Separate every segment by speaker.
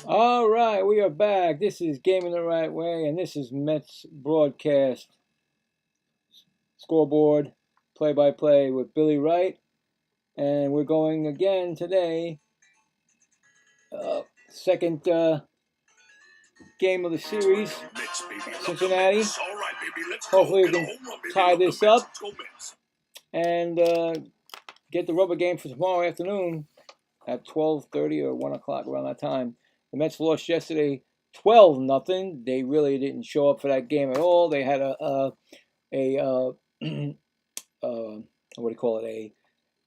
Speaker 1: All right, we are back. This is Gaming the Right Way, and this is Mets broadcast scoreboard play-by-play with Billy Wright. And we're going again today, second game of the series, Cincinnati. Hopefully we can tie this up and get the rubber game for tomorrow afternoon at 12:30 or 1 o'clock, around that time. The Mets lost yesterday 12-0. They really didn't show up for that game at all. They had a what do you call it,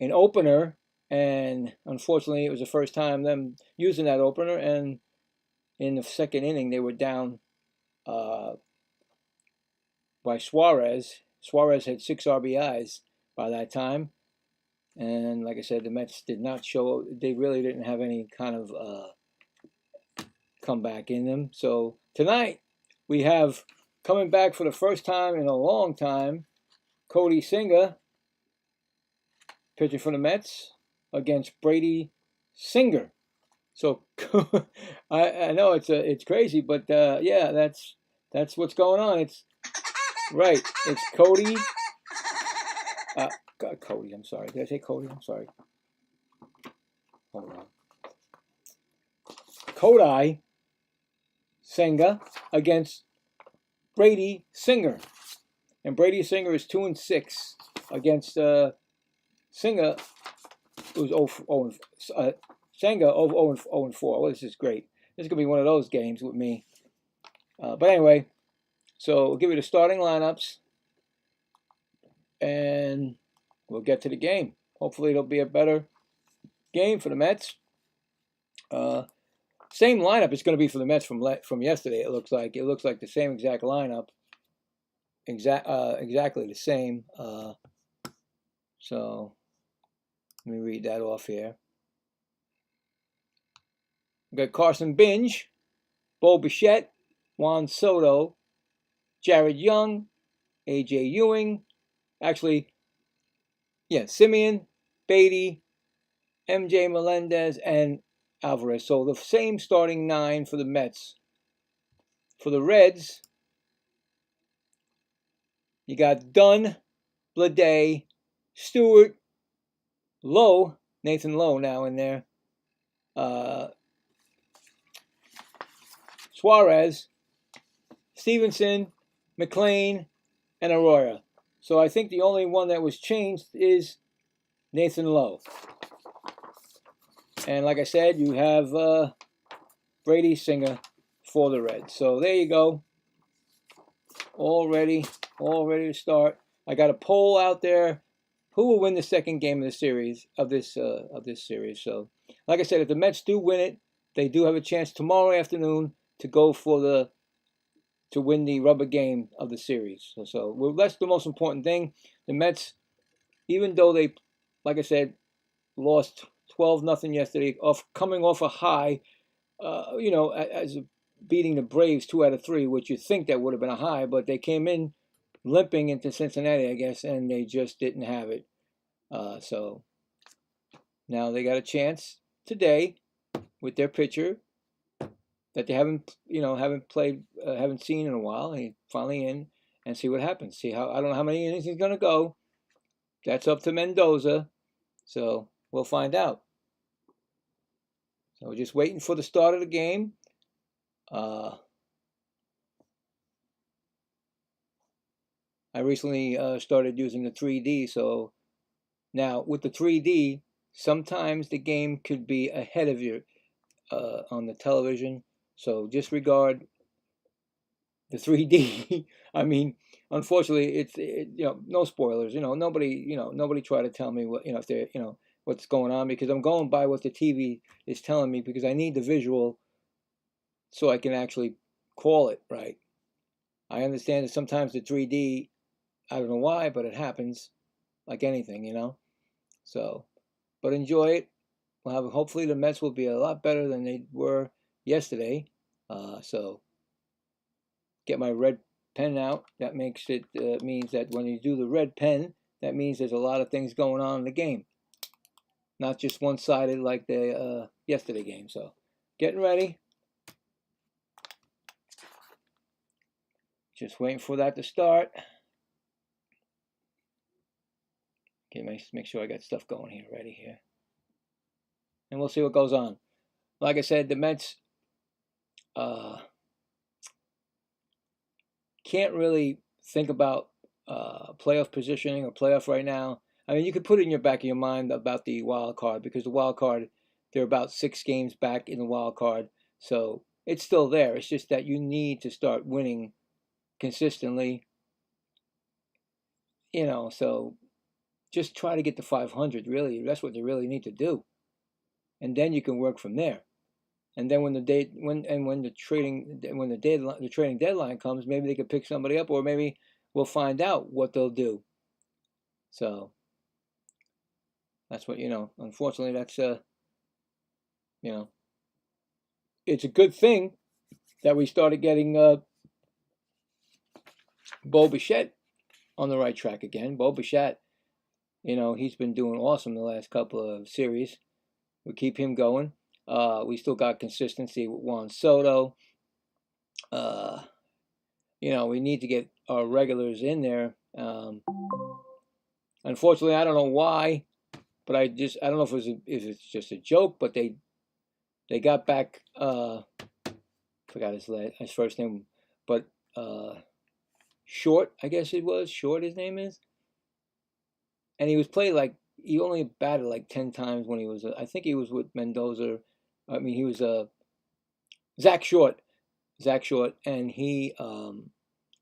Speaker 1: an opener, and unfortunately it was the first time them using that opener, and in the second inning they were down by Suarez. Suarez had 6 RBIs by that time, and like I said, the Mets did not show. They really didn't have any kind of comeback in them. So tonight we have, coming back for the first time in a long time, Cody Singer pitching for the Mets against Brady Singer. So I know it's crazy, but yeah, that's what's going on. It's right. It's Cody. Cody. I'm sorry. Did I say Cody? I'm sorry. Hold on. Cody Singer against Brady Singer, and Brady Singer is 2-6 against Singer, who's 0-4. Singer 0-4. Well, this is great. This is gonna be one of those games with me. But anyway, so we'll give you the starting lineups, and we'll get to the game. Hopefully, it'll be a better game for the Mets. Same lineup is going to be for the Mets from yesterday. It looks like the same exact lineup, exactly the same. So let me read that off here. We got Carson Binge, Bo Bichette, Juan Soto, Jared Young, A.J. Ewing, Simeon, Beatty, M.J. Melendez, and Alvarez. So the same starting 9 for the Mets. For the Reds, you got Dunn, Bleday, Stewart, Lowe, Nathan Lowe now in there, Suarez, Stevenson, McLean, and Arroyo. So I think the only one that was changed is Nathan Lowe. And like I said, you have Brady Singer for the Reds. So there you go. All ready to start. I got a poll out there. Who will win the second game of the series of this series? So, like I said, if the Mets do win it, they do have a chance tomorrow afternoon to go for to win the rubber game of the series. So well, that's the most important thing. The Mets, even though they, like I said, lost 12-0 yesterday, coming off a high, as beating the Braves 2 out of 3, which you think that would have been a high, but they came in limping into Cincinnati, I guess, and they just didn't have it. So now they got a chance today with their pitcher that they haven't seen in a while. And he's finally in, and see what happens. See how, I don't know how many innings he's gonna go. That's up to Mendoza. So we'll find out. So we're just waiting for the start of the game. I recently started using the 3D, so now with the 3D, sometimes the game could be ahead of you on the television. So disregard the 3D. I mean, unfortunately, no spoilers. Nobody try to tell me what if they're what's going on, because I'm going by what the TV is telling me, because I need the visual so I can actually call it right. I understand that sometimes the 3D, I don't know why, but it happens, like anything, So, but enjoy it. Hopefully the Mets will be a lot better than they were yesterday. So get my red pen out. That makes it means that when you do the red pen, that means there's a lot of things going on in the game, not just one-sided like the yesterday game. So, getting ready. Just waiting for that to start. Okay, make sure I got stuff going here, ready here. And we'll see what goes on. Like I said, the Mets can't really think about playoff positioning or playoff right now. I mean, you could put it in your back of your mind about the wild card, because the wild card, they're about 6 games back in the wild card. So it's still there. It's just that you need to start winning consistently. You know, so just try to get to 500, really. That's what they really need to do. And then you can work from there. And then when the trading deadline comes, maybe they could pick somebody up, or maybe we'll find out what they'll do. So that's what, unfortunately, that's it's a good thing that we started getting Bo Bichette on the right track again. Bo Bichette, he's been doing awesome the last couple of series. We keep him going. We still got consistency with Juan Soto. We need to get our regulars in there. Unfortunately, I don't know why, but I don't know if it's just a joke, but they got back. Forgot his first name, but Short, I guess it was Short. His name is, and he was played like he only batted like 10 times when he was. I think he was with Mendoza. I mean, he was Zach Short, and he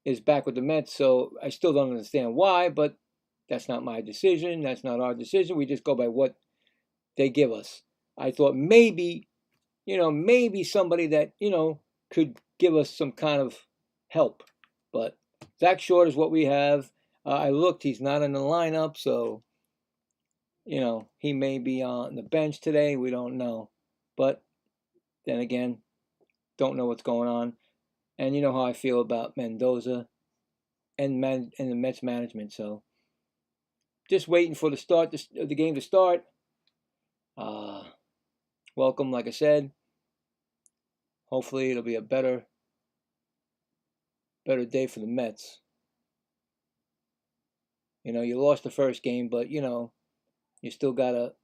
Speaker 1: is back with the Mets. So I still don't understand why, but that's not my decision. That's not our decision. We just go by what they give us. I thought maybe somebody that could give us some kind of help, but Zach Short is what we have. I looked; he's not in the lineup, so he may be on the bench today. We don't know, but then again, don't know what's going on. And you know how I feel about Mendoza and the Mets management. So just waiting for the game to start. Welcome, like I said. Hopefully, it'll be a better day for the Mets. You lost the first game, but you still got a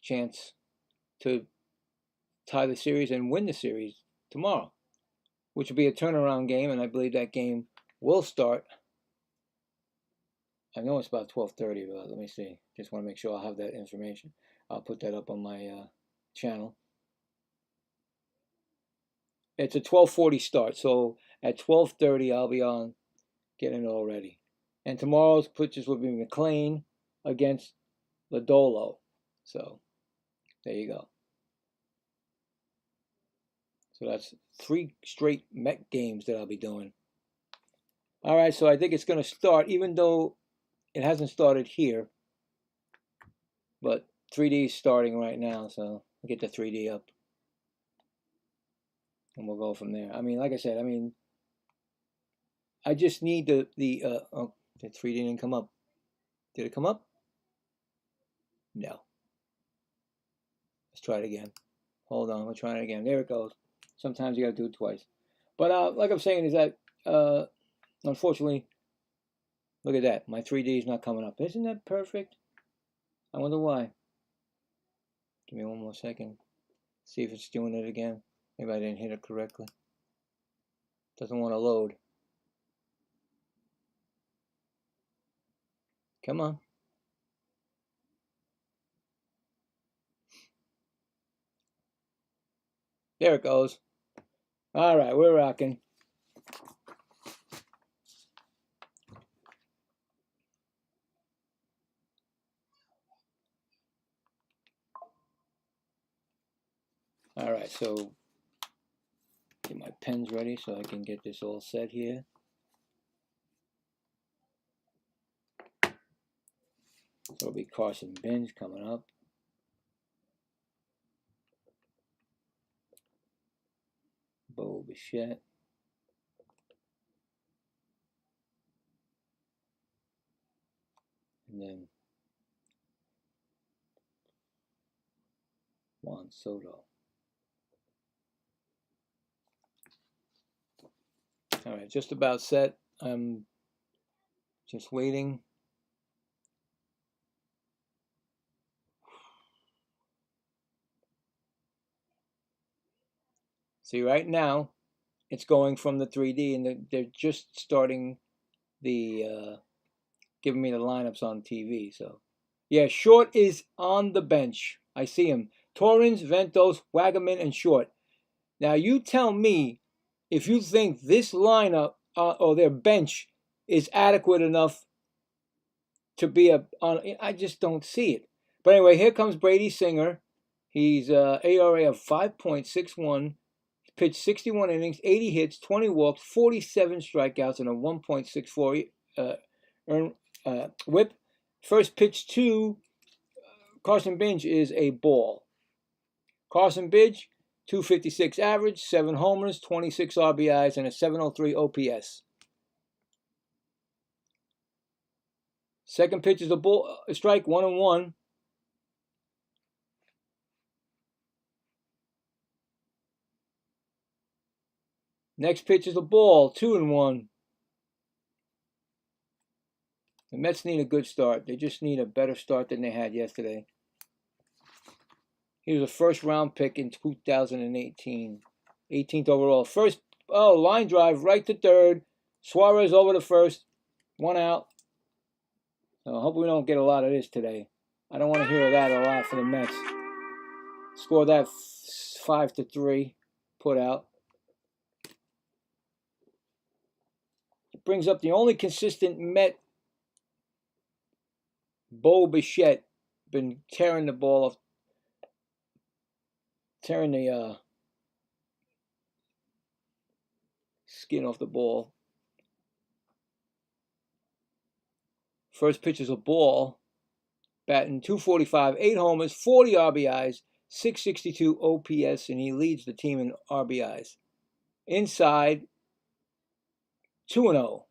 Speaker 1: chance to tie the series and win the series tomorrow, which will be a turnaround game, and I believe that game will start. I know it's about 12:30, but let me see. Just want to make sure I have that information. I'll put that up on my channel. It's a 12:40 start, so at 12:30 I'll be on getting it all ready. And tomorrow's pitches will be McLean against Lodolo. So there you go. So that's 3 straight Met games that I'll be doing. All right, so I think it's going to start, even though it hasn't started here. But 3D is starting right now, so I'll get the 3D up. And we'll go from there. I mean, like I said, I just need the 3D didn't come up. Did it come up? No. Let's try it again. Hold on, we'll try it again. There it goes. Sometimes you gotta do it twice. But like I'm saying is that unfortunately, look at that. My 3D is not coming up. Isn't that perfect? I wonder why. Give me one more second. See if it's doing it again. Maybe I didn't hit it correctly. Doesn't want to load. Come on. There it goes. All right, we're rocking. All right, so get my pens ready so I can get this all set here. So it'll be Carson Benz coming up. Bo Bichette. then Juan Soto. All right, just about set. I'm just waiting. See, right now, it's going from the 3D, and they're just starting the giving me the lineups on TV. So, yeah, Short is on the bench. I see him. Torrens, Ventos, Wagaman, and Short. Now, you tell me if you think this lineup or their bench is adequate enough to be on. I just don't see it. But anyway, here comes Brady Singer. He's ARA of 5.61. Pitched 61 innings, 80 hits, 20 walks, 47 strikeouts, and a 1.64 whip. First pitch to Carson Binge is a ball. Carson Binge, 256 average, 7 homers, 26 RBIs, and a 703 OPS. Second pitch is a strike, 1-1. Next pitch is a ball, 2-1. The Mets need a good start. They just need a better start than they had yesterday. He was a first-round pick in 2018. 18th overall. First, line drive right to third. Suarez over to first. 1 out. So I hope we don't get a lot of this today. I don't want to hear that a lot for the Mets. Score that 5-3. Put out. It brings up the only consistent Met, Bo Bichette, been tearing the ball off, tearing the skin off the ball. First pitch is a ball, batting .245, 8 homers, 40 RBIs, 662 OPS, and he leads the team in RBIs. Inside, 2-0.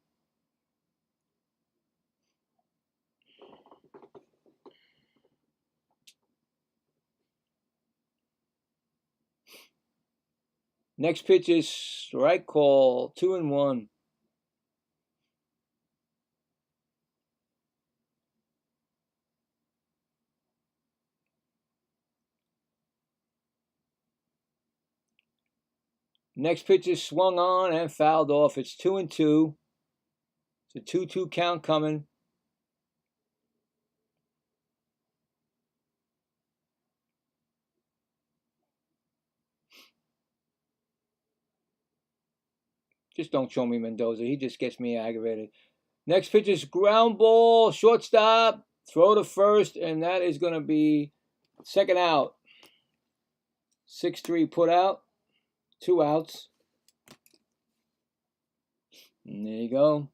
Speaker 1: Next pitch is strike call, 2-1. Next pitch is swung on and fouled off. It's 2-2. It's a 2-2 count coming. Just don't show me Mendoza. He just gets me aggravated. Next pitch is ground ball, shortstop, throw to first, and that is going to be second out. 6-3 put out, 2 outs. And there you go.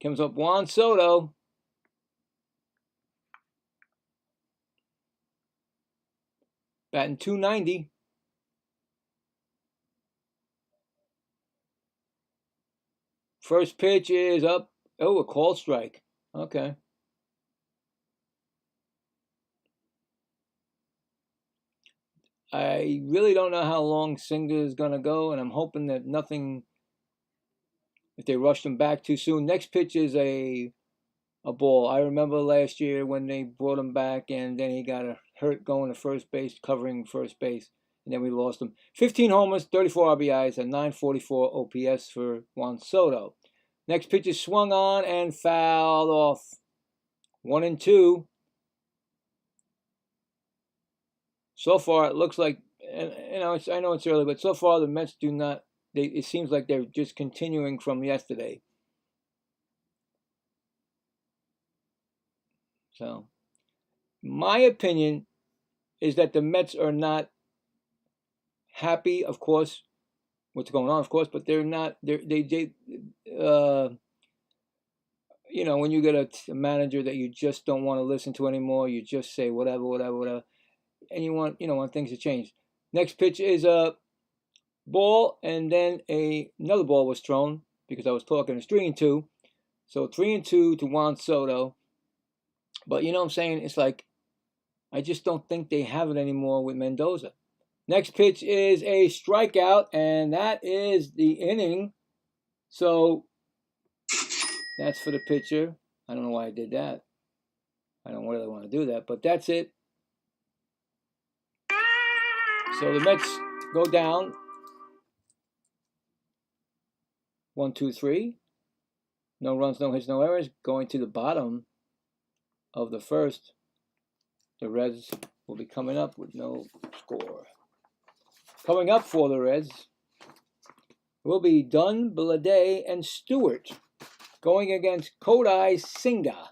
Speaker 1: Comes up Juan Soto. Batting .290. First pitch is up. Oh, a called strike. Okay. I really don't know how long Singer is going to go, and I'm hoping that nothing, if they rushed him back too soon. Next pitch is a ball. I remember last year when they brought him back, and then he got hurt going to first base, covering first base, and then we lost him. 15 homers, 34 RBIs, and 944 OPS for Juan Soto. Next pitch is swung on and fouled off. 1-2. So far, it looks like, and I know it's early, but so far the Mets do not. It seems like they're just continuing from yesterday. So, my opinion is that the Mets are not happy, of course, what's going on, of course, but they're not. When you get a manager that you just don't want to listen to anymore, you just say whatever, and you want things to change. Next pitch is ball, and then another ball was thrown because I was talking. It's 3-2. So 3-2 to Juan Soto. But you know what I'm saying? It's like, I just don't think they have it anymore with Mendoza. Next pitch is a strikeout, and that is the inning. So that's for the pitcher. I don't know why I did that. I don't really want to do that, but that's it. So the Mets go down 1, 2, 3. No runs, no hits, no errors. Going to the bottom of the first, the Reds will be coming up with no score. Coming up for the Reds will be Dunn, Blade, and Stewart going against Kodai Senga.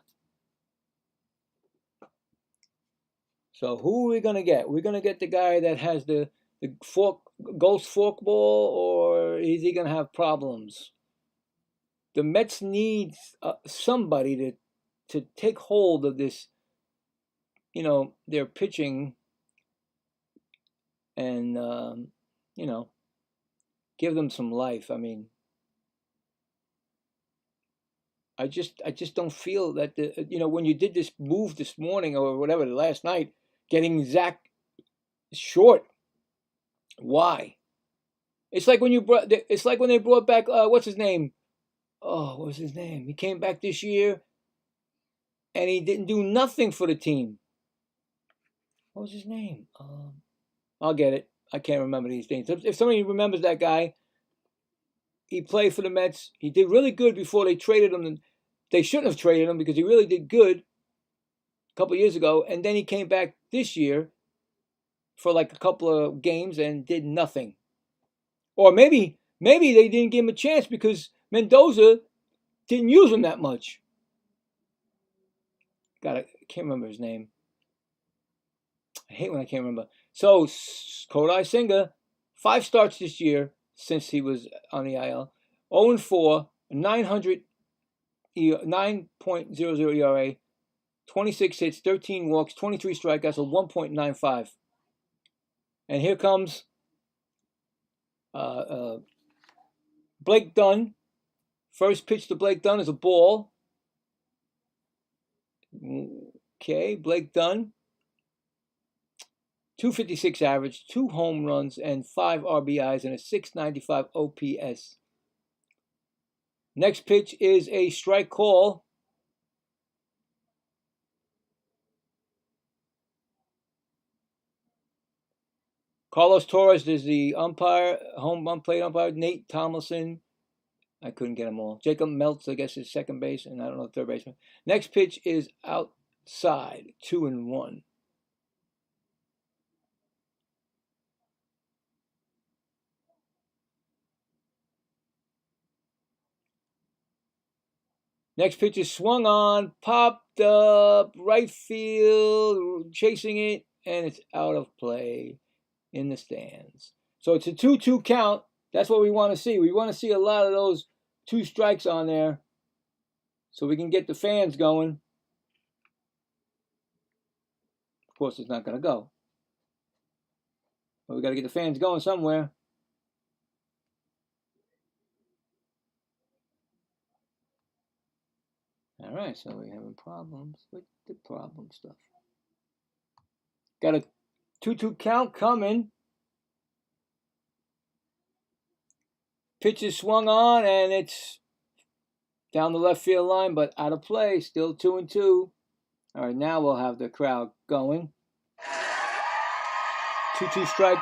Speaker 1: So who are we going to get? We're going to get the guy that has the ghost forkball, or is he going to have problems? The Mets need somebody to take hold of this, their pitching and, give them some life. I mean, I just don't feel that when you did this move this morning or whatever, last night, getting Zach Short, why? It's like when they brought back what's his name? Oh, what was his name? He came back this year, and he didn't do nothing for the team. What was his name? I'll get it. I can't remember these things. If somebody remembers that guy, he played for the Mets. He did really good before they traded him. They shouldn't have traded him because he really did good a couple of years ago. And then he came back this year for like a couple of games and did nothing. Or maybe they didn't give him a chance because Mendoza didn't use him that much. I can't remember his name. I hate when I can't remember. So Kodai Senga, 5 starts this year since he was on the IL. 0-4, 9.00 ERA, 26 hits, 13 walks, 23 strikeouts, a 1.95. And here comes Blake Dunn. First pitch to Blake Dunn is a ball. Okay, Blake Dunn. 256 average, 2 home runs, and 5 RBIs, and a 695 OPS. Next pitch is a strike call. Carlos Torres is the umpire, home plate umpire. Nate Tomlinson, I couldn't get them all. Jacob Meltz, I guess, is second base, and I don't know, third baseman. Next pitch is outside, 2-1. Next pitch is swung on, popped up, right field, chasing it, and it's out of play in the stands. So it's a 2-2 count. That's what we want to see. We want to see a lot of those 2 strikes on there so we can get the fans going. Of course, it's not going to go. But we got to get the fans going somewhere. All right, so we're having problems with the problem stuff. Got a 2-2 count coming. Pitch is swung on, and it's down the left field line, but out of play. Still 2-2. All right, now we'll have the crowd going. 2-2 strike.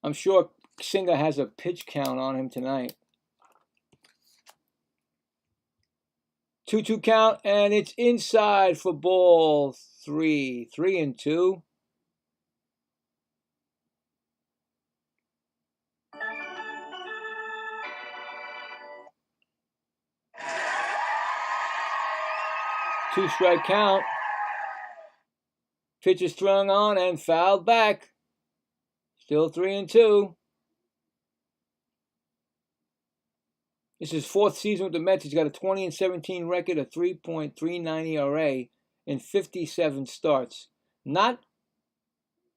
Speaker 1: I'm sure Senga has a pitch count on him tonight. 2-2 count, and it's inside for ball 3. 3-2. Two strike count. Pitch is thrown on and fouled back. Still 3-2. This is his 4th season with the Mets. He's got a 20-17 record, a 3.39 ERA in 57 starts. Not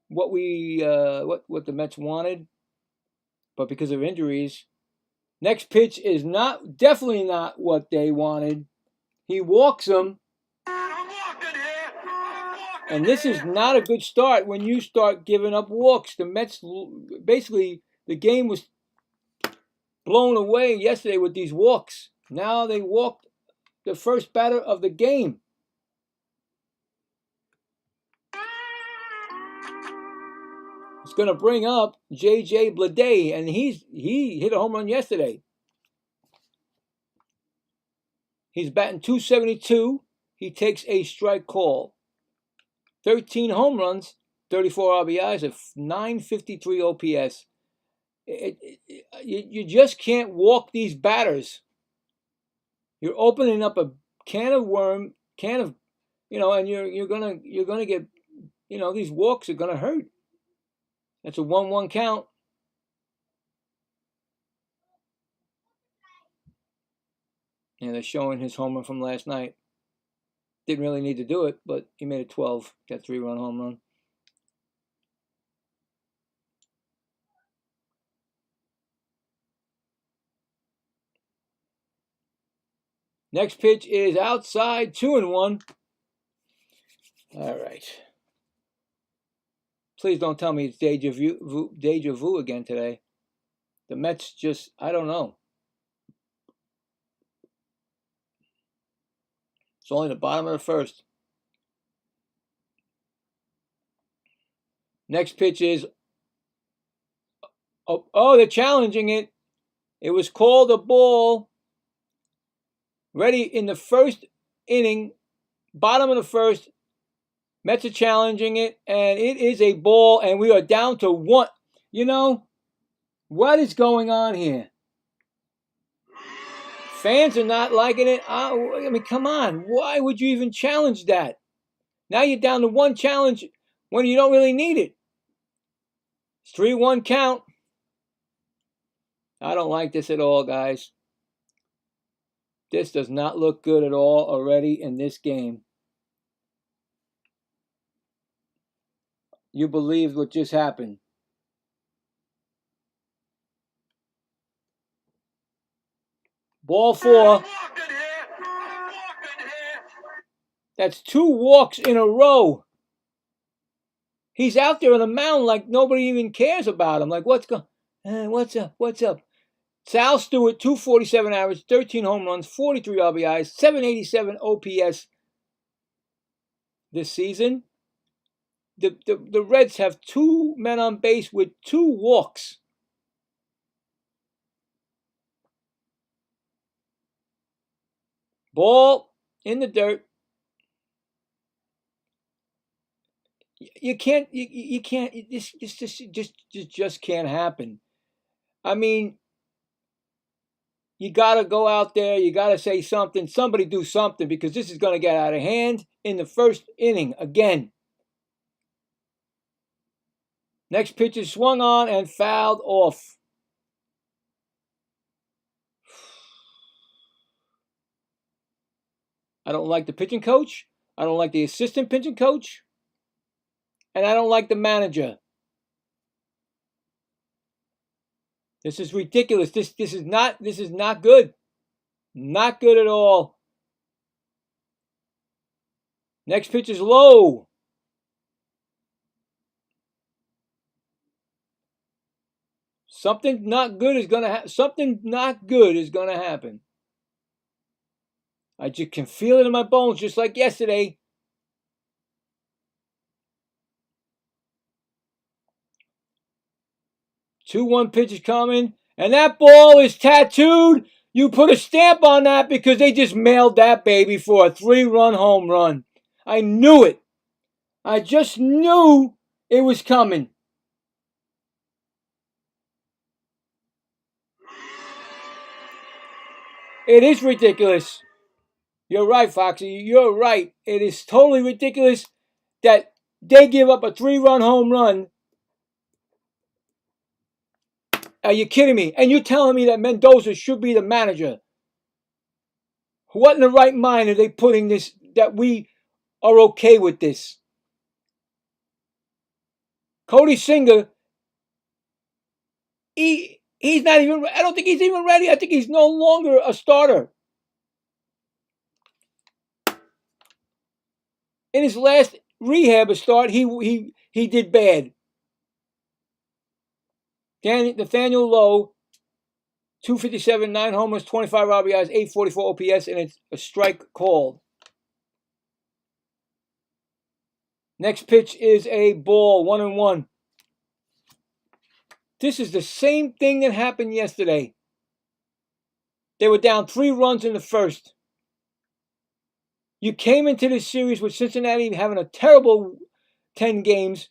Speaker 1: what the Mets wanted, but because of injuries. Next pitch is definitely not what they wanted. He walks him. And this is not a good start when you start giving up walks. The Mets, basically, the game was blown away yesterday with these walks. Now they walked the first batter of the game. It's going to bring up J.J. Bleday, and he hit a home run yesterday. He's batting .272. He takes a strike call. 13 home runs, 34 RBIs, a .953 OPS. You just can't walk these batters. You're opening up a can of, and you're gonna get, these walks are gonna hurt. That's a 1-1 count. And they're showing his home run from last night. Didn't really need to do it, but he made it 12. Got 3-run home run. Next pitch is outside, 2-1. All right. Please don't tell me it's deja vu again today. The Mets just, I don't know. It's only the bottom of the first. Next pitch is, they're challenging it. It was called a ball. Ready in the first inning, bottom of the first. Mets are challenging it, and it is a ball, and we are down to 1. What is going on here? Fans are not liking it. I mean, come on. Why would you even challenge that? Now you're down to 1 challenge when you don't really need it. It's 3-1 count. I don't like this at all, guys. This does not look good at all already in this game. You believe what just happened. Ball 4. That's 2 walks in a row. He's out there on the mound like nobody even cares about him. Like, what's up? Sal Stewart, 247 average, 13 home runs, 43 RBIs, 787 OPS this season. The Reds have 2 men on base with 2 walks. Ball in the dirt. You can't. This just can't happen. I mean, you got to go out there. You got to say something. Somebody do something, because this is going to get out of hand in the first inning again. Next pitch is swung on and fouled off. I don't like the pitching coach. I don't like the assistant pitching coach. And I don't like the manager. This is ridiculous. This is not good. Not good at all. Next pitch is low. Something not good is going to happen. I just can feel it in my bones, just like yesterday. Two 2-1 pitch is coming, and that ball is tattooed. You put a stamp on that, because they just mailed that baby for a 3-run home run. I knew it. I just knew it was coming. It is ridiculous. You're right, Foxy. You're right. It is totally ridiculous that they give up a 3-run home run. Are you kidding me? And you're telling me that Mendoza should be the manager? What in the right mind are they putting this, that we are okay with this? Cody Singer, he's not even, I don't think he's even ready. I think he's no longer a starter. In his last rehab start, he did bad. Nathaniel Lowe, 257, 9 homers, 25 RBIs, 844 OPS, and it's a strike called. Next pitch is a ball, 1-1. This is the same thing that happened yesterday. They were down 3 runs in the first. You came into this series with Cincinnati having a terrible 10 games,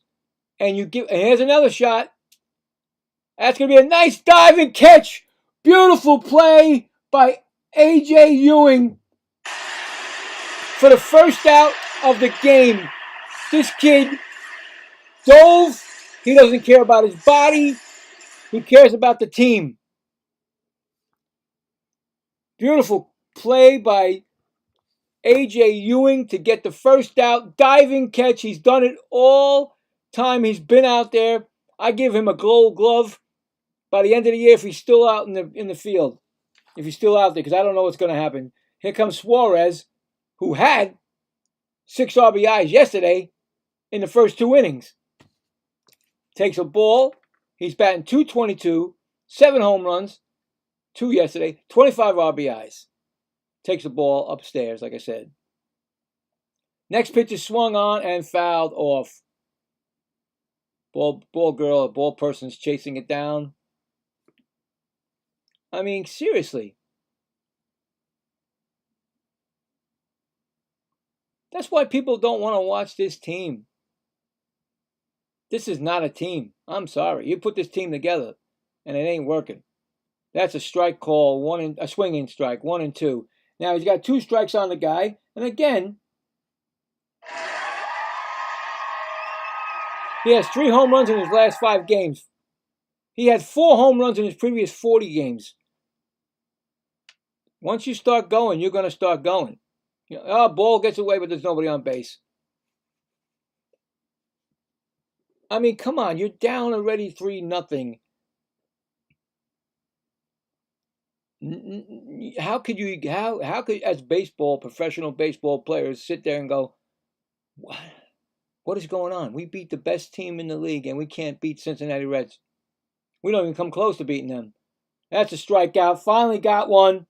Speaker 1: and here's another shot. That's going to be a nice diving catch. Beautiful play by A.J. Ewing for the first out of the game. This kid dove. He doesn't care about his body. He cares about the team. Beautiful play by A.J. Ewing to get the first out. Diving catch. He's done it all time he's been out there. I give him a gold glove by the end of the year if he's still out in the field. If he's still out there, because I don't know what's going to happen. Here comes Suarez, who had 6 RBIs yesterday in the first 2 innings. Takes a ball. He's batting .222, 7 home runs, 2 yesterday, 25 RBIs. Takes the ball upstairs, like I said. Next pitch is swung on and fouled off. Ball girl or ball person's chasing it down. I mean, seriously. That's why people don't want to watch this team. This is not a team. I'm sorry. You put this team together, and it ain't working. That's a strike call, a swinging strike, 1-2. Now he's got 2 strikes on the guy, and again, he has 3 home runs in his last 5 games. He had 4 home runs in his previous 40 games. Once you start going, you're going to start going. Ball gets away, but there's nobody on base. I mean, come on, you're down already 3-0. How could as professional baseball players sit there and go, what is going on? We beat the best team in the league and we can't beat Cincinnati Reds. We don't even come close to beating them. That's a strikeout. Finally got one.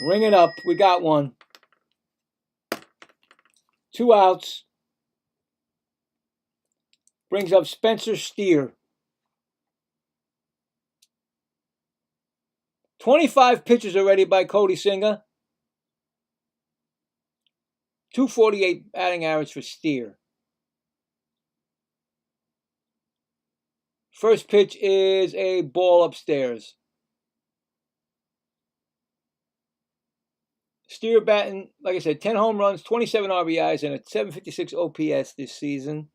Speaker 1: Ring it up. We got one. 2 outs. Brings up Spencer Steer. 25 pitches already by Cody Singer. 248 batting average for Steer. First pitch is a ball upstairs. Steer batting, like I said, 10 home runs, 27 RBIs, and a 756 OPS this season.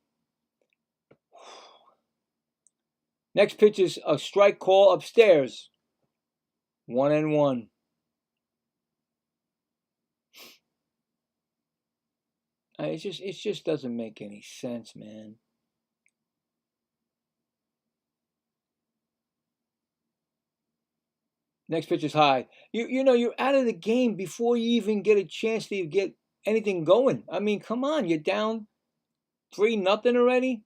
Speaker 1: Next pitch is a strike call upstairs. 1-1. It just doesn't make any sense, man. Next pitch is high. You're out of the game before you even get a chance to get anything going. I mean, come on, you're down 3-0 already.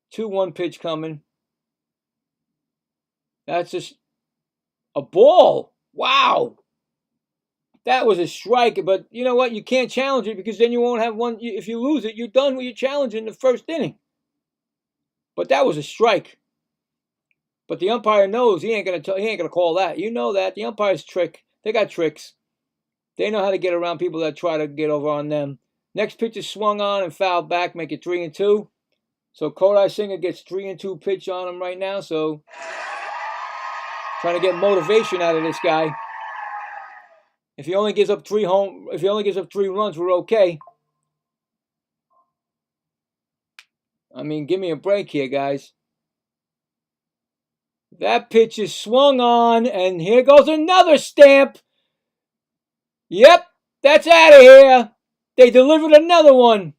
Speaker 1: Two-one pitch coming. That's just a ball. Wow. That was a strike, but you know what? You can't challenge it because then you won't have one. If you lose it, you're done with your challenge in the first inning. But that was a strike. But the umpire knows he ain't gonna call that. You know that. The umpire's trick. They got tricks. They know how to get around people that try to get over on them. Next pitch is swung on and fouled back, make it 3-2. So Cody Singer gets 3-2 pitch on him right now. So trying to get motivation out of this guy. If he only gives up 3 runs, we're okay. I mean, give me a break here, guys. That pitch is swung on, and here goes another stamp. Yep, that's out of here. They delivered another one.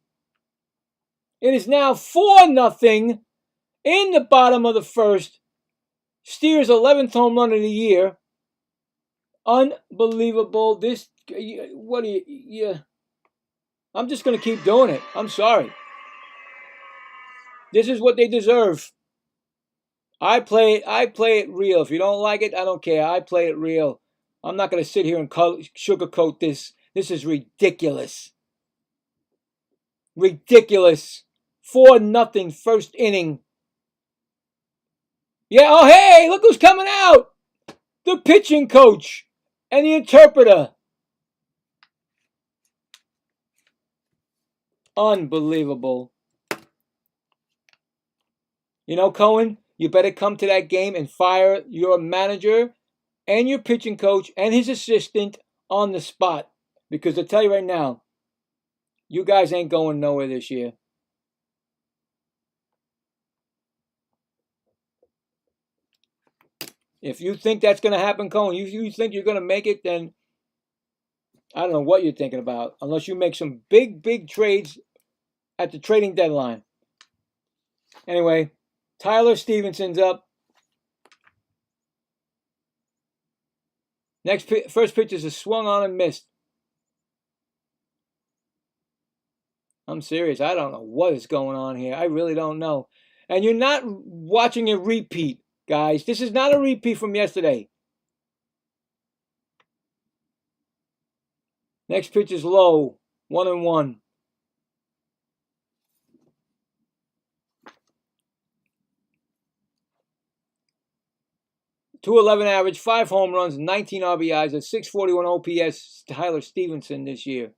Speaker 1: It is now 4-0 in the bottom of the first. Steers' 11th home run of the year. Unbelievable. What do you, I'm just going to keep doing it. I'm sorry. This is what they deserve. I play it real. If you don't like it, I don't care. I play it real. I'm not going to sit here and sugarcoat this. This is ridiculous. Ridiculous. 4-0 first inning. Yeah, oh hey, look who's coming out. The pitching coach and the interpreter. Unbelievable. You know, Cohen, you better come to that game and fire your manager and your pitching coach and his assistant on the spot. Because I tell you right now, you guys ain't going nowhere this year. If you think that's going to happen, Cohen, you think you're going to make it, then I don't know what you're thinking about. Unless you make some big, big trades at the trading deadline. Anyway, Tyler Stevenson's up. First pitch is a swung on and missed. I'm serious. I don't know what is going on here. I really don't know. And you're not watching a repeat, guys. This is not a repeat from yesterday. Next pitch is low. 1-1. .211 average, 5 home runs, 19 RBIs, a .641 OPS. Tyler Stevenson this year.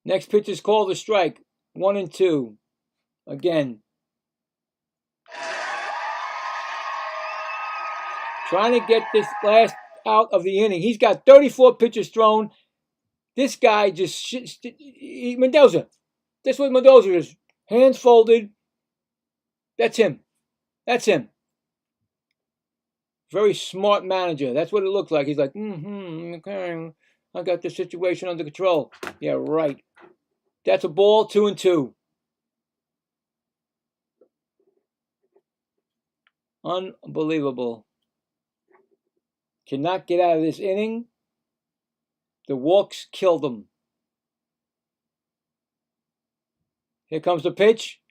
Speaker 1: Next pitch is called a strike. 1-2. Again. Trying to get this last out of the inning. He's got 34 pitches thrown. This guy just Mendoza. That's what Mendoza is. Hands folded. That's him. That's him. Very smart manager. That's what it looks like. He's like, okay, I got the situation under control. Yeah, right. That's a ball, 2-2. Unbelievable. Cannot get out of this inning. The walks killed him. Here comes the pitch.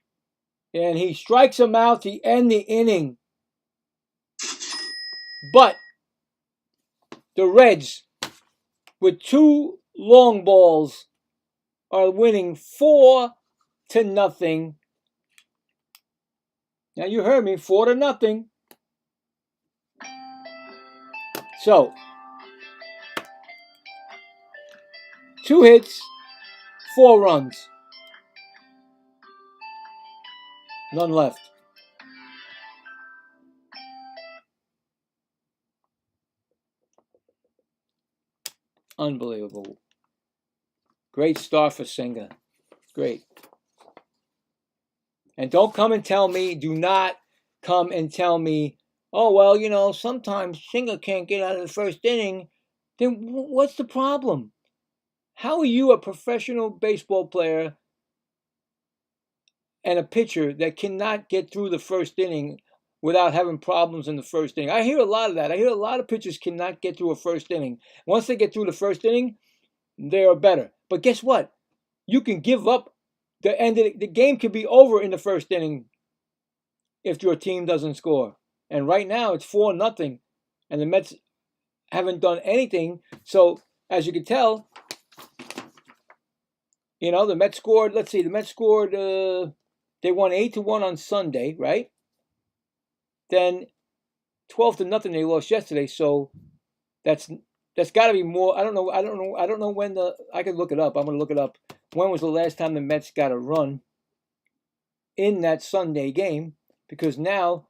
Speaker 1: And he strikes him out to end the inning. But the Reds, with 2 long balls, are winning 4-0. Now you heard me, 4-0. So, 2 hits, 4 runs. None left. Unbelievable. Great start for Singer. Great. And don't come and tell me, do not come and tell me, oh, well, you know, sometimes Singer can't get out of the first inning. Then what's the problem? How are you a professional baseball player and a pitcher that cannot get through the first inning without having problems in the first inning? I hear a lot of that. I hear a lot of pitchers cannot get through a first inning. Once they get through the first inning, they are better. But guess what? You can give up the end of the game could be over in the first inning if your team doesn't score. And right now it's 4-0, and the Mets haven't done anything. So as you can tell, you know, the Mets scored. Let's see, the Mets scored. They won 8-1 on Sunday, right? Then 12-0 they lost yesterday. So that's got to be more. I don't know when I could look it up. I'm going to look it up. When was the last time the Mets got a run in that Sunday game? Because now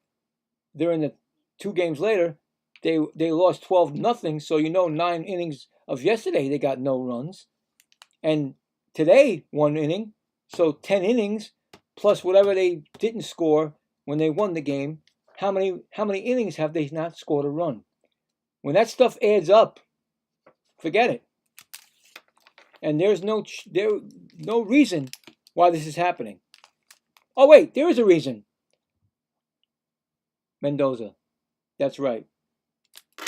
Speaker 1: they're in the 2 games later. They lost 12-0. So 9 innings of yesterday they got no runs, and today 1 inning. So 10 innings plus whatever they didn't score when they won the game. how many innings have they not scored a run? When that stuff adds up, forget it. And there's no reason why this is happening. Oh wait, there is a reason. Mendoza. That's right.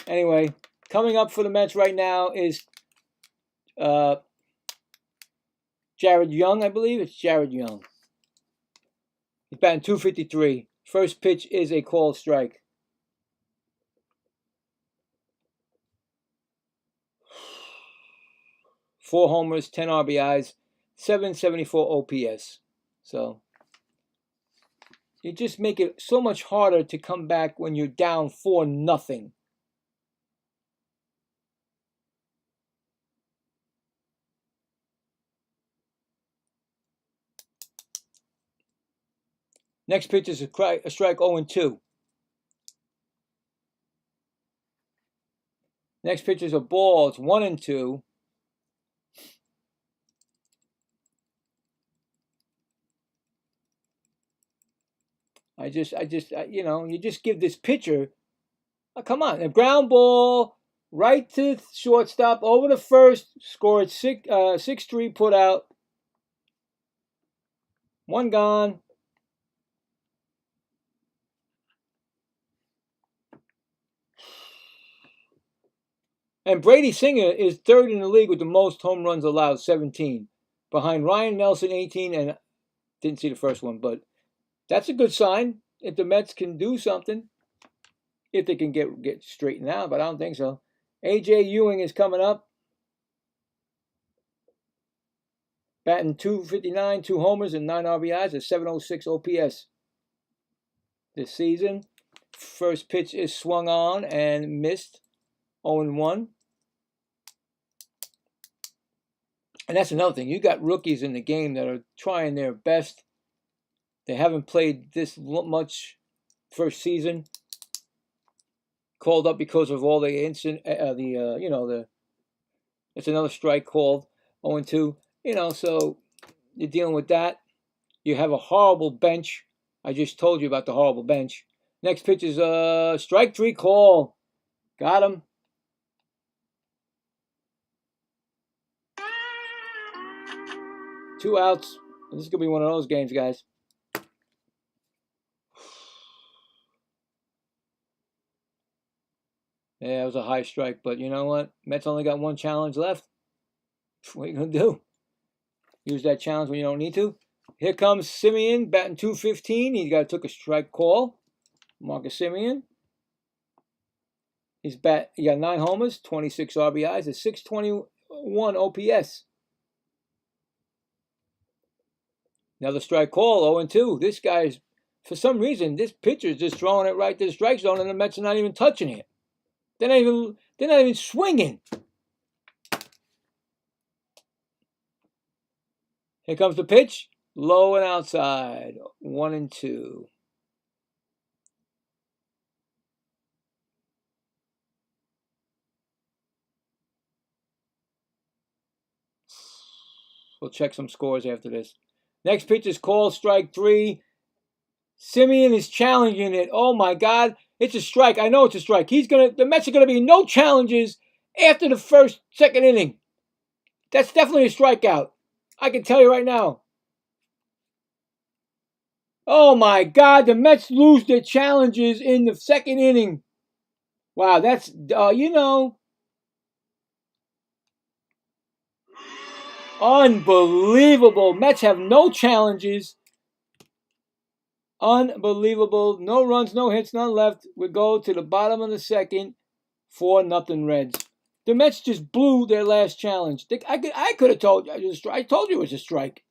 Speaker 1: Anyway, coming up for the Mets right now is Jared Young, I believe. It's Jared Young. He's batting .253. First pitch is a called strike. Four homers, 10 RBIs, 774 OPS. So you just make it so much harder to come back when you're down 4-0. Next pitch is a strike 0-2. Next pitch is a ball. It's 1-2. You just give this pitcher, come on, a ground ball right to shortstop, over to first, scored 6-3, put out, one gone. And Brady Singer is third in the league with the most home runs allowed, 17, behind Ryan Nelson, 18, and didn't see the first one, but that's a good sign if the Mets can do something, if they can get straightened out, but I don't think so. A.J. Ewing is coming up, batting .259, 2 homers and 9 RBIs, a 706 OPS this season. First pitch is swung on and missed, 0-1. And that's another thing. You got rookies in the game that are trying their best. They haven't played this much first season. Called up because of all the incident, it's another strike called, 0-2. So you're dealing with that. You have a horrible bench. I just told you about the horrible bench. Next pitch is a strike 3 call. Got him. Two outs. This is going to be one of those games, guys. Yeah, it was a high strike, but you know what? Mets only got one challenge left. What are you going to do? Use that challenge when you don't need to. Here comes Semien, batting .215. He took a strike call. Marcus Semien. He got 9 homers, 26 RBIs, a 621 OPS. Another strike call, 0-2. This guy's, for some reason, this pitcher's just throwing it right to the strike zone, and the Mets are not even touching it. They're not even swinging. Here comes the pitch, low and outside, 1-2. We'll check some scores after this. Next pitch is called strike 3. Semien is challenging it. Oh my God, it's a strike. I know it's a strike. The Mets are gonna be no challenges after the second inning. That's definitely a strikeout. I can tell you right now. Oh my God, the Mets lose their challenges in the second inning. Wow, that's unbelievable. Mets have no challenges. Unbelievable. No runs, no hits, none left. We go to the bottom of the second. 4-0 Reds. The Mets just blew their last challenge. I could have told you. I told you it was a strike.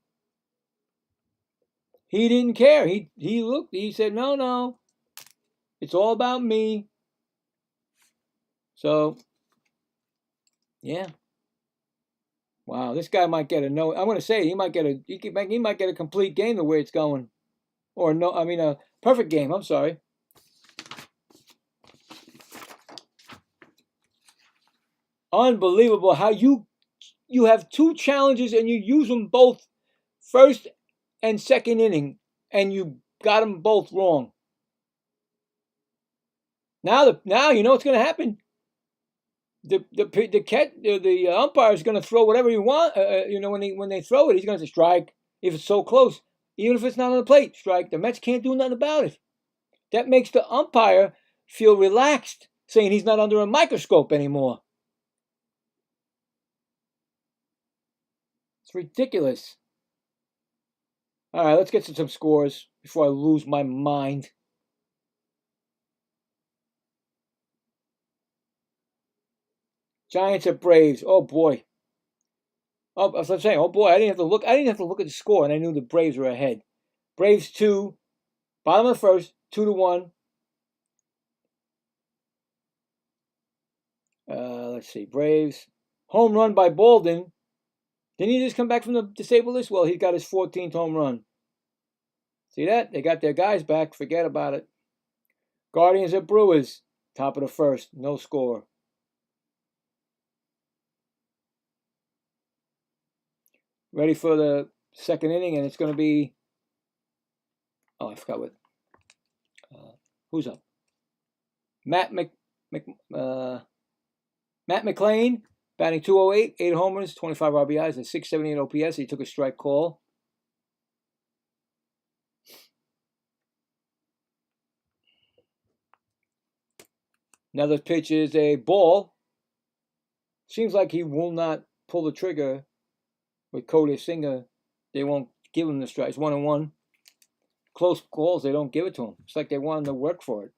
Speaker 1: He didn't care. He looked. He said, no. It's all about me. So, yeah. Wow, this guy might get a no. I'm going to say he might get a complete game the way it's going. Or no, I mean a perfect game. I'm sorry. Unbelievable how you have 2 challenges and you use them both first and second inning, and you got them both wrong. Now you know what's going to happen. The umpire is going to throw whatever he want. When they throw it, he's going to strike if it's so close, even if it's not on the plate. Strike. The Mets can't do nothing about it. That makes the umpire feel relaxed, saying he's not under a microscope anymore. It's ridiculous. All right, let's get to some scores before I lose my mind. Giants at Braves. Oh boy. Oh, as I'm saying, oh boy, I didn't have to look at the score, and I knew the Braves were ahead. Braves 2, bottom of the first, 2-1. Let's see, Braves. Home run by Bolden. Didn't he just come back from the disabled list? Well, he got his 14th home run. See that? They got their guys back. Forget about it. Guardians at Brewers. Top of the first. No score. Ready for the second inning, and it's going to be... Oh, I forgot what... who's up? Matt McClain, batting .208, 8 homers, 25 RBIs, and .678 OPS. He took a strike call. Another pitch is a ball. Seems like he will not pull the trigger with Cody Singer. They won't give him the strike. It's 1-1. Close calls, they don't give it to him. It's like they want him to work for it.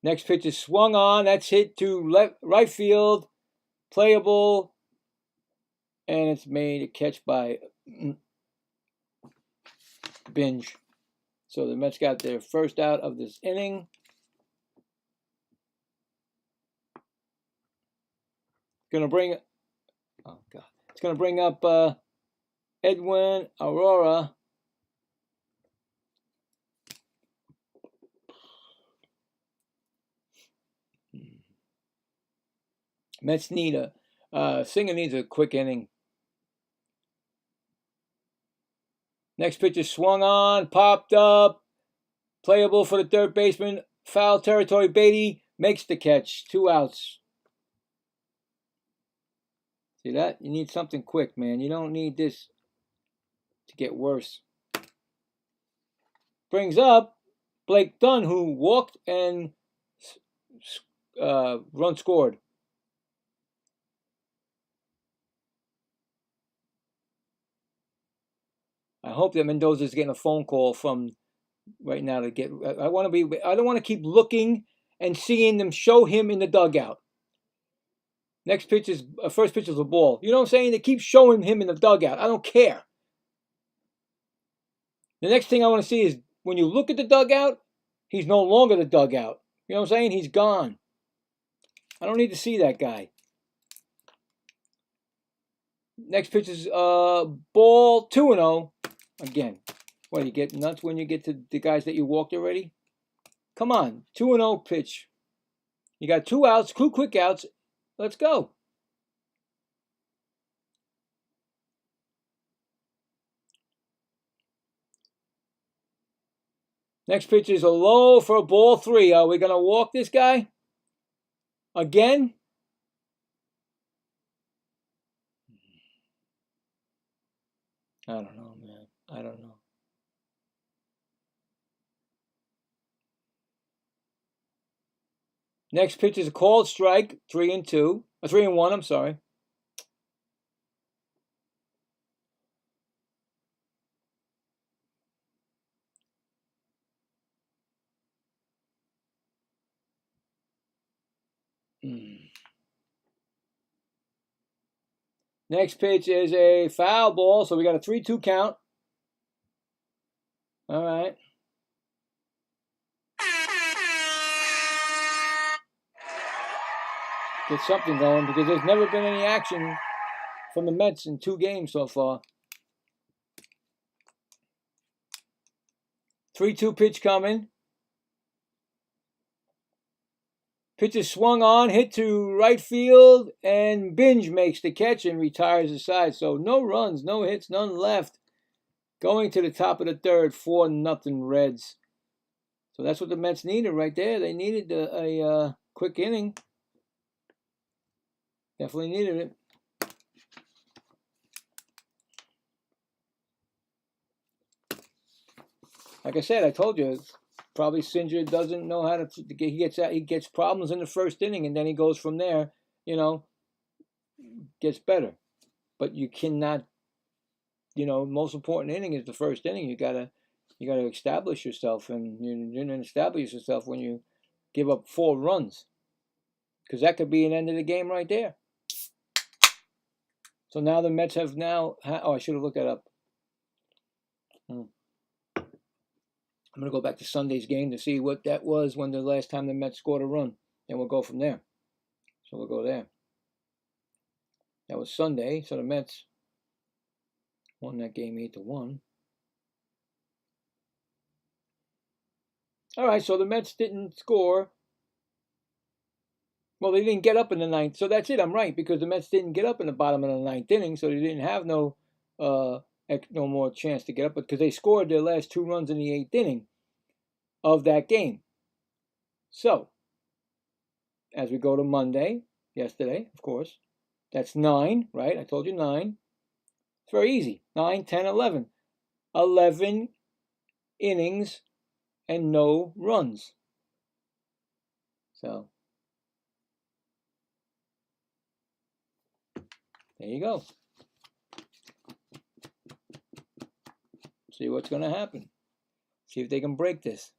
Speaker 1: Next pitch is swung on. That's hit to right field. Playable. And it's made a catch by Binge. So the Mets got their first out of this inning. It's going to bring up Edwin Aurora. Mets need Singer needs a quick inning. Next pitch is swung on, popped up, playable for the third baseman, foul territory. Beatty makes the catch, 2 outs. See that? You need something quick, man. You don't need this to get worse. Brings up Blake Dunn, who walked and run scored. I hope that Mendoza's getting a phone call from right now to get. I don't want to keep looking and seeing them show him in the dugout. Next pitch is first pitch is a ball. You know what I'm saying? They keep showing him in the dugout. I don't care. The next thing I want to see is when you look at the dugout, he's no longer the dugout. You know what I'm saying? He's gone. I don't need to see that guy. Next pitch is ball 2-0. Again, what, you get nuts when you get to the guys that you walked already? Come on, 2-0 pitch. You got 2 outs, 2 quick outs. Let's go. Next pitch is a low for a ball 3. Are we going to walk this guy again? I don't know, man. I don't know. Next pitch is a called strike, 3-1. I'm sorry. Next pitch is a foul ball, so we got a 3-2 count. All right. Get something going because there's never been any action from the Mets in 2 games so far. 3-2 pitch coming. Pitch is swung on, hit to right field, and Binge makes the catch and retires the side. So no runs, no hits, none left. Going to the top of the third, 4-0 Reds. So that's what the Mets needed right there. They needed a quick inning. Definitely needed it. Like I said, I told you, probably Singer doesn't know how to get. He gets problems in the first inning, and then he goes from there. Gets better. But you cannot. Most important inning is the first inning. You gotta establish yourself, and you didn't establish yourself when you give up 4 runs, because that could be an end of the game right there. So now the Mets have I should have looked that up. I'm going to go back to Sunday's game to see what that was when the last time the Mets scored a run. And we'll go from there. So we'll go there. That was Sunday. So the Mets won that game 8-1. All right, so the Mets didn't score. Well, they didn't get up in the 9th. So that's it. I'm right, because the Mets didn't get up in the bottom of the 9th inning. So they didn't have no more chance to get up, because they scored their last 2 runs in the 8th inning of that game. So, as we go to Monday, yesterday, of course, that's 9, right? I told you 9. It's very easy. 9, 10, 11. 11 innings and no runs. So, there you go. See what's going to happen. See if they can break this.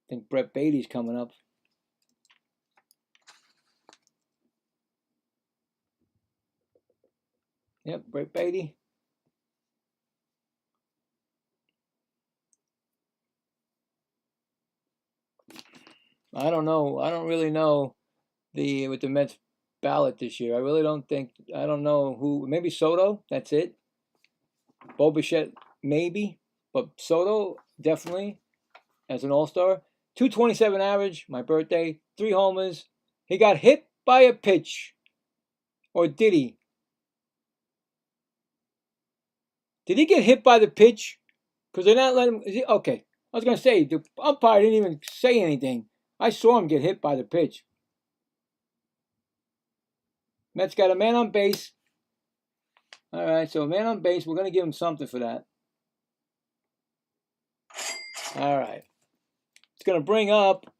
Speaker 1: I think Brett Beatty's coming up. Yep, Brett Beatty. I don't know. I don't really know with the Mets ballot this year. I really don't think. I don't know who. Maybe Soto. That's it. Bo Bichette, maybe, but Soto definitely as an all-star. 227 average. My birthday. 3 homers. He got hit by a pitch, or did he? Did he get hit by the pitch? Because they're not letting him. Okay, I was gonna say the umpire didn't even say anything. I saw him get hit by the pitch. Mets got a man on base. All right, so a man on base. We're going to give him something for that. All right. It's going to bring up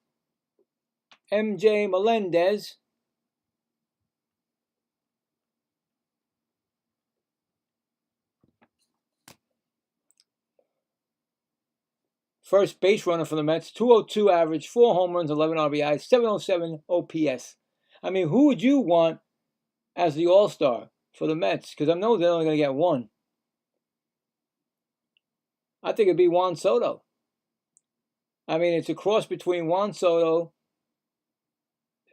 Speaker 1: MJ Melendez. First base runner for the Mets. 202 average, 4 home runs, 11 RBIs, 707 OPS. I mean, who would you want as the all-star for the Mets? Because I know they're only going to get 1. I think it'd be Juan Soto. I mean, it's a cross between Juan Soto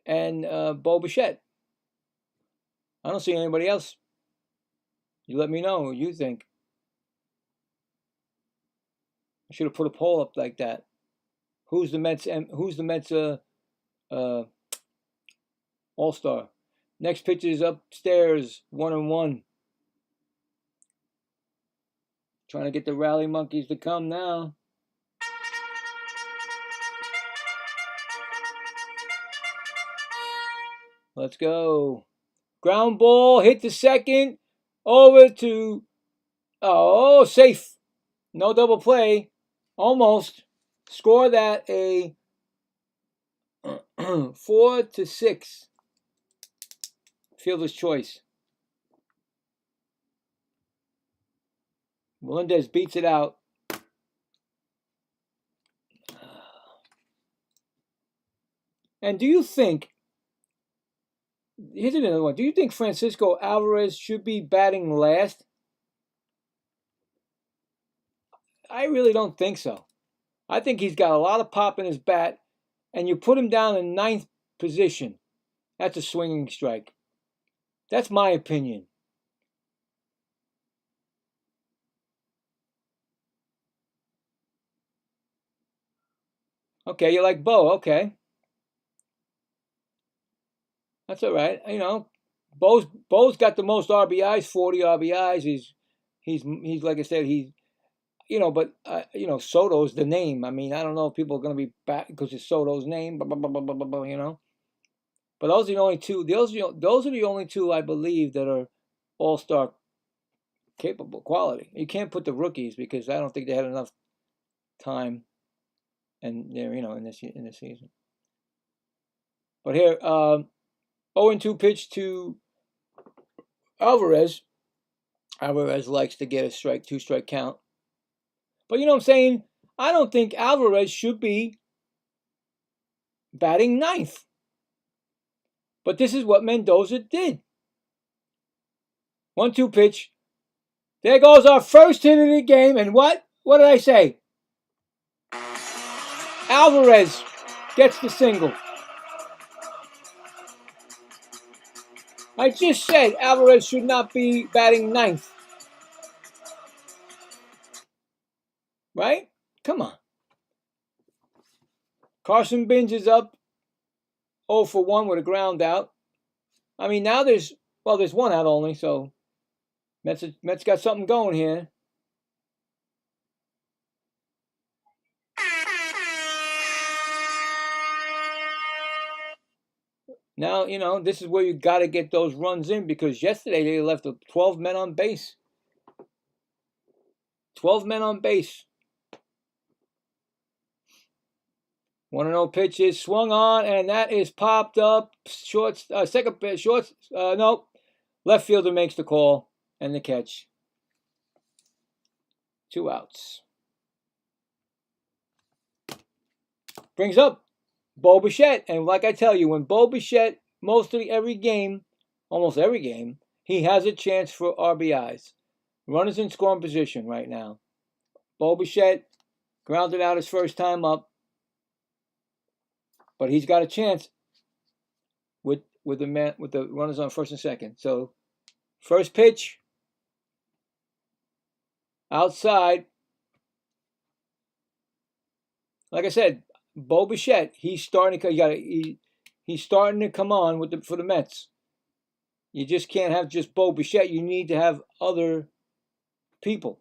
Speaker 1: and Bo Bichette. I don't see anybody else. You let me know what you think. I should have put a poll up like that. Who's the Mets all-star? Next pitch is upstairs, 1-1. Trying to get the Rally Monkeys to come now. Let's go. Ground ball, hit the second. Over to, safe. No double play. Almost. Score that a 4-6. Fielder's choice. Melendez beats it out. And do you think, here's another one, do you think Francisco Alvarez should be batting last? I really don't think so. I think he's got a lot of pop in his bat, and you put him down in 9th position. That's a swinging strike. That's my opinion. Okay, you like Bo. Okay. That's all right. You know, Bo's got the most RBIs, 40 RBIs. he's like I said, he's, but Soto's the name. I mean, I don't know if people are going to be back because it's Soto's name, blah, blah, blah, blah, blah, blah. But those are the only two. Those are the only two I believe that are all-star capable quality. You can't put the rookies because I don't think they had enough time, and they're in this season. But here, 0-2 pitch to Alvarez. Alvarez likes to get a 2-strike count. But you know what I'm saying? I don't think Alvarez should be batting ninth. But this is what Mendoza did. 1-2 pitch. There goes our first hit of the game. And what? What did I say? Alvarez gets the single. I just said Alvarez should not be batting ninth. Right? Come on. Carson Benz is up 0 for 1 with a ground out. I mean, now there's one out only, so Mets got something going here. Now, this is where you got to get those runs in because yesterday they left 12 men on base. 12 men on base. 1-0 pitch is swung on, and that is popped up. Second pitch, no. Left fielder makes the call and the catch. 2 outs. Brings up Bo Bichette, and like I tell you, when Bo Bichette, almost every game, he has a chance for RBIs. Runners in scoring position right now. Bo Bichette grounded out his first time up. But he's got a chance with the runners on first and second. So first pitch outside. Like I said, Bo Bichette, he's starting to come on for the Mets. You just can't have just Bo Bichette. You need to have other people.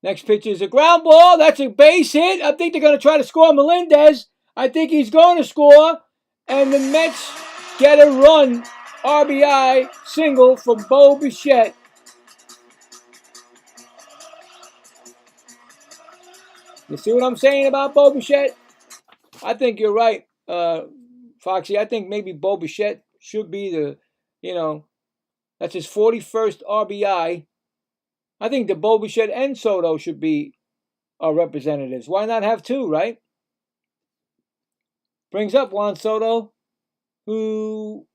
Speaker 1: Next pitch is a ground ball. That's a base hit. I think they're going to try to score Melendez. I think he's going to score. And the Mets get a run. RBI single from Bo Bichette. You see what I'm saying about Bo Bichette? I think you're right, Foxy. I think maybe Bo Bichette should be that's his 41st RBI. I think the Bo Bichette and Soto should be our representatives. Why not have 2, right? Brings up Juan Soto, who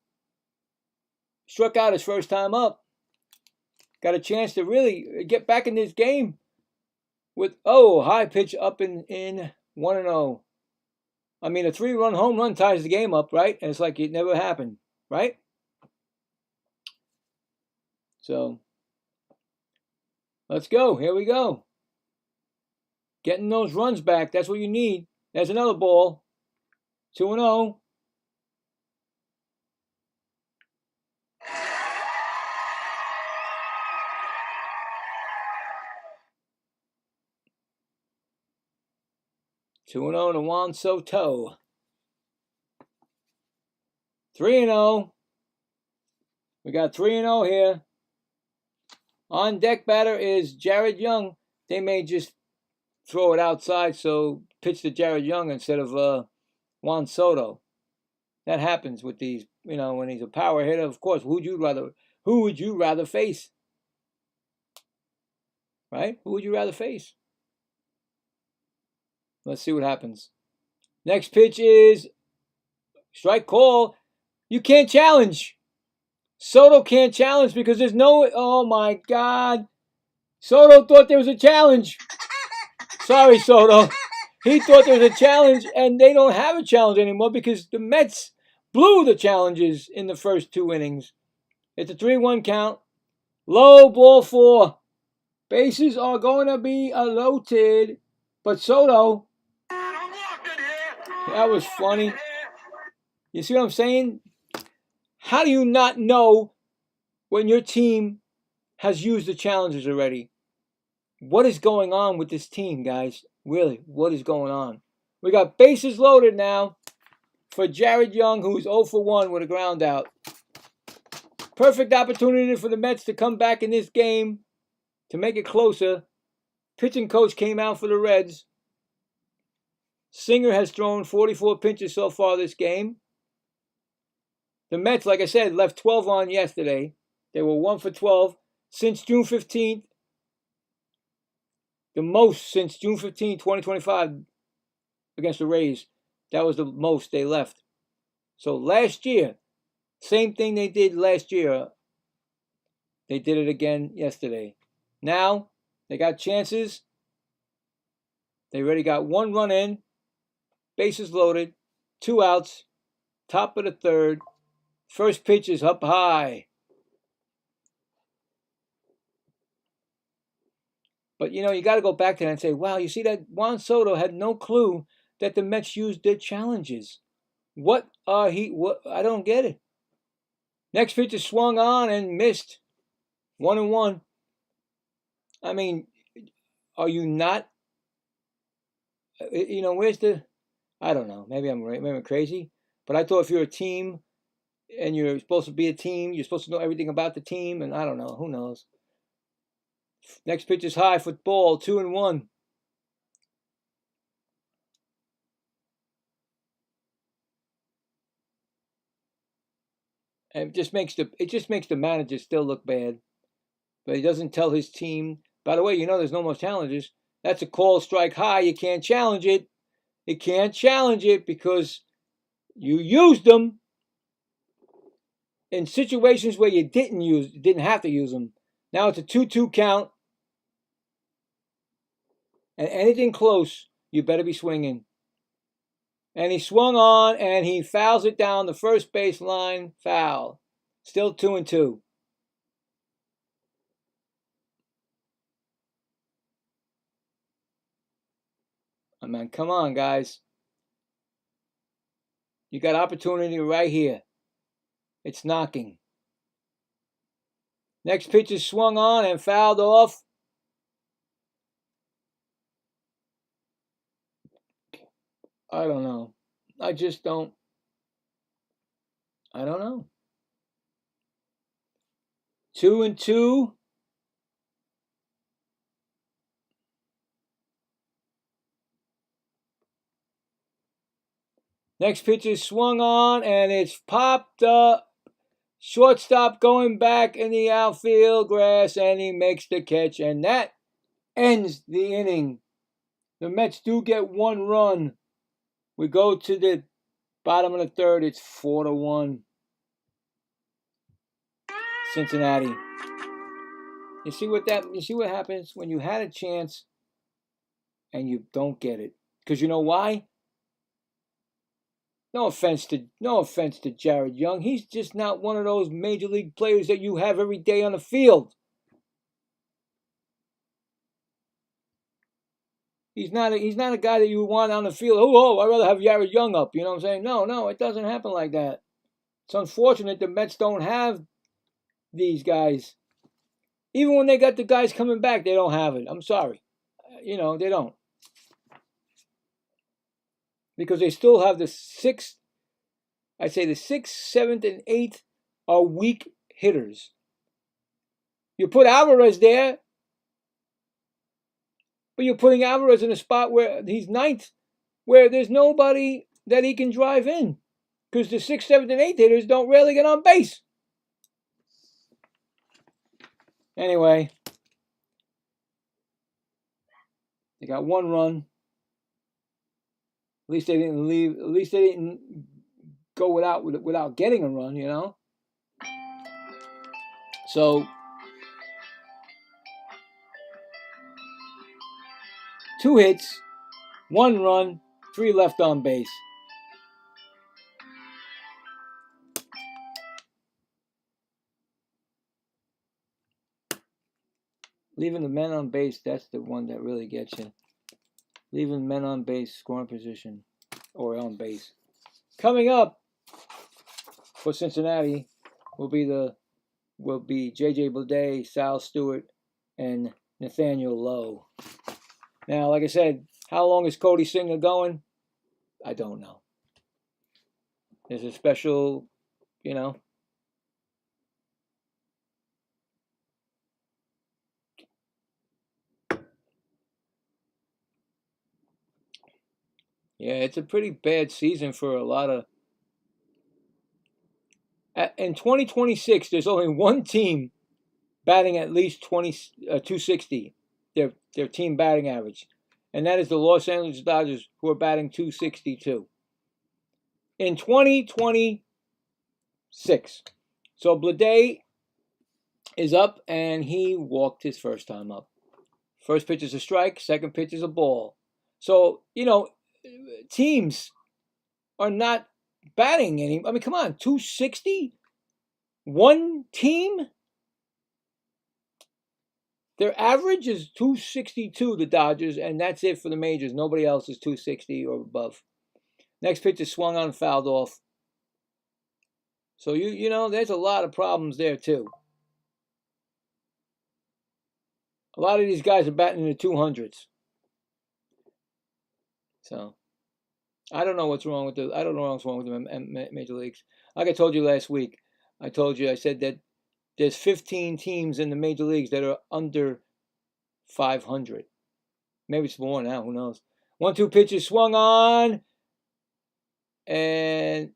Speaker 1: struck out his first time up. Got a chance to really get back in this game with, high pitch up in 1-0. I mean, a 3-run home run ties the game up, right? And it's like it never happened, right? So let's go. Here we go. Getting those runs back. That's what you need. There's another ball. 2-0. To Juan Soto. 3-0. We got 3-0 here. On deck batter is Jared Young. They may just throw it outside, so pitch to Jared Young instead of Juan Soto. That happens with these, when he's a power hitter. Of course, who would you rather face? Right? Who would you rather face? Let's see what happens. Next pitch is strike call. You can't challenge. Soto can't challenge because there's no... Oh, my God. Soto thought there was a challenge. Sorry, Soto. He thought there was a challenge, and they don't have a challenge anymore because the Mets blew the challenges in the first 2 innings. It's a 3-1 count. Low, ball 4. Bases are going to be loaded. But Soto... That was funny. You see what I'm saying? How do you not know when your team has used the challenges already. What is going on with this team, guys? Really, what is going on? We got bases loaded now for Jared Young, who's 0 for 1 with a ground out. Perfect opportunity for the Mets to come back in this game to make it closer. Pitching coach came out for the Reds. Singer has thrown 44 pitches so far this game. The Mets, like I said, left 12 on yesterday. They were 1 for 12 since June 15th. The most since June 15, 2025 against the Rays. That was the most they left. So last year, same thing they did last year. They did it again yesterday. Now, they got chances. They already got 1 run in. Bases loaded. 2 outs. Top of the third. First pitch is up high. But, you know, you got to go back to that and say, wow, you see that Juan Soto had no clue that the Mets used their challenges. What? I don't get it. Next pitch is swung on and missed. 1-1. I mean, are you not? You know, where's the? I don't know. Maybe I'm crazy. But I thought if you're a team and you're supposed to be a team, you're supposed to know everything about the team. And I don't know. Who knows? Next pitch is high for ball. 2-1. And it just makes the manager still look bad. But he doesn't tell his team. By the way, you know there's no more challenges. That's a call, strike high. You can't challenge it. You can't challenge it because you used them in situations where you didn't have to use them. Now it's a 2-2 count. And anything close, you better be swinging. And he swung on and he fouls it down the first base line. Foul. Still 2-2. I mean, come on, guys. You got opportunity right here. It's knocking. Next pitch is swung on and fouled off. I don't know. I just don't. I don't know. 2-2. Next pitch is swung on and it's popped up. Shortstop going back in the outfield grass and he makes the catch. And that ends the inning. The Mets do get 1 run. We go to the bottom of the third. It's 4-1. Cincinnati. You see what happens when you had a chance and you don't get it. Because you know why? No offense to Jared Young. He's just not one of those major league players that you have every day on the field. He's not a guy that you want on the field. Oh, I'd rather have Jared Young up. You know what I'm saying? No, it doesn't happen like that. It's unfortunate the Mets don't have these guys. Even when they got the guys coming back, they don't have it. I'm sorry. You know, they don't. Because they still have the 6th, 7th, and 8th are weak hitters. You put Alvarez there, but you're putting Alvarez in a spot where he's 9th, where there's nobody that he can drive in. Because the 6th, 7th, and 8th hitters don't really get on base. Anyway, they got 1 run. At least they didn't leave. At least they didn't go without getting a run, you know. So 2 hits, 1 run, 3 left on base. Leaving the men on base, that's the one that really gets you. Leaving men on base, scoring position, or on base. Coming up for Cincinnati will be the will be J.J. Bleday, Sal Stewart, and Nathaniel Lowe. Now, like I said, how long is Cody Singer going? I don't know. There's a special, you know. Yeah, it's a pretty bad season for a lot of. In 2026, there's only one team batting at least 260. Their team batting average, and that is the Los Angeles Dodgers, who are batting 262 in 2026. So Bleday is up, and he walked his first time up. First pitch is a strike. Second pitch is a ball. So teams are not batting any. I mean, come on, 260. One team. Their average is 262, the Dodgers, and that's it for the majors. Nobody else is 260 or above. Next pitch is swung on, fouled off. So you know, there's a lot of problems there too. A lot of these guys are batting in the 200s. So I don't know what's wrong with the major leagues. Like I told you last week, I said that there's 15 teams in the major leagues that are under 500. Maybe it's more now. Who knows? 1-2 pitches swung on, and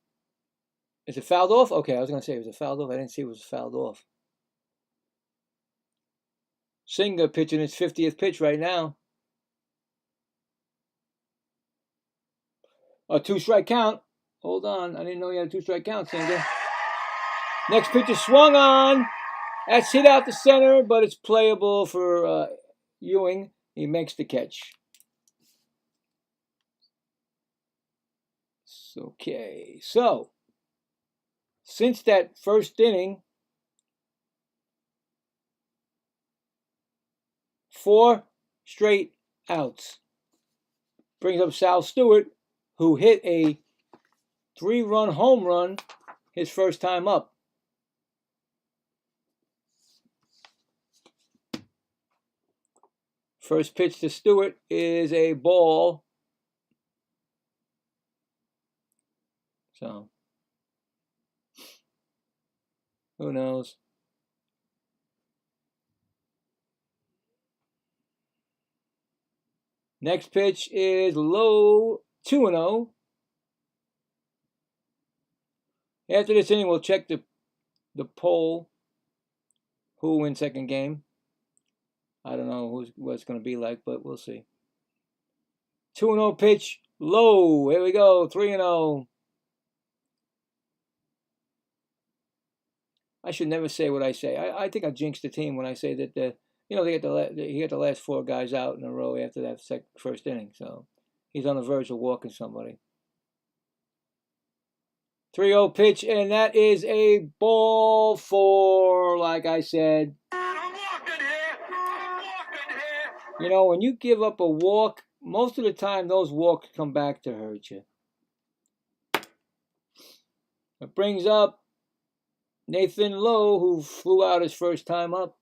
Speaker 1: is it fouled off? Okay, I was gonna say it was fouled off. I didn't see it was fouled off. Singer pitching his 50th pitch right now. A 2-strike count. Hold on, I didn't know you had a 2-strike count, Singer. Next pitch is swung on. That's hit out the center, but it's playable for Ewing. He makes the catch. Okay, so since that first inning, 4 straight outs. Brings up Sal Stewart, who hit a 3-run home run his first time up. First pitch to Stewart is a ball. So, who knows? Next pitch is low, 2-0. After this inning, we'll check the poll. Who wins second game? I don't know what it's going to be like, but we'll see. 2-0 pitch, low. Here we go, 3-0. I should never say what I say. I think I jinxed the team when I say that he got the last 4 guys out in a row after that first inning. So he's on the verge of walking somebody. 3-0 pitch, and that is a ball for, like I said. You know, when you give up a walk, most of the time those walks come back to hurt you. It brings up Nathan Lowe, who flew out his first time up.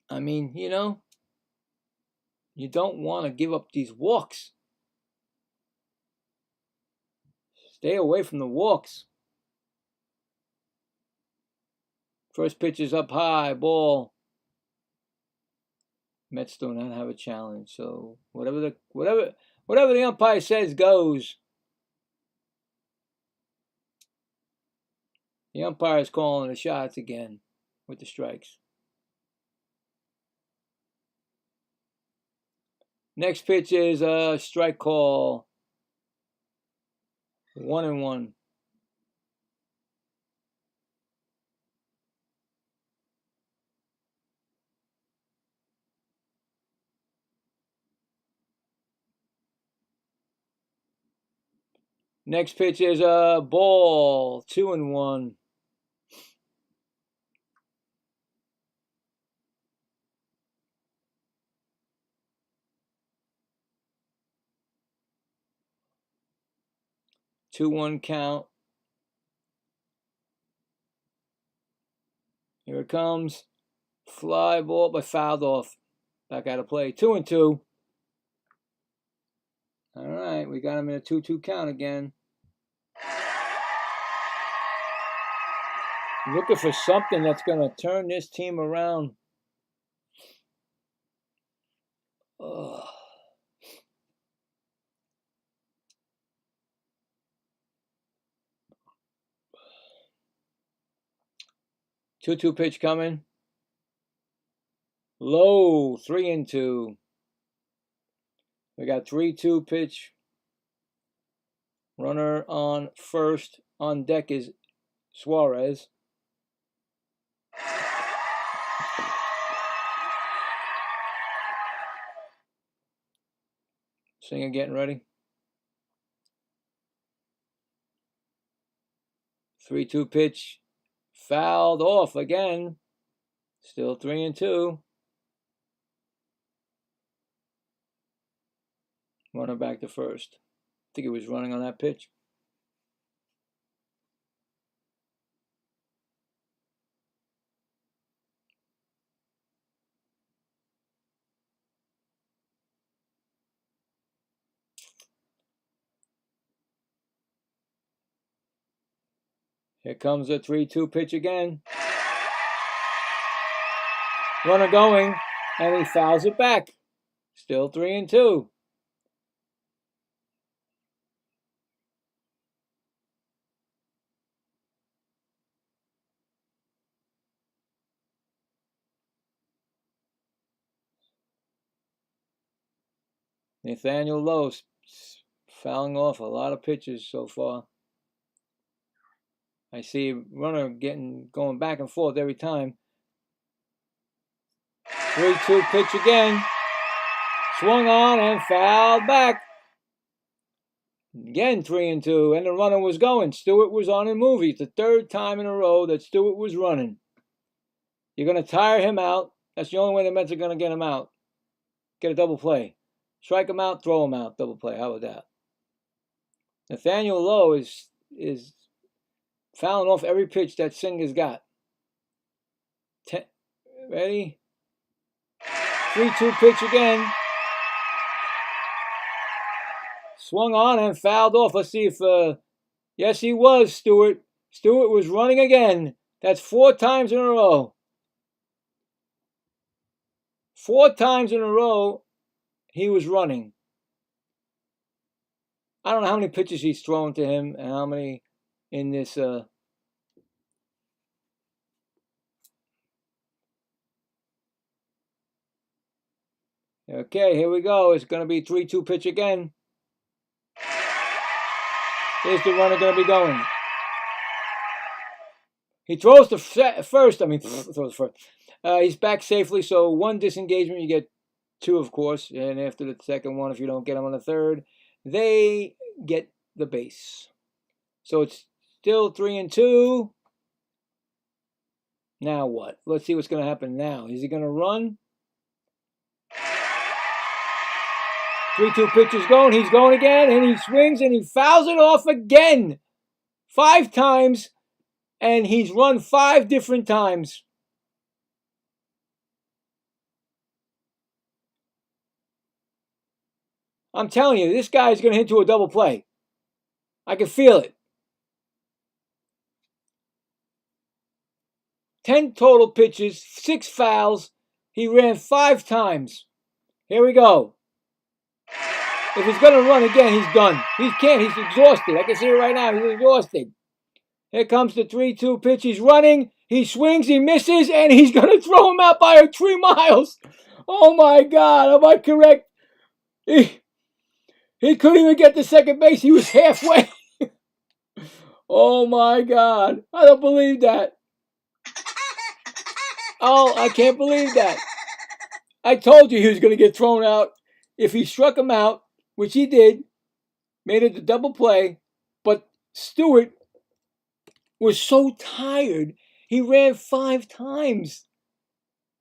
Speaker 1: I mean, you know, you don't want to give up these walks. Stay away from the walks. First pitch is up high, ball. Mets do not have a challenge, so whatever the umpire says goes. The umpire is calling the shots again with the strikes. Next pitch is a strike call. 1-1. Next pitch is a ball. 2-1. Two-one count. it comes. Fly ball, but fouled off. Back out of play. 2-2. All right, we got him in a 2-2 count again. Looking for something that's going to turn this team around. Ugh. 2-2 pitch coming. Low, 3-2. We got 3-2 pitch. Runner on first. On deck is Suarez. Singer getting ready. 3-2 pitch. Fouled off again. Still 3-2. Runner back to first. I think he was running on that pitch. Here comes the 3-2 pitch again. Runner going, and he fouls it back. Still 3-2. Nathaniel Lowe fouling off a lot of pitches so far. I see runner going back and forth every time. 3-2 pitch again. Swung on and fouled back. Again 3-2, and the runner was going. Stewart was on a movie. It's the third time in a row that Stewart was running. You're going to tire him out. That's the only way the Mets are going to get him out. Get a double play. Strike him out, throw him out, double play. How about that? Nathaniel Lowe is fouling off every pitch that Singer's got. Ready? 3-2 pitch again. Swung on and fouled off. Let's see if, yes, he was, Stewart. Stewart was running again. That's 4 times in a row. 4 times in a row, he was running. I don't know how many pitches he's thrown to him and how many in this. Okay, here we go. It's going to be 3-2 pitch again. Here's the runner going to be going. He throws to first. I mean, throws first. He's back safely, so 1 disengagement. You get 2, of course. And after the second one, if you don't get him on the third, they get the base. So it's still 3-2. Now what? Let's see what's going to happen now. Is he going to run? 3-2 pitch is going. He's going again, and he swings, and he fouls it off again. 5 times, and he's run 5 different times. I'm telling you, this guy's going to hit to a double play. I can feel it. 10 total pitches, 6 fouls. He ran 5 times. Here we go. If he's going to run again, he's done. He can't. He's exhausted. I can see it right now. He's exhausted. Here comes the 3-2 pitch. He's running. He swings. He misses. And he's going to throw him out by 3 miles. Oh, my God. Am I correct? He couldn't even get to second base. He was halfway. Oh, my God. I don't believe that. Oh, I can't believe that. I told you he was going to get thrown out. If he struck him out, which he did, made it a double play, but Stewart was so tired, he ran 5 times.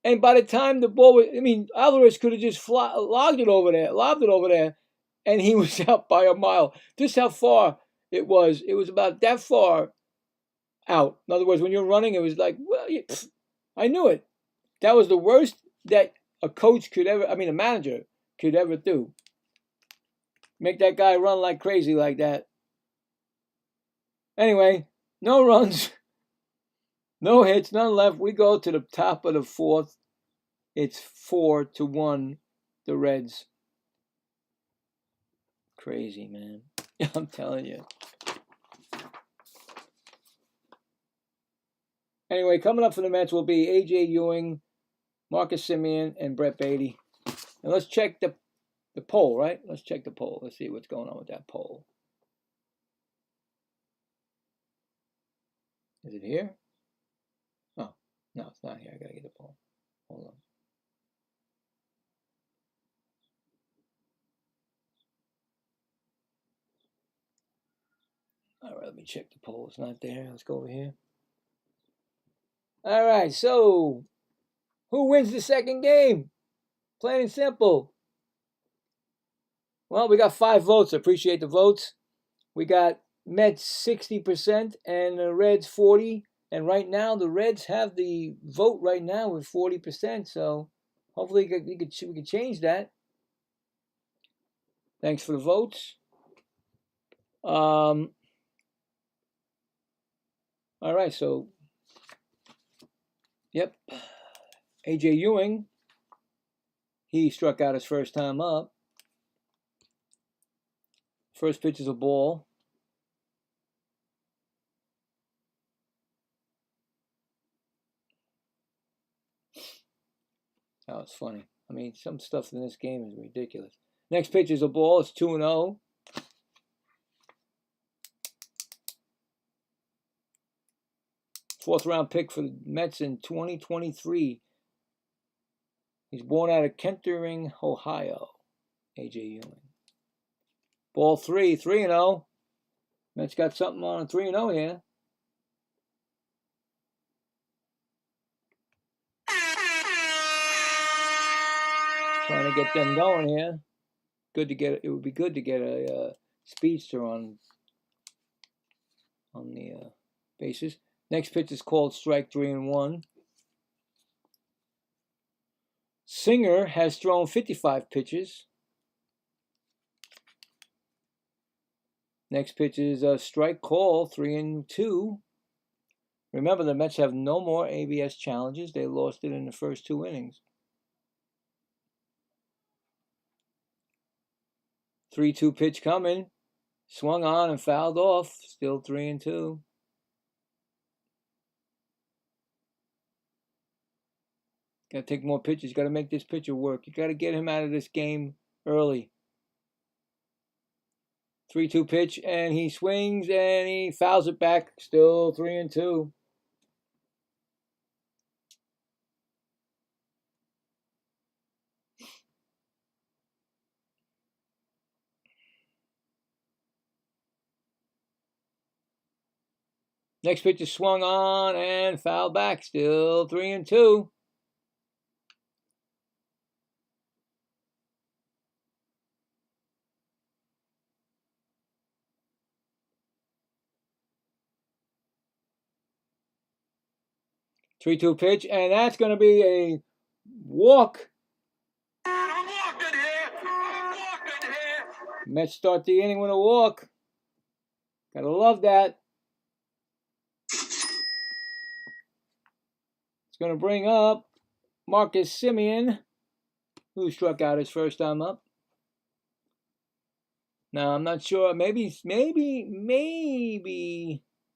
Speaker 1: And by the time the ball was, Alvarez could have just lobbed it over there, and he was out by a mile. Just how far it was. It was about that far out. In other words, when you're running, it was like, well, I knew it. That was the worst that a coach could ever, I mean, a manager could ever do. Make that guy run like crazy like that. Anyway, no runs, no hits, none left. We go to the top of the fourth. It's 4-1, the Reds. Crazy, man. I'm telling you. Anyway, coming up for the Mets will be A.J. Ewing, Marcus Semien, and Brett Beatty. And let's check the poll, right? Let's check the poll. Let's see what's going on with that poll. Is it here? Oh, no, it's not here. I got to get the poll. Hold on. All right, let me check the poll. It's not there. Let's go over here. All right, so who wins the second game? Plain and simple. Well, we got 5 votes. I appreciate the votes. We got Mets 60% and the Reds 40%. And right now, the Reds have the vote right now with 40%. So hopefully we could change that. Thanks for the votes. All right, so, yep. A.J. Ewing, he struck out his first time up. First pitch is a ball. Oh, it's funny. I mean, some stuff in this game is ridiculous. Next pitch is a ball. It's 2-0. Fourth round pick for the Mets in 2023. He's born out of Kettering, Ohio. A.J. Ewing. Ball 3, 3-0. Mets got something on a 3-0 here. Trying to get them going here. Good to get. It would be good to get a speedster on the bases. Next pitch is called strike 3-1. Singer has thrown 55 pitches. Next pitch is a strike call 3-2. Remember, the Mets have no more ABS challenges. They lost it in the first 2 innings. 3-2 pitch coming. Swung on and fouled off. Still 3-2. Got to take more pitches. Got to make this pitcher work. You got to get him out of this game early. 3-2 pitch, and he swings and he fouls it back. Still 3-2. Next pitch is swung on and fouled back. Still 3-2. Three-two pitch, and that's going to be a walk. Mets start the inning with a walk. Gotta love that. It's going to bring up Marcus Semien, who struck out his first time up. Now, I'm not sure. Maybe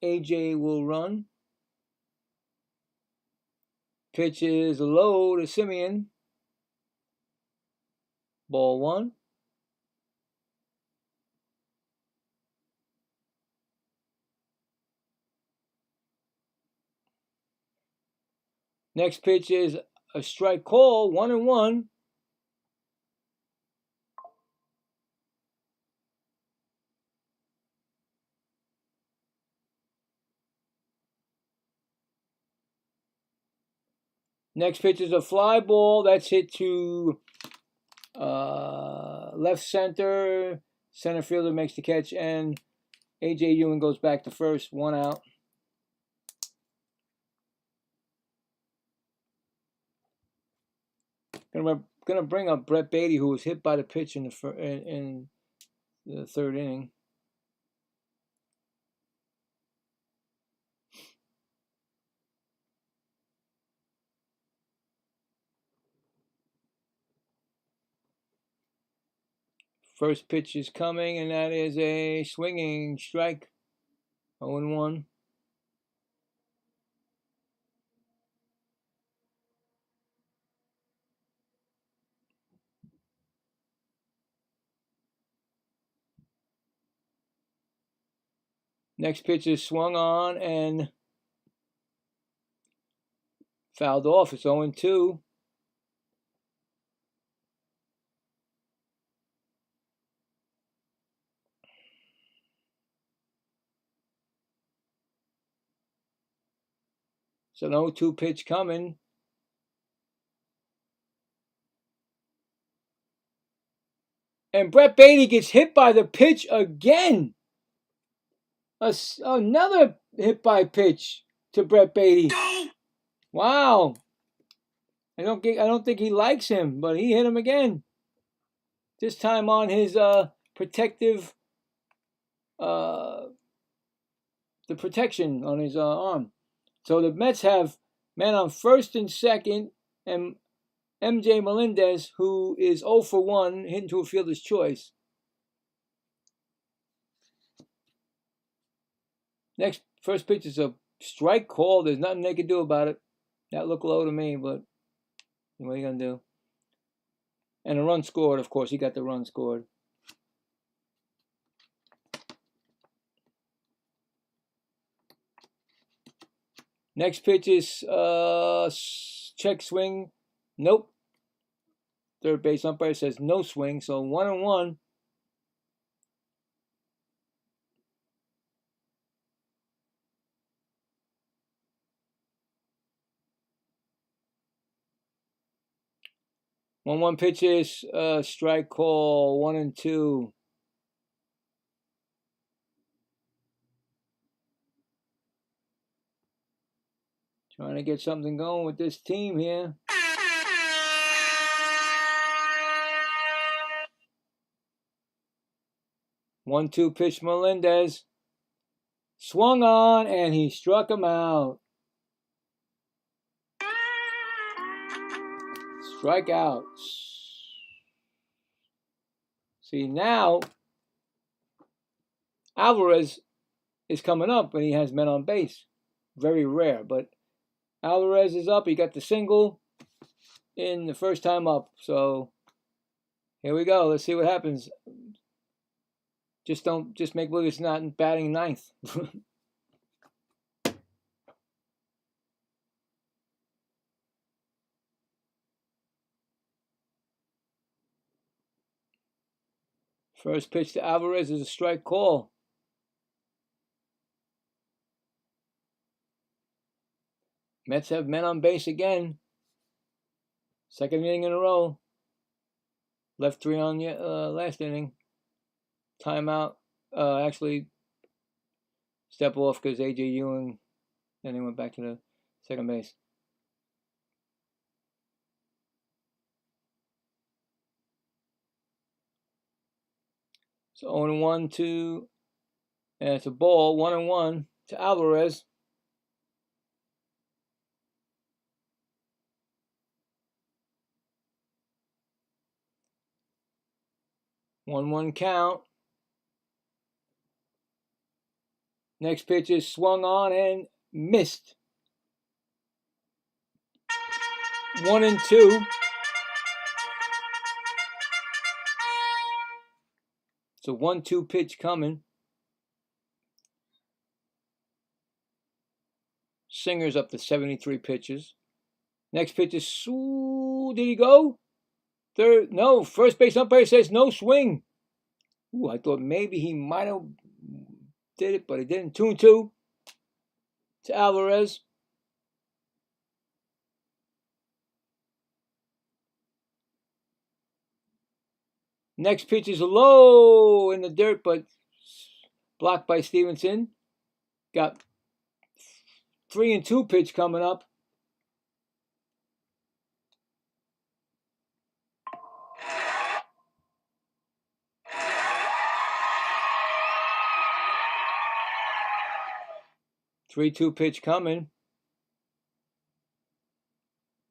Speaker 1: AJ will run. Pitch is low to Semien. Ball 1. Next pitch is a strike call, 1-1. Next pitch is a fly ball. That's hit to left center. Center fielder makes the catch, and A.J. Ewing goes back to first. 1 out. Gonna bring up Brett Beatty, who was hit by the pitch in the third inning. First pitch is coming, and that is a swinging strike. 0-1. Next pitch is swung on and fouled off. It's 0-2. It's an 0-2 pitch coming. And Brett Beatty gets hit by the pitch again. Another hit by pitch to Brett Beatty. Wow. I don't think he likes him, but he hit him again. This time on his protective, the protection on his arm. So the Mets have man on first and second, and MJ Melendez, who is 0 for 1, hit into a fielder's choice. Next, first pitch is a strike call. There's nothing they can do about it. That looked low to me, but what are you going to do? And a run scored, of course. He got the run scored. Next pitch is check swing. Nope. Third base umpire says no swing, so 1-1. One pitch is strike call. 1-2. Trying to get something going with this team here. One-two pitch Melendez. Swung on and he struck him out. Strikeouts. See, now Alvarez is coming up and he has men on base. Very rare, but Alvarez is up. He got the single in the first time up. So here we go. Let's see what happens. Just make believe it's not batting ninth. First pitch to Alvarez is a strike call. Mets have men on base again. Second inning in a row. Left 3 on the last inning. Timeout. Actually, step off because A.J. Ewing. Then he went back to the second base. So 0-1 to, and it's a ball. 1-1 to Alvarez. 1-1 count. Next pitch is swung on and missed. 1-2. It's a 1-2 pitch coming. Singer's up to 73 pitches. Next pitch is, did he go? Third, no, first base umpire says no swing. I thought maybe he might have did it, but he didn't. 2-2 to Alvarez. Next pitch is low in the dirt, but blocked by Stevenson. Got 3-2 pitch coming up. 3-2 pitch coming.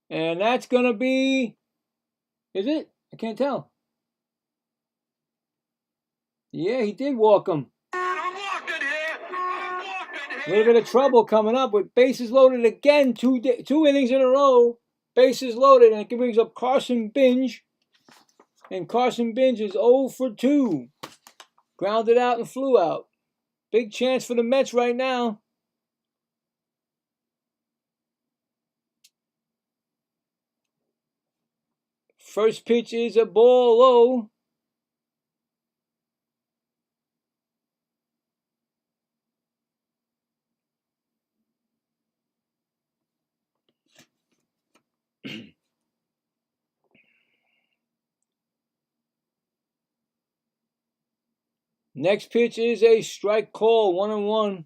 Speaker 1: And that's going to be, is it? I can't tell. Yeah, he did walk him. A little bit of trouble coming up with bases loaded again. Two innings in a row. Bases loaded, and it brings up Carson Binge. And Carson Binge is 0 for 2. Grounded out and flew out. Big chance for the Mets right now. First pitch is a ball low. Next pitch is a strike call, 1-1.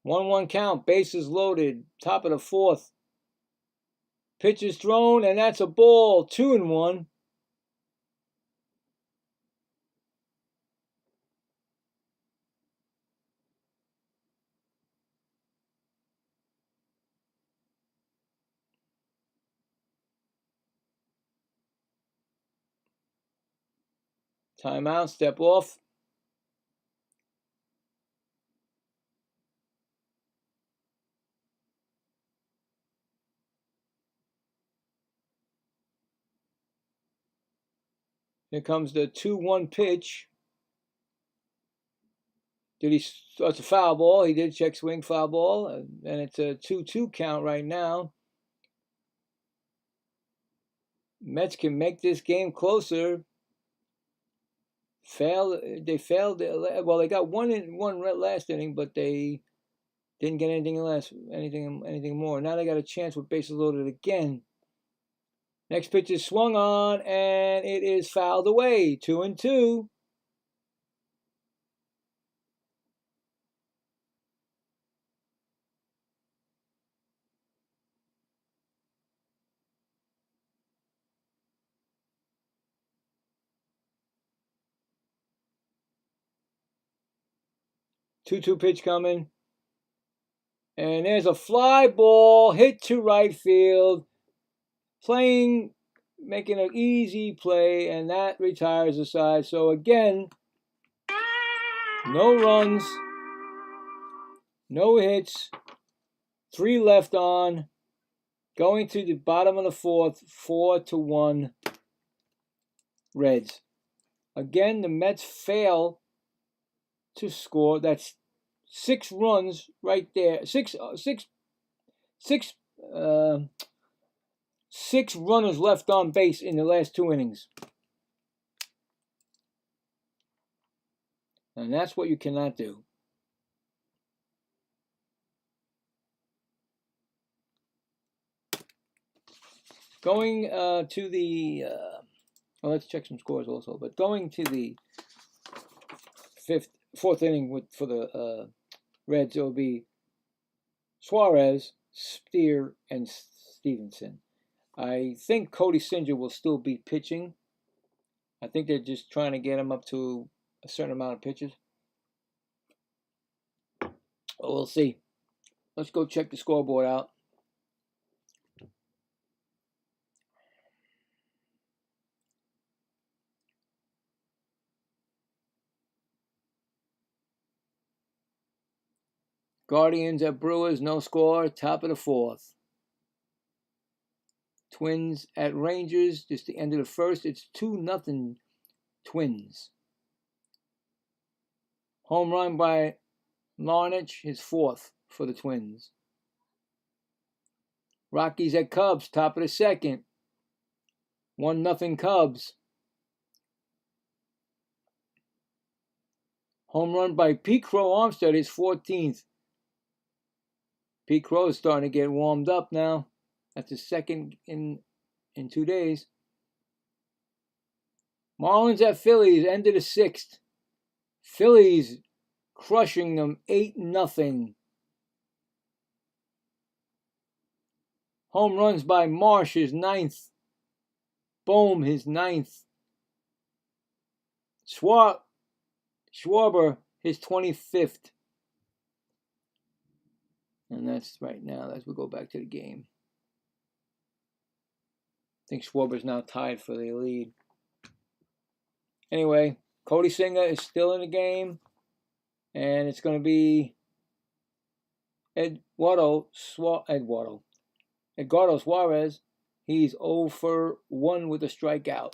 Speaker 1: 1-1 count, bases loaded, top of the fourth. Pitch is thrown, and that's a ball, 2-1. Timeout, step off. Here comes the 2-1 pitch. It's a foul ball. He did check swing, foul ball. And it's a 2-2 count right now. Mets can make this game closer. They failed. Well, they got one last inning, but they didn't get anything more. Now they got a chance with bases loaded again. Next pitch is swung on, and it is fouled away. 2-2. Two pitch coming. And there's a fly ball hit to right field. Making an easy play, and that retires the side. So again, no runs, no hits, 3 left on. Going to the bottom of the fourth, 4-1 Reds. Again, the Mets fail to score. That's 6 runs right there. Six runners left on base in the last 2 innings. And that's what you cannot do. Going to the... let's check some scores also. But going to the 4th inning for the Reds, it will be Suarez, Steer, and Stevenson. I think Cody Singer will still be pitching. I think they're just trying to get him up to a certain amount of pitches. We'll see. Let's go check the scoreboard out. Guardians at Brewers, no score, top of the 4th. Twins at Rangers, just the end of the first. It's 2-0 Twins. Home run by Larnach, his 4th for the Twins. Rockies at Cubs, top of the 2nd. 1-0 Cubs. Home run by Pete Crow Armstead, his 14th. Pete Crow is starting to get warmed up now. That's his 2nd in 2 days. Marlins at Phillies, end of the 6th. Phillies crushing them 8-0. Home runs by Marsh, his 9th. Bohm, his 9th. Schwarber, his 25th. And that's right now as we go back to the game. I think Schwarber's now tied for the lead. Anyway, Cody Singer is still in the game. And it's going to be Edgardo Suarez. He's 0 for 1 with a strikeout.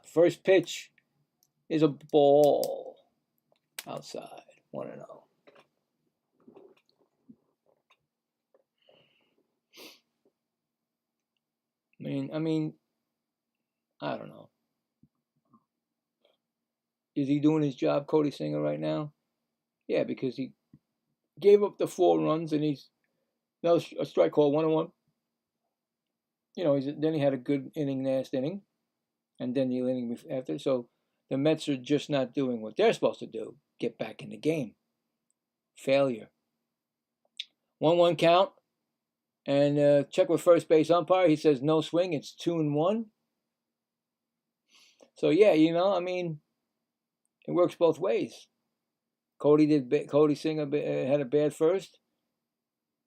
Speaker 1: First pitch is a ball outside. 1-0. I mean, I don't know. Is he doing his job, Cody Singer, right now? Yeah, because he gave up the 4 runs and he's now a strike call, 1-1. You know, then he had a good inning last inning, and then the inning after. So the Mets are just not doing what they're supposed to do: get back in the game. Failure. 1-1 count, and check with first base umpire. He says no swing. It's 2-1. So yeah, you know, I mean, it works both ways. Cody Singer had a bad first.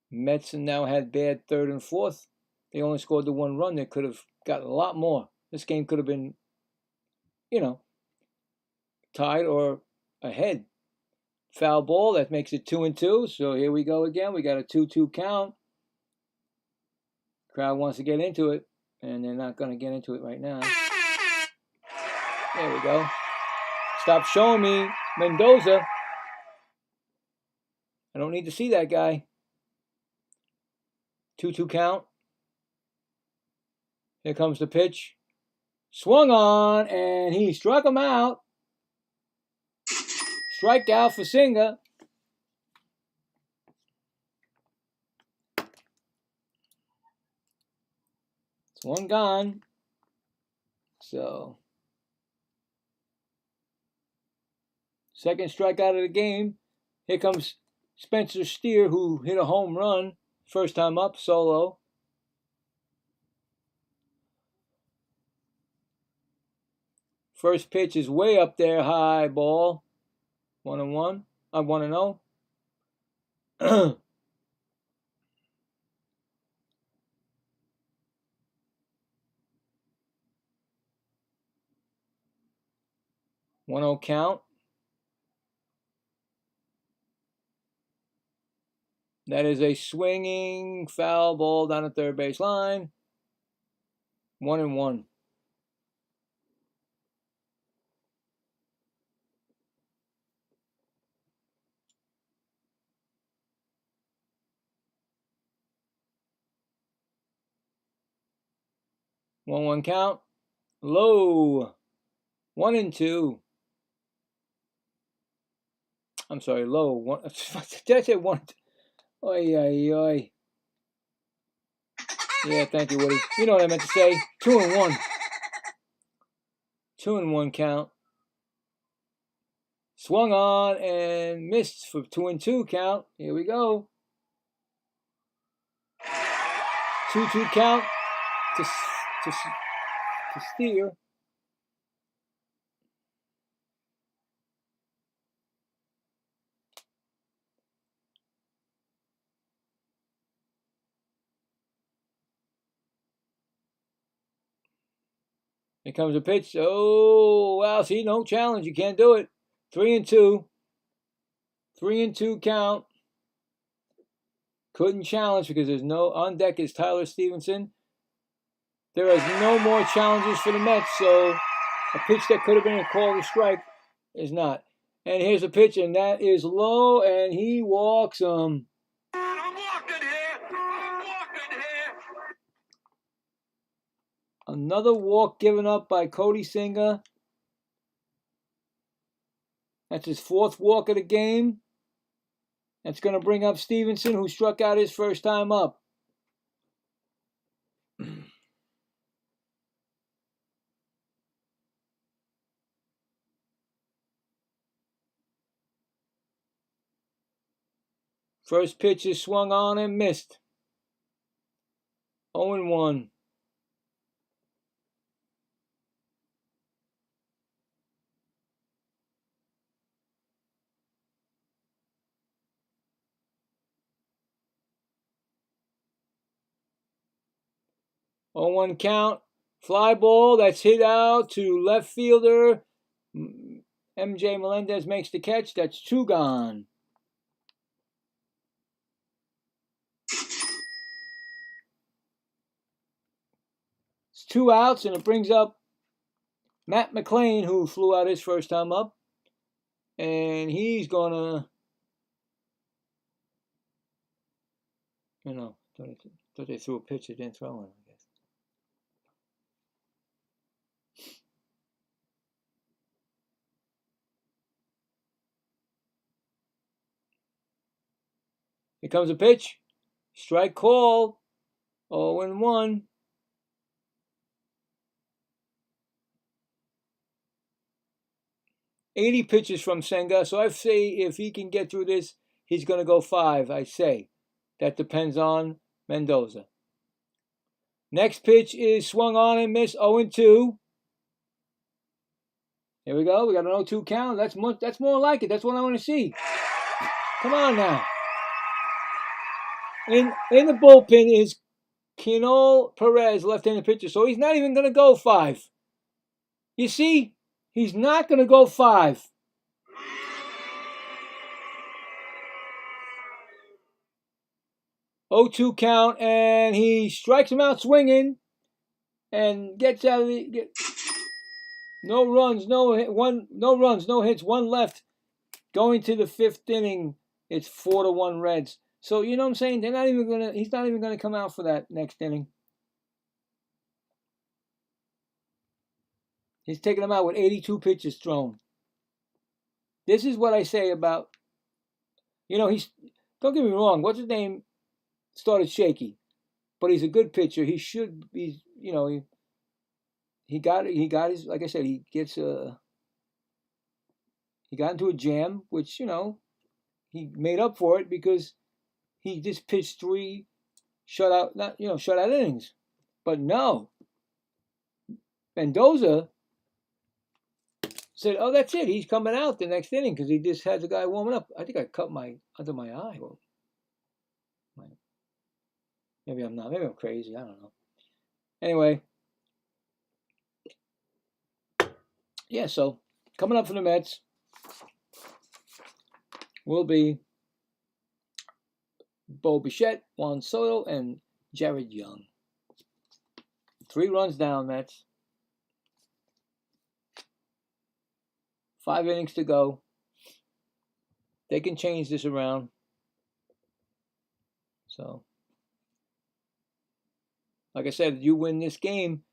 Speaker 1: Mets now had bad third and fourth. They only scored the 1 run. They could have gotten a lot more. This game could have been, you know, tied or ahead. Foul ball, that makes it 2-2. So here we go again. We got a 2-2 count. Crowd wants to get into it, and they're not going to get into it right now. There we go. Stop showing me Mendoza. I don't need to see that guy. 2-2 count. Here comes the pitch. Swung on, and he struck him out. Strikeout for Singer. It's 1 gone. So, second strikeout of the game. Here comes Spencer Steer, who hit a home run. First time up, solo. First pitch is way up there, high ball. 1-1. 1-0. 1-0 count. That is a swinging foul ball down the third base line. 1-1. One count. Low. 1-2. I'm sorry, low. Did I say 1? Oi, oi, oi. Yeah, thank you, Woody. You know what I meant to say. 2-1. 2-1 count. Swung on and missed for 2-2 count. Here we go. 2-2 count to Steer. Here comes a pitch. Oh, wow. See, no challenge. You can't do it. 3-2. 3-2 count. Couldn't challenge because there's no on deck is Tyler Stevenson. There is no more challenges for the Mets, so a pitch that could have been a call to strike is not. And here's a pitch, and that is low, and he walks him. I'm walking here. Another walk given up by Cody Singer. That's his 4th walk of the game. That's going to bring up Stevenson, who struck out his first time up. First pitch is swung on and missed. 1-1. On 1 count. Fly ball that's hit out to left fielder. MJ Melendez makes the catch. That's 2 gone. It's 2 outs, and it brings up Matt McLean, who flew out his first time up. And he's gonna, thought they threw a pitch, they didn't throw it, I guess. Here comes a pitch. Strike call. 0-1. 80 pitches from Senga. So I say if he can get through this, he's going to go 5, I say. That depends on Mendoza. Next pitch is swung on and missed. 0-2. Here we go. We got an 0-2 count. That's more like it. That's what I want to see. Come on now. In the bullpen is Quinol Perez, left-handed pitcher. So he's not even going to go 5. You see? He's not going to go 5. (0-2) count, and he strikes him out swinging, and gets out of the. No runs, no hits, 1 left. Going to the 5th inning, it's 4-1 Reds. So you know what I'm saying? He's not even gonna come out for that next inning. He's taking them out with 82 pitches thrown. This is what I say about, don't get me wrong, what's his name started shaky, but he's a good pitcher. He should be, he got his, like I said, he got into a jam, which, he made up for it because he just pitched 3 shutout innings. But no, Mendoza said, "Oh, that's it. He's coming out the next inning because he just has a guy warming up." I think I cut under my eye. Well, maybe I'm not. Maybe I'm crazy. I don't know. Anyway, yeah. So coming up for the Mets will be Bo Bichette, Juan Soto, and Jared Young. 3 runs down, Mets. 5 innings to go. They can change this around. So, like I said, you win this game,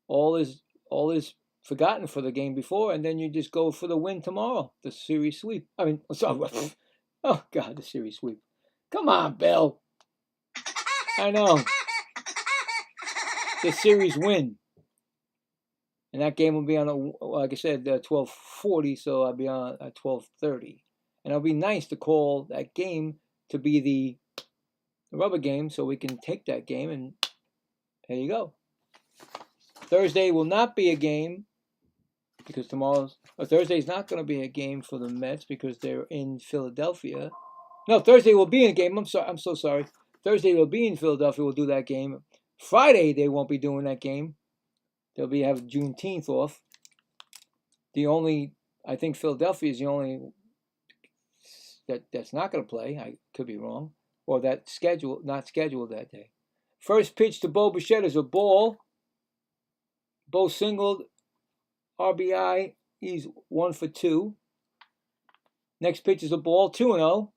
Speaker 1: all is forgotten for the game before, and then you just go for the win tomorrow, the series sweep. Oh God, the series sweep. Come on, Bill. I know. The series win. And that game will be on, like I said, 12:40, so I'll be on at 12:30. And it'll be nice to call that game to be the rubber game so we can take that game, and there you go. Thursday will not be a game because Thursday's not going to be a game for the Mets because they're in Philadelphia. No, Thursday will be in a game. I'm so sorry. Thursday will be in Philadelphia. We'll do that game. Friday they won't be doing that game. They'll have Juneteenth off. I think Philadelphia is the only that's not going to play. I could be wrong, or not scheduled that day. First pitch to Bo Bichette is a ball. Bo singled, RBI. He's 1 for 2. Next pitch is a ball, 2-0.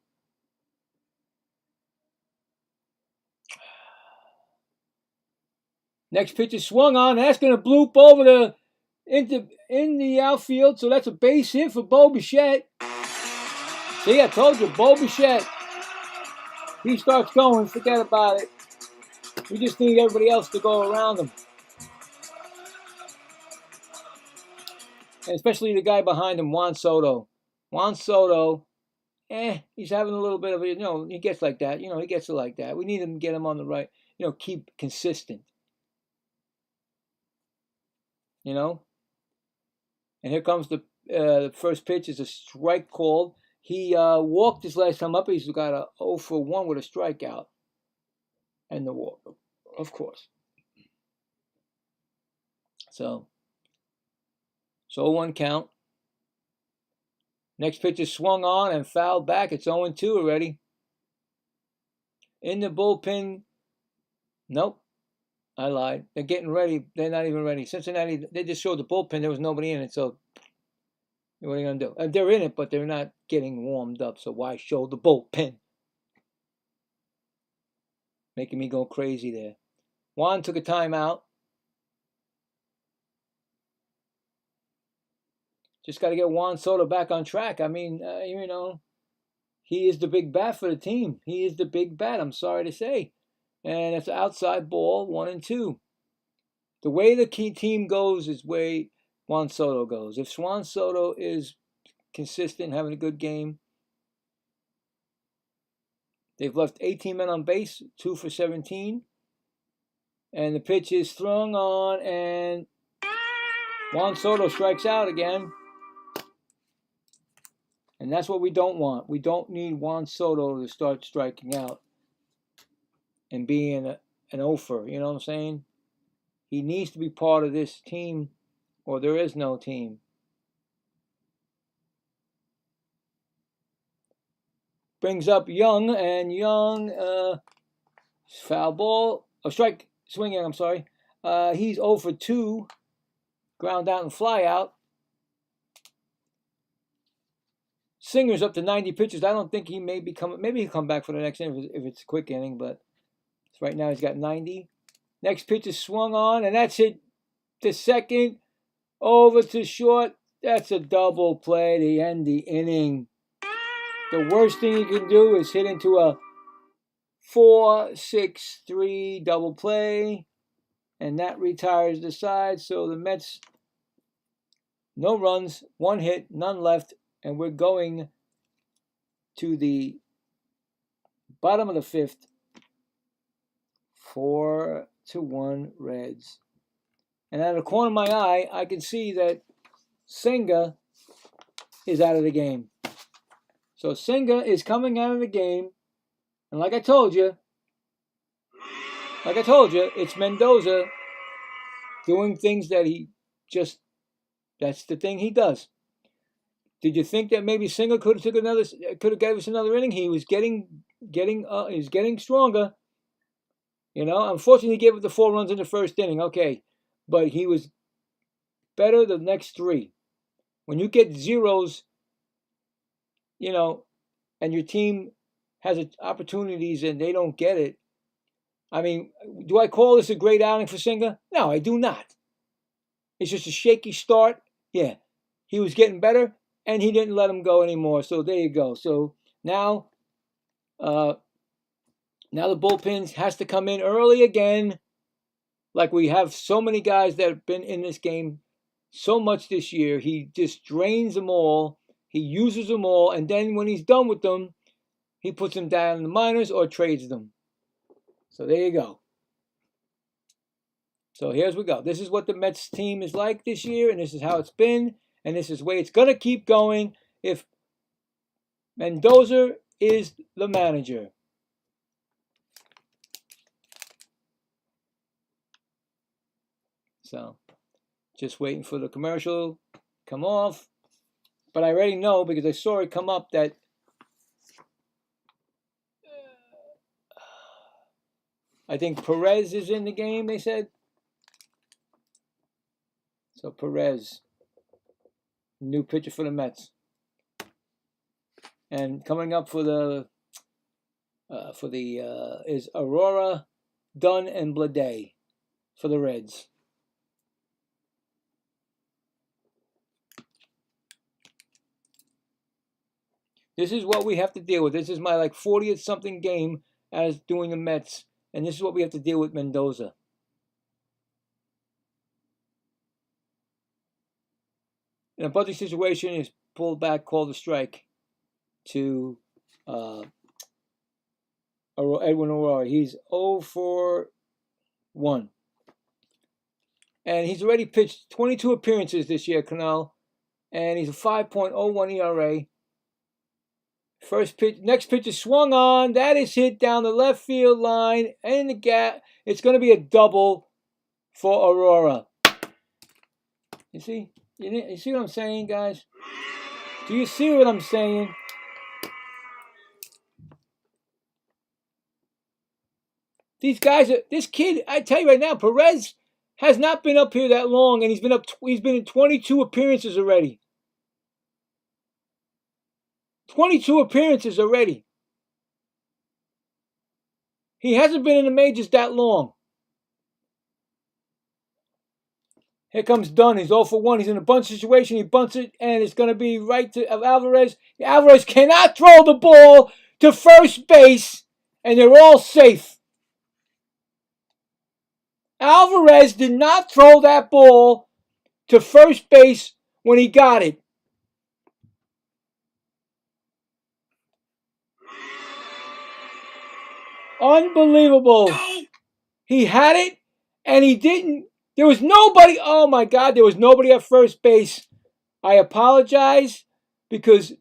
Speaker 1: Next pitch is swung on. That's going to bloop over in the outfield. So that's a base hit for Bo Bichette. See, I told you, Bo Bichette. He starts going, forget about it. We just need everybody else to go around him. And especially the guy behind him, Juan Soto. Juan Soto, he's having a little bit of he gets like that. He gets it like that. We need him to get him on the right, keep consistent. you know. And here comes the first pitch. Is a strike called. He walked his last time up. He's got a 0 for 1 with a strikeout. And the walk, of course. So 0-1 count. Next pitch is swung on and fouled back. It's 0-2 already. In the bullpen, nope, I lied. They're getting ready. They're not even ready. Cincinnati, they just showed the bullpen. There was nobody in it, so what are you going to do? They're in it, but they're not getting warmed up, so why show the bullpen? Making me go crazy there. Juan took a timeout. Just got to get Juan Soto back on track. I mean, you know, he is the big bat for the team. He is the big bat, I'm sorry to say. And it's an outside ball, 1-2. The way the key team goes is way Juan Soto goes. If Juan Soto is consistent, having a good game, they've left 18 men on base, 2 for 17. And the pitch is thrown on, and Juan Soto strikes out again. And that's what we don't want. We don't need Juan Soto to start striking out and being an offer. You know what I'm saying? He needs to be part of this team, or there is no team. Brings up Young, and Young, foul ball, strike, swinging, I'm sorry. He's 0 for 2, ground out and fly out. Singer's up to 90 pitches. I don't think he may be coming. Maybe he'll come back for the next inning if it's a quick inning, but right now he's got 90. Next pitch is swung on, and that's hit to second, over to short. That's a double play to end the inning. The worst thing you can do is hit into a 4-6-3 double play, and that retires the side. So the Mets, no runs, 1 hit, none left, and we're going to the bottom of the 5th. 4-1 Reds. And out of the corner of my eye, I can see that Senga is out of the game. So Senga is coming out of the game. And like I told you, it's Mendoza doing things that he just, that's the thing he does. Did you think that maybe Senga could have gave us another inning? He was he's getting stronger. You know, unfortunately, he gave up the 4 runs in the first inning. Okay, but he was better the next 3. When you get zeros, you know, and your team has opportunities and they don't get it. I mean, do I call this a great outing for Senga? No, I do not. It's just a shaky start. Yeah, he was getting better, and he didn't let him go anymore. So there you go. So now the bullpen has to come in early again. Like we have so many guys that have been in this game so much this year. He just drains them all. He uses them all. And then when he's done with them, he puts them down in the minors or trades them. So there you go. So here's we go. This is what the Mets team is like this year, and this is how it's been, and this is the way it's going to keep going if Mendoza is the manager. So just waiting for the commercial come off. But I already know because I saw it come up that I think Perez is in the game, they said. So Perez, new pitcher for the Mets. And coming up for the is Aurora, Dunn, and Blade for the Reds. This is what we have to deal with. This is my 40th something game as doing the Mets, and this is what we have to deal with Mendoza. In a bunting situation, is pulled back, called a strike to Edwin Aurora. He's 0 for 1. And he's already pitched 22 appearances this year, Cano. And he's a 5.01 ERA. First pitch, next pitch is swung on. That is hit down the left field line in the gap. It's going to be a double for Aurora. You see? You see what I'm saying, guys? Do you see what I'm saying? These guys, this kid, I tell you right now, Perez has not been up here that long, and he's been in 22 appearances already. 22 appearances already. He hasn't been in the majors that long. Here comes Dunn. He's 0 for 1. He's in a bunt situation. He bunts it, and it's going to be right to Alvarez. Alvarez cannot throw the ball to first base, and they're all safe. Alvarez did not throw that ball to first base when he got it. Unbelievable. He had it, and he didn't. There was nobody. Oh, my God. There was nobody at first base. I apologize because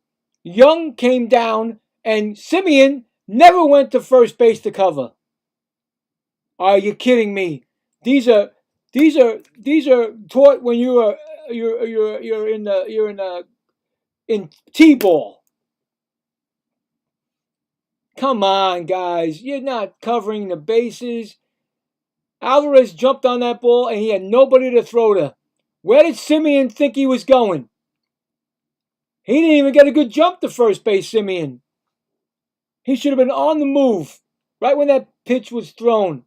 Speaker 1: Young came down, and Simeon never went to first base to cover. Are you kidding me? These are taught when you're in T-ball. Come on, guys. You're not covering the bases. Alvarez jumped on that ball, and he had nobody to throw to. Where did Simeon think he was going? He didn't even get a good jump to first base, Simeon. He should have been on the move right when that pitch was thrown.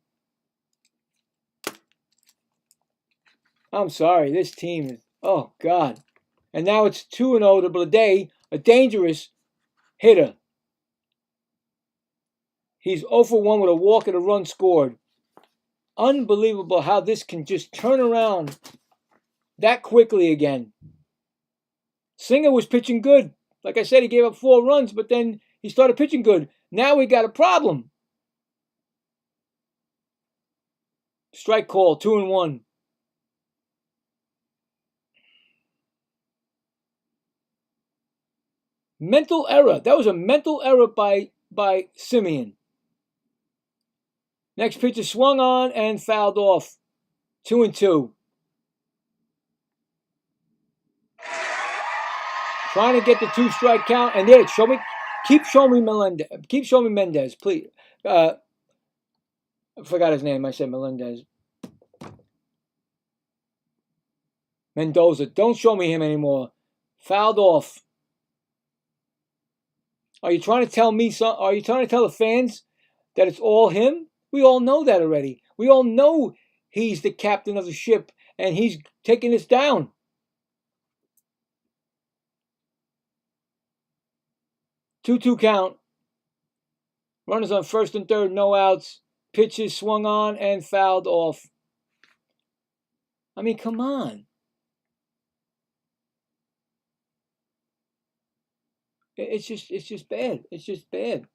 Speaker 1: I'm sorry, this team is, oh, God. And now it's 2-0 to Blade, a dangerous hitter. He's 0 for 1 with a walk and a run scored. Unbelievable how this can just turn around that quickly again. Singer was pitching good. Like I said, he gave up 4 runs, but then he started pitching good. Now we got a problem. Strike call, 2-1. Mental error. That was a mental error by Simeon. Next pitch is swung on and fouled off. 2-2. Trying to get the 2-strike count. And there, keep showing me Melendez. Keep showing me Mendez, please. I forgot his name. I said Melendez. Mendoza. Don't show me him anymore. Fouled off. Are you trying to tell me something? Are you trying to tell the fans that it's all him? We all know that already. We all know he's the captain of the ship and he's taking us down. Two count. Runners on first and third, no outs. Pitches swung on and fouled off. I mean, come on. It's just bad. It's just bad.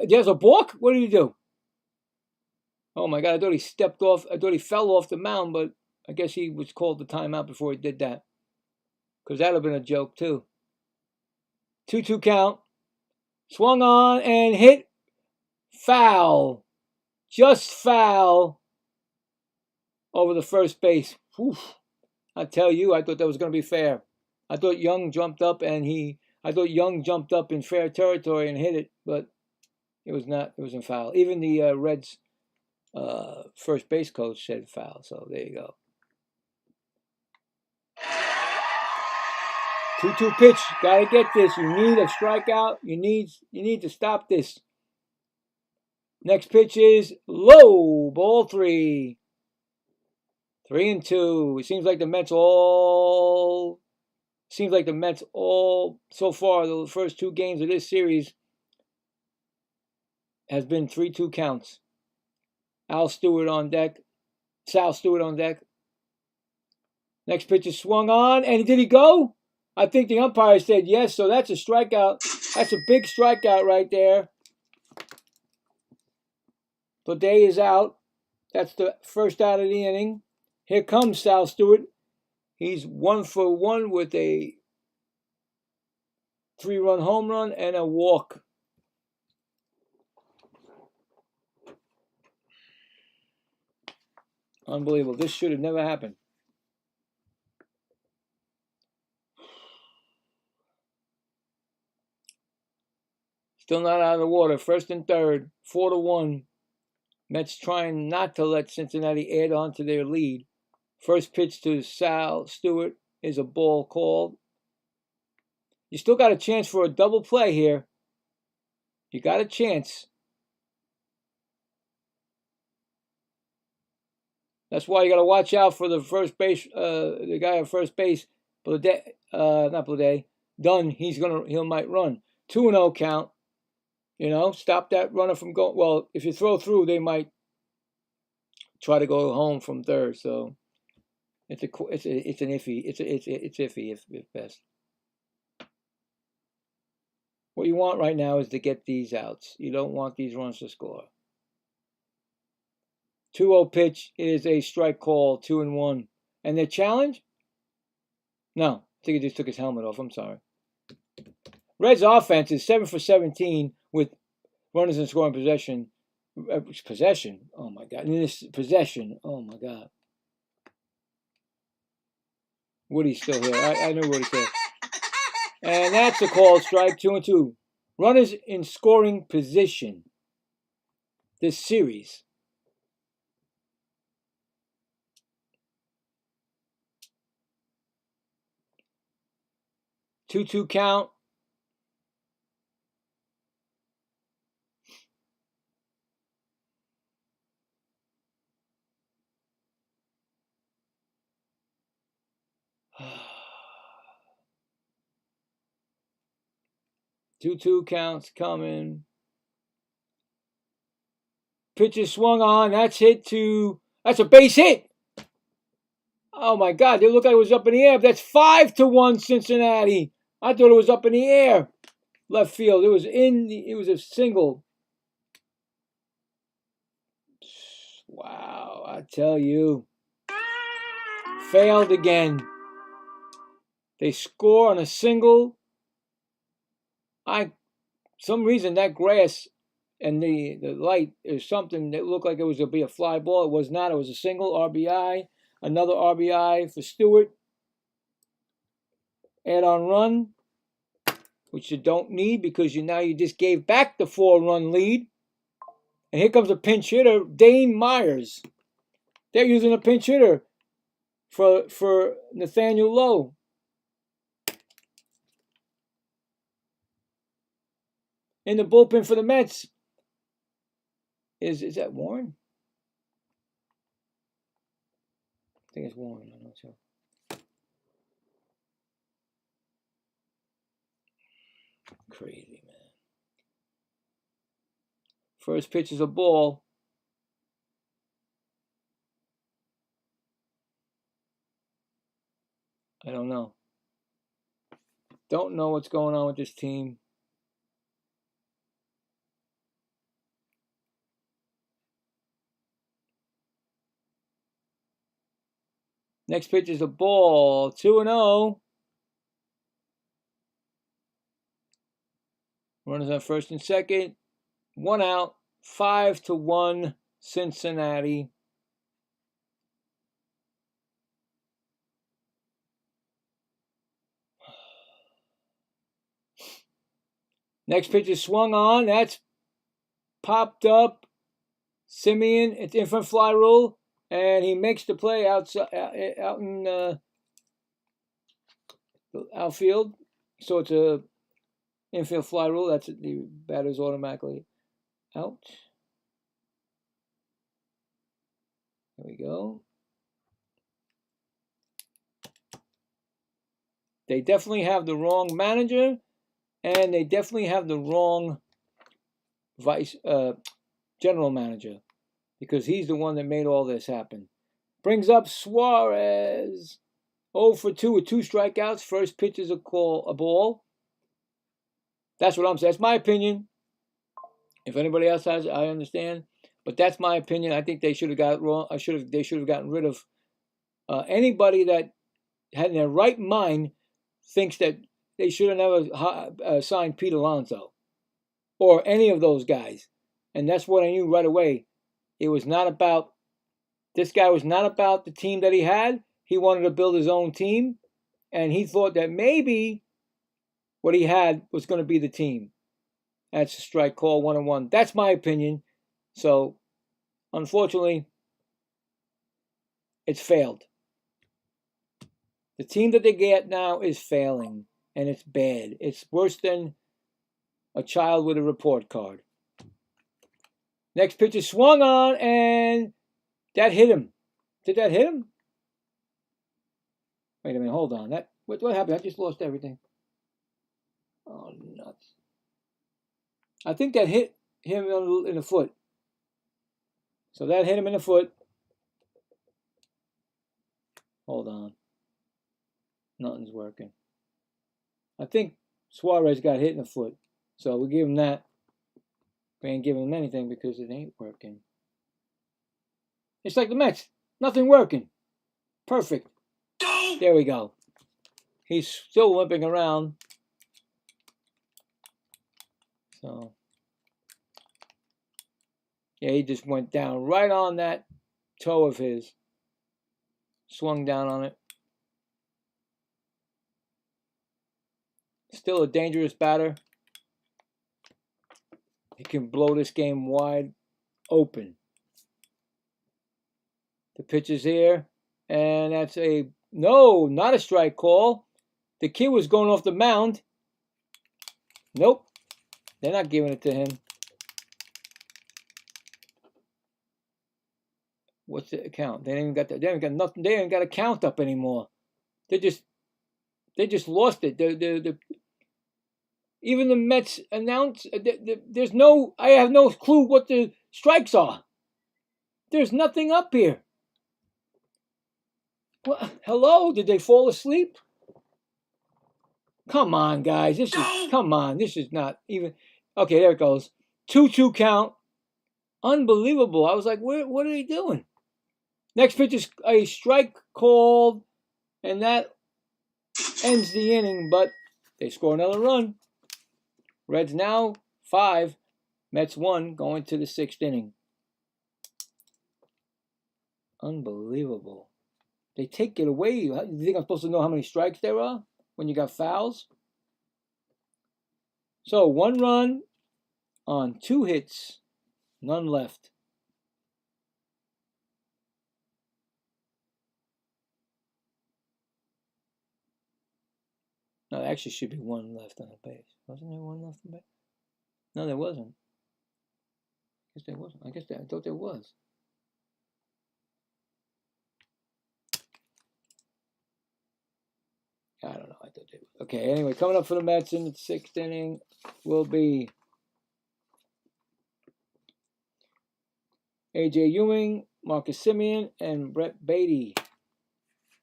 Speaker 1: There's a balk? What did he do? Oh my God, I thought he stepped off. I thought he fell off the mound, but I guess he was called the timeout before he did that. Because that would have been a joke too. 2-2 count. Swung on and hit. Foul. Just foul. Over the first base. Whew. I tell you, I thought that was going to be fair. I thought Young jumped up in fair territory and hit it, but it was not. It was in foul. Even the Reds first base coach said foul. So there you go. 2-2 pitch. Gotta get this. You need a strikeout. You need to stop this. Next pitch is low. Ball 3. 3-2. It seems like the Mets all so far, the first 2 games of this series has been 3-2 counts. Sal Stewart on deck. Next pitch is swung on, and did he go? I think the umpire said yes, so that's a strikeout. That's a big strikeout right there. Day is out. That's the first out of the inning. Here comes Sal Stewart. He's 1 for 1 with a 3-run home run and a walk. Unbelievable. This should have never happened. Still not out of the water. First and third. 4-1. Mets trying not to let Cincinnati add on to their lead. First pitch to Sal Stewart is a ball called. You still got a chance for a double play here. You got a chance. That's why you got to watch out for the first base, the guy at first base, not Blade. Dunn. He might run. 2-0 count. You know, stop that runner from going. Well, if you throw through, they might try to go home from third. So it's an iffy. It's iffy if best. What you want right now is to get these outs. You don't want these runs to score. 2-0 pitch is a strike call, 2-1. And the challenge? No, I think he just took his helmet off. I'm sorry. Reds offense is 7 for 17 with runners in scoring possession. Possession? Oh, my God. Possession. Oh, my God. Woody's still here. I know Woody's here. And that's a called strike, 2-2. Runners in scoring position this series. Two count. Two counts coming. Pitch is swung on. That's a base hit. Oh my God! It looked like it was up in the air. That's 5-1 Cincinnati. I thought it was up in the air. Left field. It was a single. Wow! I tell you, failed again. They score on a single. Some reason that grass and the light is something that looked like it was going to be a fly ball. It was not. It was a single RBI. Another RBI for Stewart. Add-on run, which you don't need because you just gave back the 4-run lead. And here comes a pinch hitter, Dane Myers. They're using a pinch hitter for Nathaniel Lowe. In the bullpen for the Mets is that Warren? I think it's Warren. I'm not sure. Crazy, man. First pitch is a ball. I don't know. Don't know what's going on with this team. Next pitch is a ball. 2-0. Runners on first and second. 1 out. 5-1 Cincinnati. Next pitch is swung on. That's popped up. Simeon, it's infant fly rule. And he makes the play out in the outfield. So it's a infield fly rule. That's it. The batter's automatically out. There we go. They definitely have the wrong manager, and they definitely have the wrong general manager, because he's the one that made all this happen. Brings up Suarez. 0 for 2 with 2 strikeouts. First pitch is a ball. That's what I'm saying. That's my opinion. If anybody else has it, I understand. But that's my opinion. I think they should have got wrong. They should have gotten rid of anybody that had in their right mind thinks that they should have never signed Pete Alonso or any of those guys. And that's what I knew right away. It was not about, this guy was not about the team that he had. He wanted to build his own team. And he thought that maybe what he had was going to be the team. That's a strike call 1-1. That's my opinion. So, unfortunately, it's failed. The team that they get now is failing, and it's bad. It's worse than a child with a report card. Next pitch is swung on, and that hit him. Did that hit him? Wait a minute, hold on. What happened? I just lost everything. Oh, nuts. I think that hit him in the foot. So that hit him in the foot. Hold on. Nothing's working. I think Suarez got hit in the foot. So we give him that. We ain't giving him anything because it ain't working. It's like the Mets. Nothing working. Perfect. There we go. He's still limping around. So, yeah, he just went down right on that toe of his. Swung down on it. Still a dangerous batter. He can blow this game wide open. The pitch is here, and that's no, not a strike call. The kid was going off the mound. Nope, they're not giving it to him. What's the count? They ain't got that. They ain't got nothing. They ain't got a count up anymore. They just lost it. Even the Mets announced there's no. I have no clue what the strikes are. There's nothing up here. What? Hello? Did they fall asleep? Come on, guys. This is not even. Okay, there it goes. 2-2 count. Unbelievable. I was like, what are they doing? Next pitch is a strike called, and that ends the inning, but they score another run. Reds now 5, Mets 1, going to the 6th inning. Unbelievable. They take it away. You think I'm supposed to know how many strikes there are when you got fouls? So 1 run on 2 hits, none left. No, there actually should be 1 left on the base. Wasn't there 1 left on the base? No, there wasn't. I guess there wasn't. I thought there was. I don't know. I thought there was. Okay, anyway, coming up for the Mets in the 6th inning will be A.J. Ewing, Marcus Semien, and Brett Beatty,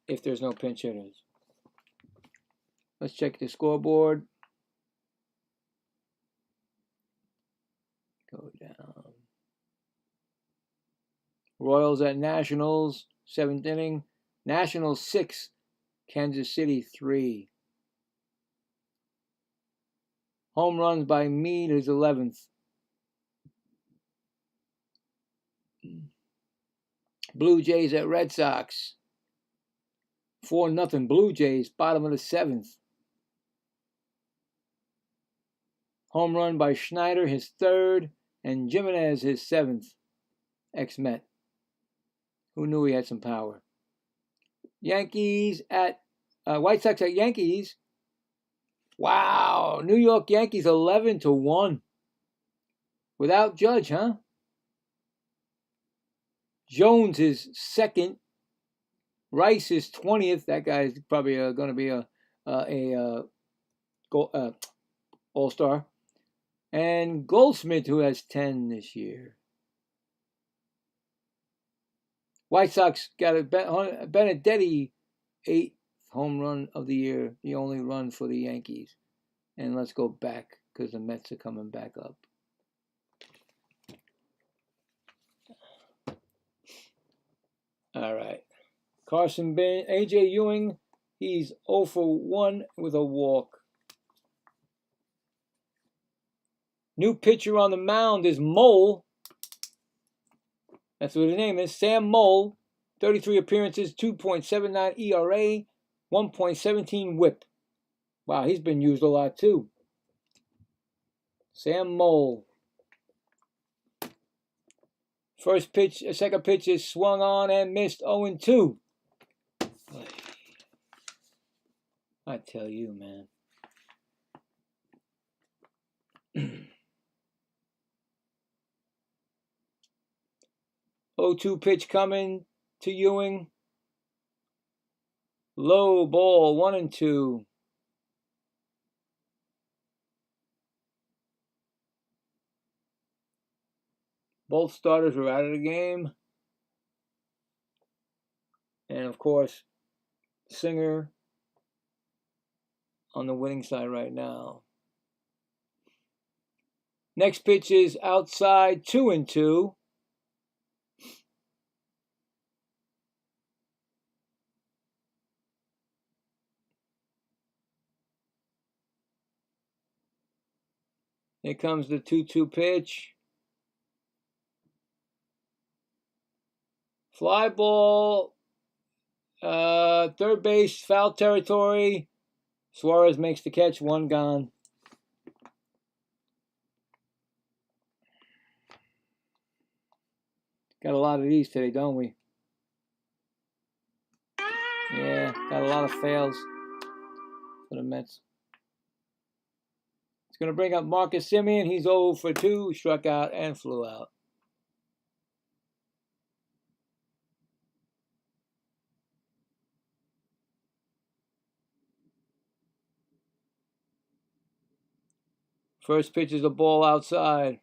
Speaker 1: if there's no pinch hitters. Let's check the scoreboard. Go down. Royals at Nationals, 7th inning. Nationals 6, Kansas City 3. Home runs by Meade, his 11th. Blue Jays at Red Sox. 4-0 Blue Jays, bottom of the 7th. Home run by Schneider, his 3rd, and Jimenez, his 7th. Ex-Met. Who knew he had some power? Yankees at White Sox at Yankees. Wow, New York Yankees 11-1. Without Judge, huh? Jones is 2nd. Rice is 20th. That guy is probably going to be a All-Star. And Goldsmith, who has 10 this year. White Sox got a Benedetti 8th home run of the year, the only run for the Yankees. And let's go back because the Mets are coming back up. All right. Carson Ben, AJ Ewing, he's 0 for 1 with a walk. New pitcher on the mound is Mole. That's what his name is, Sam Mole. 33 appearances, 2.79 ERA, 1.17 WHIP. Wow, he's been used a lot too. Sam Mole. Second pitch is swung on and missed, 0-2. I tell you, man. 0-2 pitch coming to Ewing. Low ball, 1-2. Both starters are out of the game. And of course, Singer on the winning side right now. Next pitch is outside, 2-2. Here comes the 2-2 pitch. Fly ball, third base, foul territory. Suarez makes the catch, 1 gone. Got a lot of these today, don't we? Yeah, got a lot of fails for the Mets. It's going to bring up Marcus Semien. He's 0 for 2, struck out and flew out. First pitch is a ball outside.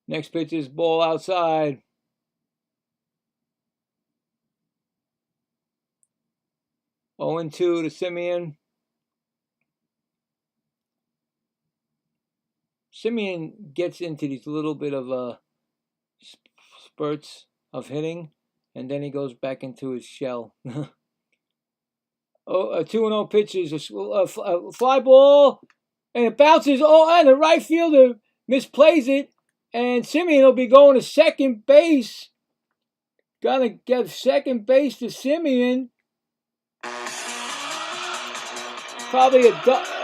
Speaker 1: Next pitch is ball outside. Oh and 2 to Semien. Semien gets into these little bit of spurts of hitting, and then he goes back into his shell. A 2-0 pitch is a fly ball, and it bounces. Oh, and the right fielder misplays it, and Semien will be going to second base. Gonna get second base to Semien. Probably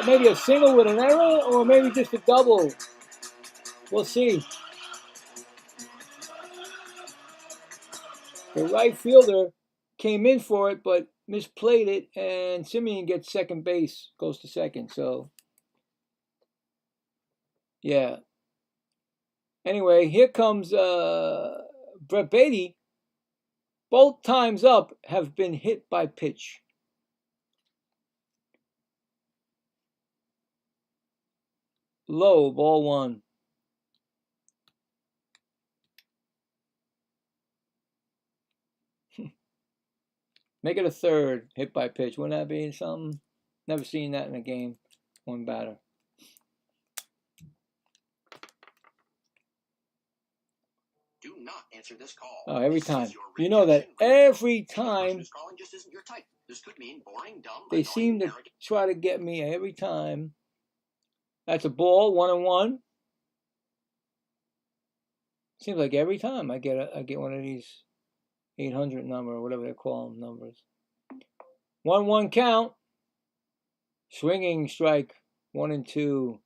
Speaker 1: maybe a single with an error, or maybe just a double. We'll see. The right fielder came in for it, but misplayed it, and Semien gets second base, goes to second. So, yeah. Anyway, here comes Brett Beatty. Both times up have been hit by pitch. Low, ball 1. Make it a third, hit by pitch. Wouldn't that be something? Never seen that in a game. 1 batter.
Speaker 2: Do not answer this call.
Speaker 1: Oh, every time. You know that every time they seem to try to get me every time. That's a ball, 1-1. Seems like every time I get one of these 800 number or whatever they call them numbers. 1-1 count. Swinging strike, 1-2.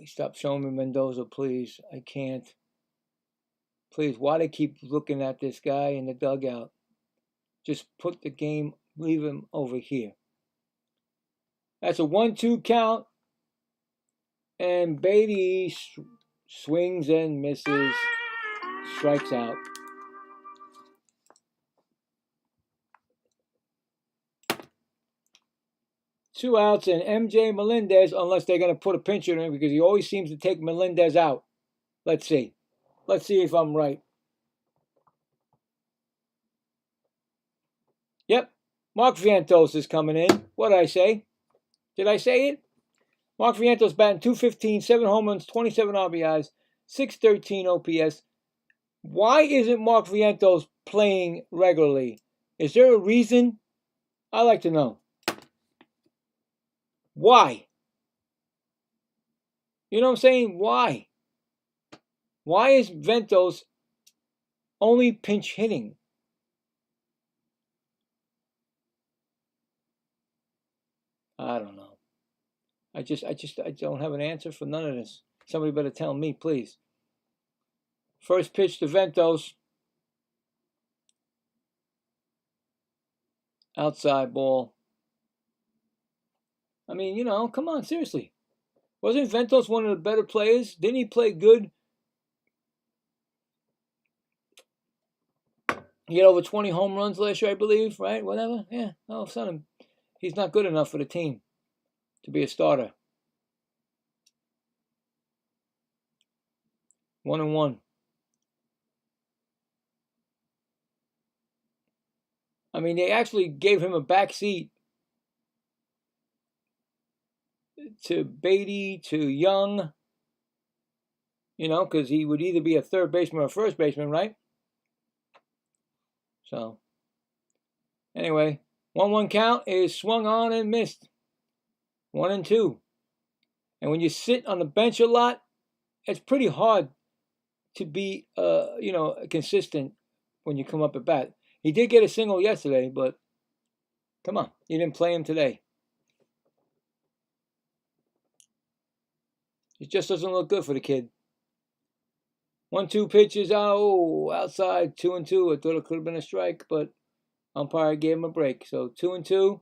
Speaker 1: Stop showing me Mendoza, please. I can't. Please, why do they keep looking at this guy in the dugout? Just put the game, leave him over here. That's a 1-2 count. And Beatty swings and misses. Strikes out. 2 outs, and MJ Melendez, unless they're going to put a pitcher in because he always seems to take Melendez out. Let's see. Let's see if I'm right. Yep. Mark Vientos is coming in. What did I say? Did I say it? Mark Vientos batting .215, 7 home runs, 27 RBIs, .613 OPS. Why isn't Mark Vientos playing regularly? Is there a reason? I'd like to know. Why? You know what I'm saying? Why? Why is Vientos only pinch hitting? I don't know. I don't have an answer for none of this. Somebody better tell me, please. First pitch to Vientos. Outside ball. I mean, you know, come on, seriously. Wasn't Vientos one of the better players? Didn't he play good? He had over 20 home runs last year, I believe, right? Whatever. Yeah. All of a sudden, he's not good enough for the team to be a starter. 1-1. I mean, they actually gave him a back seat to Beatty, to Young, you know, because he would either be a third baseman or first baseman, right? So, anyway, 1-1 count is swung on and missed. 1-2. And when you sit on the bench a lot, it's pretty hard to be, you know, consistent when you come up at bat. He did get a single yesterday, but come on, you didn't play him today. It just doesn't look good for the kid. 1-2 pitches, outside, 2-2. I thought it could have been a strike, but umpire gave him a break. So 2-2.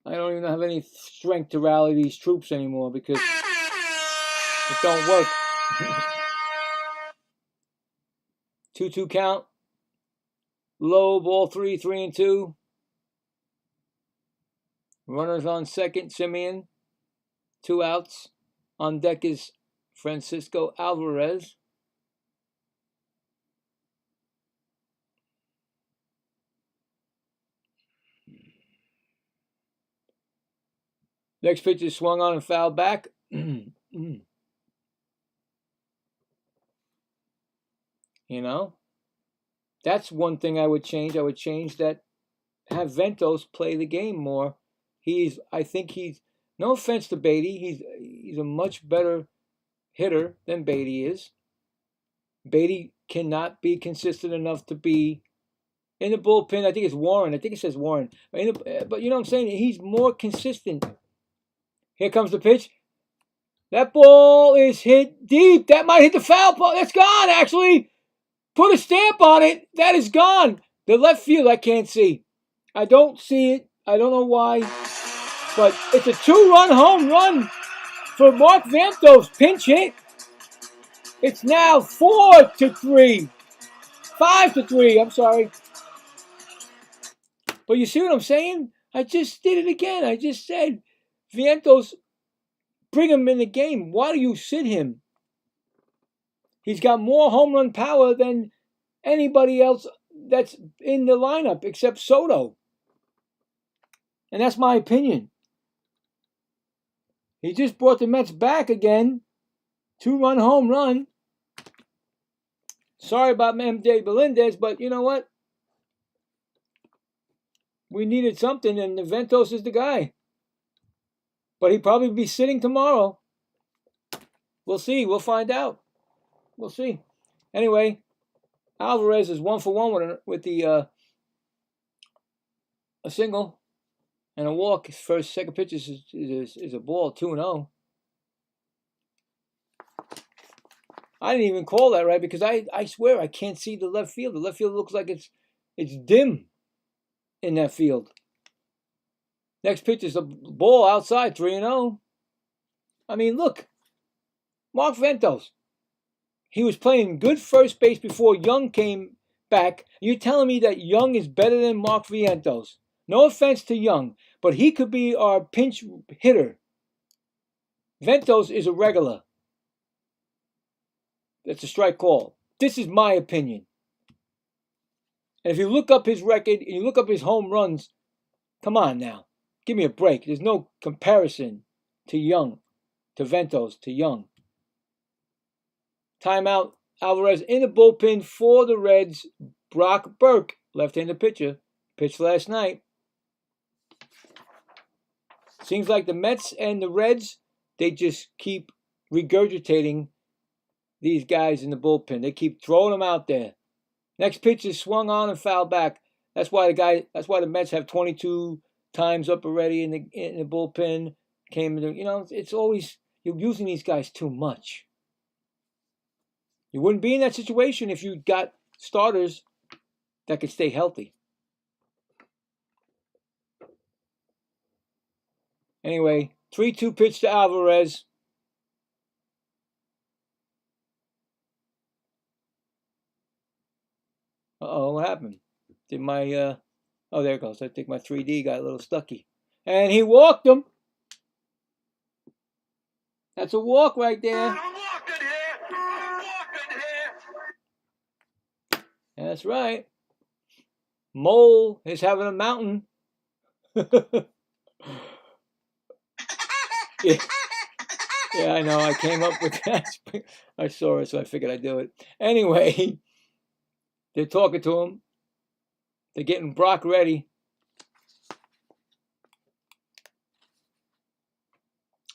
Speaker 1: I don't even have any strength to rally these troops anymore because it don't work. 2-2 count. Low, ball 3, 3-2. Runners on second, Simeon. 2 outs. On deck is Francisco Alvarez. Next pitch is swung on and fouled back. You know, that's one thing I would change. I would change that, have Vientos play the game more. I think he's, no offense to Beatty, he's a much better hitter than Beatty is. Beatty cannot be consistent enough to be in the bullpen. I think it's Warren. I think it says Warren. But you know what I'm saying? He's more consistent. Here comes the pitch. That ball is hit deep. That might hit the foul ball. That's gone, actually. Put a stamp on it. That is gone. The left field, I can't see. I don't see it. I don't know why. But it's a 2-run home run for Mark Vientos. Pinch hit. It's now 4-3. 5-3. I'm sorry. But you see what I'm saying? I just did it again. I just said, Vientos, bring him in the game. Why do you sit him? He's got more home run power than anybody else that's in the lineup except Soto. And that's my opinion. He just brought the Mets back again. 2-run home run. Sorry about MJ Melendez, but you know what? We needed something, and Vientos is the guy. But he'd probably be sitting tomorrow. We'll see. We'll find out. We'll see. Anyway, Alvarez is 1-for-1 with a single and a walk. His second pitch is a ball, 2-0. I didn't even call that right because I swear I can't see the left field. The left field looks like it's dim in that field. Next pitch is a ball outside, 3-0. I mean, look. Mark Vientos. He was playing good first base before Young came back. You're telling me that Young is better than Mark Vientos? No offense to Young, but he could be our pinch hitter. Ventos is a regular. That's a strike call. This is my opinion. And if you look up his record and you look up his home runs, come on now. Give me a break. There's no comparison to Young, to Ventos, to Young. Timeout. Alvarez in the bullpen for the Reds. Brock Burke, left-handed pitcher, pitched last night. Seems like the Mets and the Reds, they just keep regurgitating these guys in the bullpen. They keep throwing them out there. Next pitch is swung on and fouled back. That's why the Mets have 22 times up already in the bullpen. It's always, you're using these guys too much. You wouldn't be in that situation if you got starters that could stay healthy. Anyway, 3-2 pitch to Alvarez. Uh-oh, what happened? Did my, oh, there it goes. I think my 3D got a little stucky. And he walked him. That's a walk right there. That's right. Mole is having a mountain. Yeah. Yeah, I know. I came up with that. I saw it, so I figured I'd do it. Anyway, they're talking to him. They're getting Brock ready.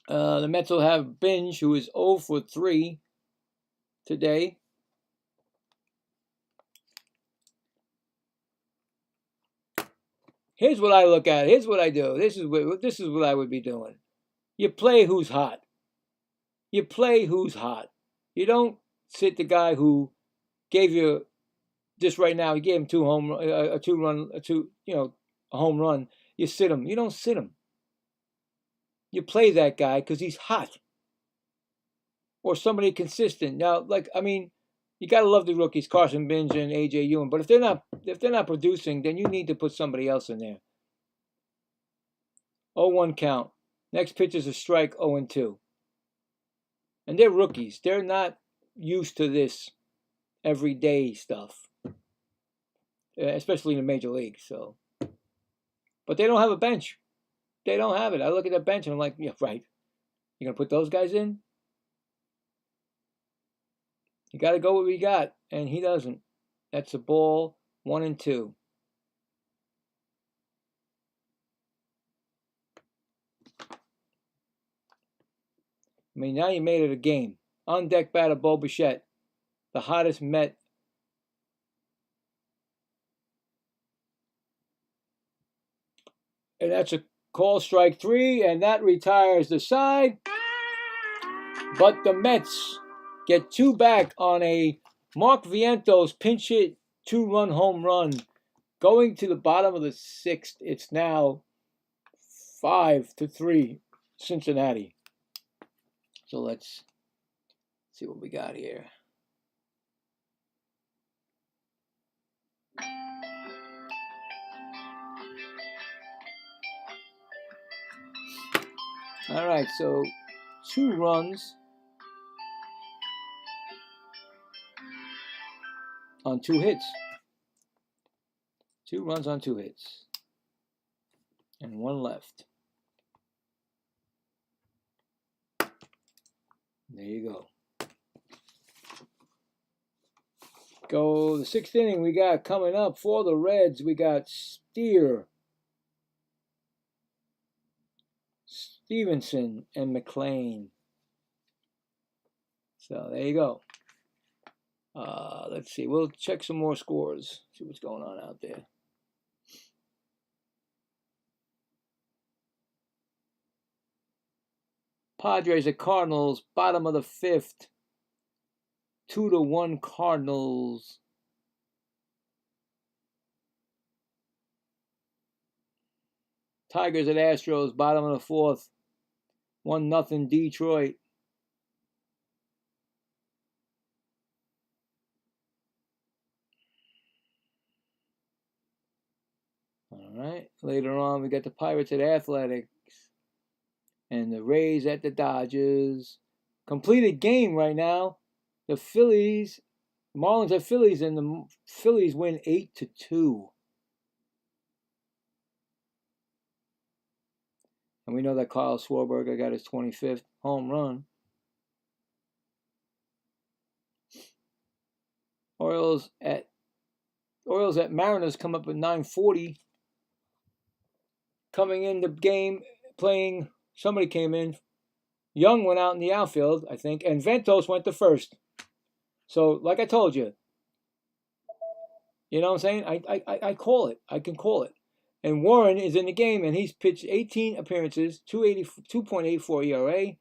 Speaker 1: The Mets will have Binge, who is 0 for 3 today. Here's what I look at. Here's what I do. This is what I would be doing. You play who's hot. You play who's hot. You don't sit the guy who gave you just right now. He gave him a home run. You sit him. You don't sit him. You play that guy because he's hot, or somebody consistent. Now, you gotta love the rookies, Carson Binge and AJ Ewan. But if they're not producing, then you need to put somebody else in there. 0-1 count. Next pitch is a strike. 0-2. And they're rookies. They're not used to this everyday stuff, especially in the major league. So, but they don't have a bench. They don't have it. I look at that bench and I'm like, yeah, right. You're gonna put those guys in? You got to go what we got, and he doesn't. That's a ball. 1-2. I mean, now you made it a game. On deck batter, Bo Bichette, the hottest Met. And that's a call, strike 3, and that retires the side. But the Mets get 2 back on a Mark Vientos pinch hit 2-run home run. Going to the bottom of the 6th, it's now 5-3 Cincinnati. So let's see what we got here. All right, so 2 runs on 2 hits. 2 runs on 2 hits. And 1 left. There you go. Go the 6th inning. We got coming up for the Reds. We got Stevenson, and McLean. So there you go. Let's see. We'll check some more scores. See what's going on out there. Padres at Cardinals, bottom of the 5th. 2-1 Cardinals. Tigers at Astros, bottom of the 4th. 1-0 Detroit. All All right. Later on, we got the Pirates at Athletics and the Rays at the Dodgers. Completed game right now. The Marlins at Phillies, and the Phillies win 8-2. And we know that Kyle Scoreboard got his 25th home run. Orioles at Mariners come up at 9:40. Coming in the game, playing, somebody came in. Young went out in the outfield, I think, and Ventos went to first. So, like I told you, you know what I'm saying? I call it. I can call it. And Warren is in the game, and he's pitched 18 appearances, 2.84 ERA,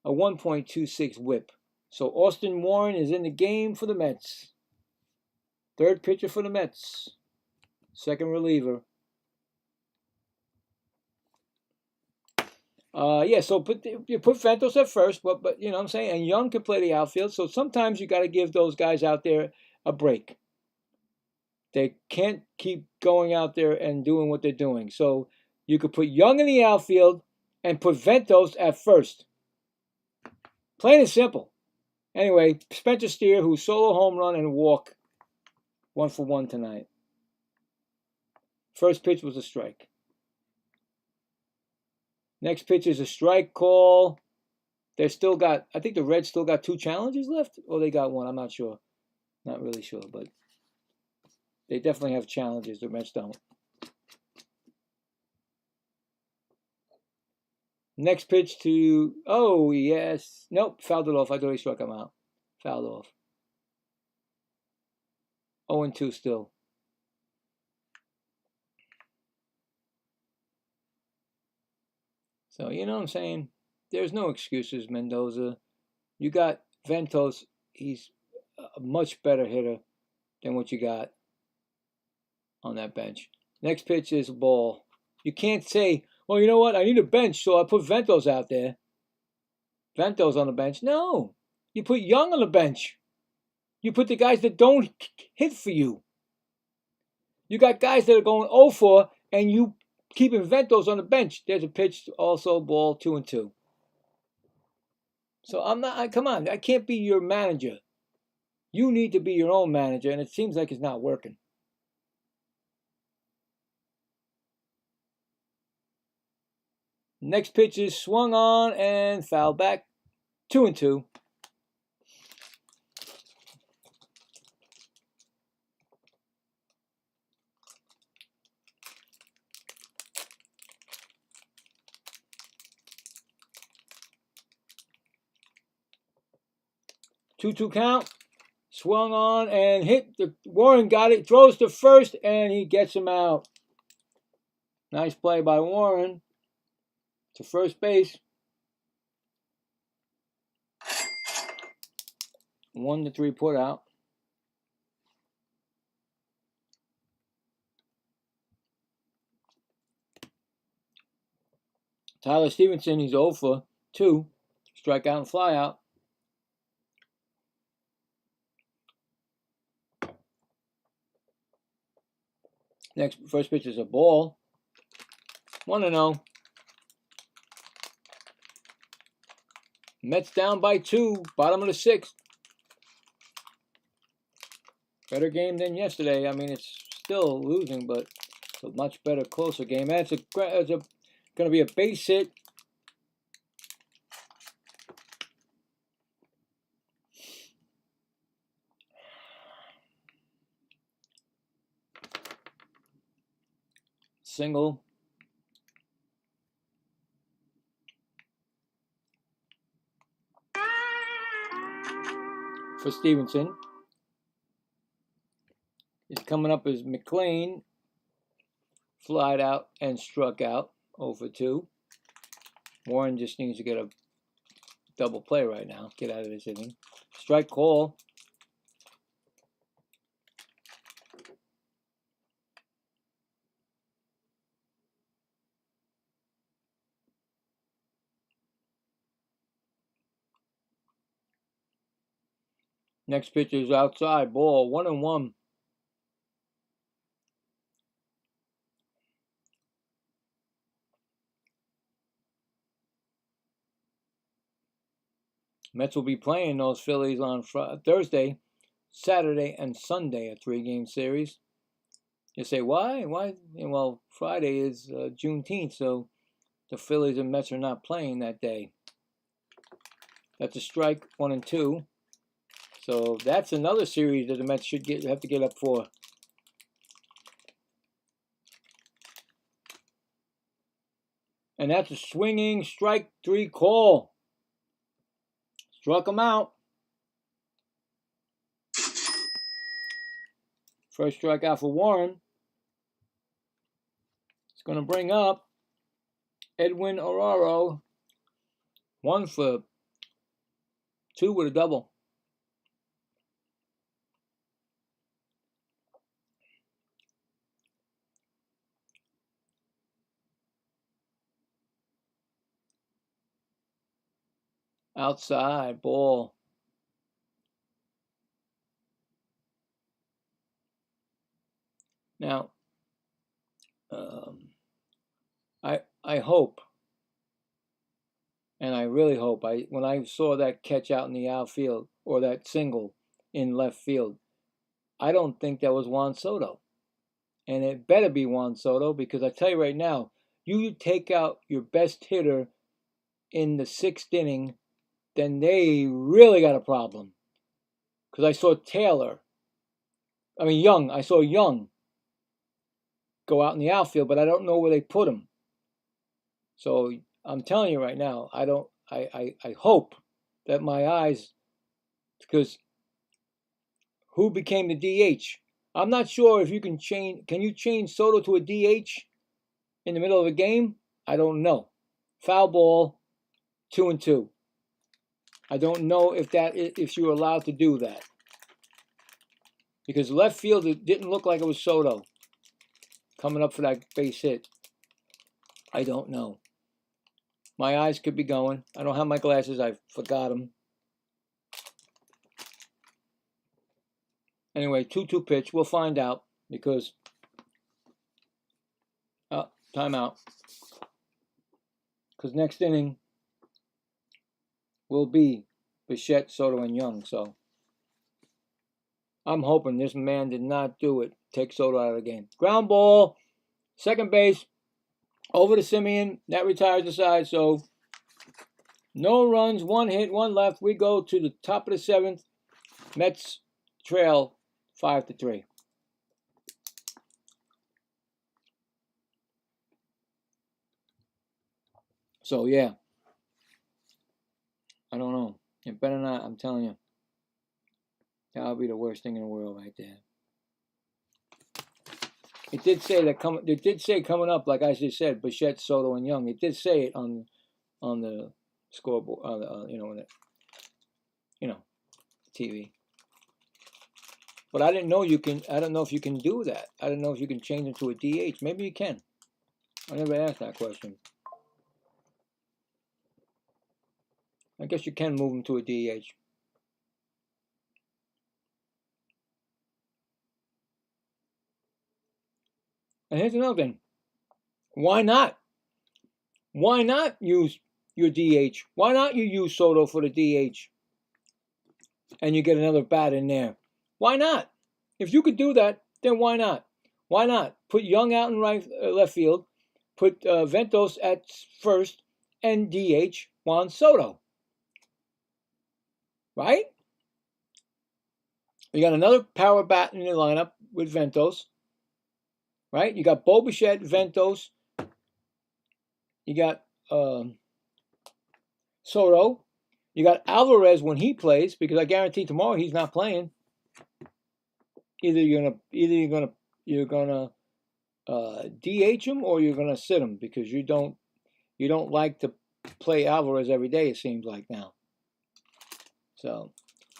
Speaker 1: a 1.26 WHIP. So Austin Warren is in the game for the Mets. Third pitcher for the Mets. Second reliever. So you put Ventos at first, but you know what I'm saying? And Young can play the outfield, so sometimes you got to give those guys out there a break. They can't keep going out there and doing what they're doing. So you could put Young in the outfield and put Ventos at first. Plain and simple. Anyway, Spencer Steer, who's solo home run and walk, 1-for-1 tonight. First pitch was a strike. Next pitch is a strike call. I think the Reds still got 2 challenges left, or they got 1. I'm not sure. Not really sure, but they definitely have challenges. The Mets don't. Next pitch to, oh, yes. Nope, fouled it off. I thought he struck him out. Fouled off. 0-2 still. So, you know what I'm saying? There's no excuses, Mendoza. You got Ventos. He's a much better hitter than what you got on that bench. Next pitch is a ball. You can't say, well, you know what? I need a bench, so I put Ventos out there. Ventos on the bench. No. You put Young on the bench. You put the guys that don't hit for you. You got guys that are going 0-4, and you keeping Ventos on the bench. There's a pitch, also ball, 2-2. So come on, I can't be your manager. You need to be your own manager, and it seems like it's not working. Next pitch is swung on and fouled back, 2-2. Two count. Swung on and hit. Warren got it. Throws to first, and he gets him out. Nice play by Warren to first base. 1-3 put out. Tyler Stevenson, he's 0-for-2. Strikeout and flyout. First pitch is a ball. 1-0. Mets down by 2. Bottom of the 6th. Better game than yesterday. I mean, it's still losing, but it's a much better, closer game. And it's going to be a base hit. Single. For Stevenson. He's coming up as McLean. Flied out and struck out. 0-for-2. Warren just needs to get a double play right now. Get out of this inning. Strike call. Next pitch is outside. Ball. 1-1. Mets will be playing those Phillies on Thursday, Saturday, and Sunday, a 3-game series. You say, why? Why? Well, Friday is Juneteenth, so the Phillies and Mets are not playing that day. That's a strike, 1 and 2. So that's another series that the Mets should have to get up for. And that's a swinging strike 3 call. Struck him out. First strikeout for Warren. It's going to bring up Edwin Oraro. 1 for 2 with a double. Outside ball. Now, I hope, and I really hope, when I saw that catch out in the outfield, or that single in left field, I don't think that was Juan Soto. And it better be Juan Soto, because I tell you right now, you take out your best hitter in the 6th inning, then they really got a problem. Because I saw Young go out in the outfield, but I don't know where they put him. So I'm telling you right now, I hope that my eyes, because who became the DH? I'm not sure if you can you change Soto to a DH in the middle of a game? I don't know. Foul ball, 2 and 2. I don't know if you're allowed to do that. Because left field, it didn't look like it was Soto coming up for that base hit. I don't know. My eyes could be going. I don't have my glasses. I forgot them. Anyway, 2-2 pitch. We'll find out because timeout. Because next inning will be Bichette, Soto, and Young. So I'm hoping this man did not do it. Take Soto out of the game. Ground ball, second base, over to Simeon. That retires the side. So no runs, 1 hit, 1 left. We go to the top of the 7th. Mets trail 5-3. So yeah, I don't know. It better not. I'm telling you, that'll be the worst thing in the world right there. It did say that coming up, like I just said, Bichette, Soto, and Young. It did say it on the scoreboard, TV. But I didn't know you can. I don't know if you can do that. I don't know if you can change them to a DH. Maybe you can. I never asked that question. I guess you can move them to a DH. And here's another thing. Why not? Why not use your DH? Why not you use Soto for the DH? And you get another bat in there. Why not? If you could do that, then why not? Why not? Put Young out in left field. Put Ventos at first and DH Juan Soto. Right? You got another power bat in your lineup with Ventos. Right? You got Bo Bichette, Ventos. You got Soto. You got Alvarez when he plays, because I guarantee tomorrow he's not playing. Either you're gonna DH him or you're gonna sit him, because you don't like to play Alvarez every day. It seems like now. So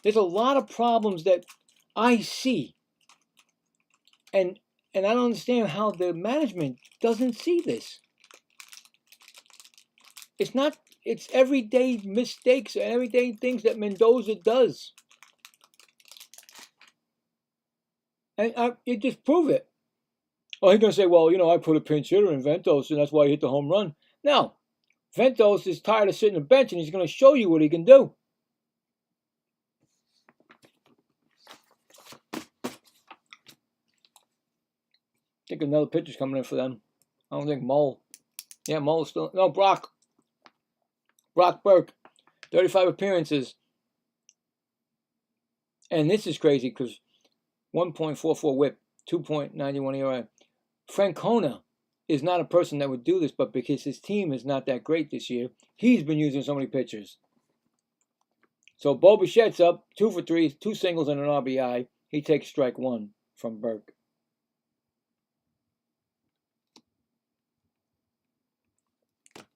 Speaker 1: there's a lot of problems that I see, and I don't understand how the management doesn't see this. It's everyday mistakes and everyday things that Mendoza does. And you just prove it. Oh, he's going to say, well, I put a pinch hitter in Ventos, and that's why he hit the home run. No. Ventos is tired of sitting on the bench, and he's going to show you what he can do. think another pitcher's coming in for them. I don't think Mole. Yeah, Mole's still. No, Brock. Brock Burke. 35 appearances. And this is crazy because 1.44 whip, 2.91 ERA. Francona is not a person that would do this, but because his team is not that great this year, he's been using so many pitchers. So Bo Bichette's up, 2 for 3, 2 singles and an RBI. He takes strike 1 from Burke.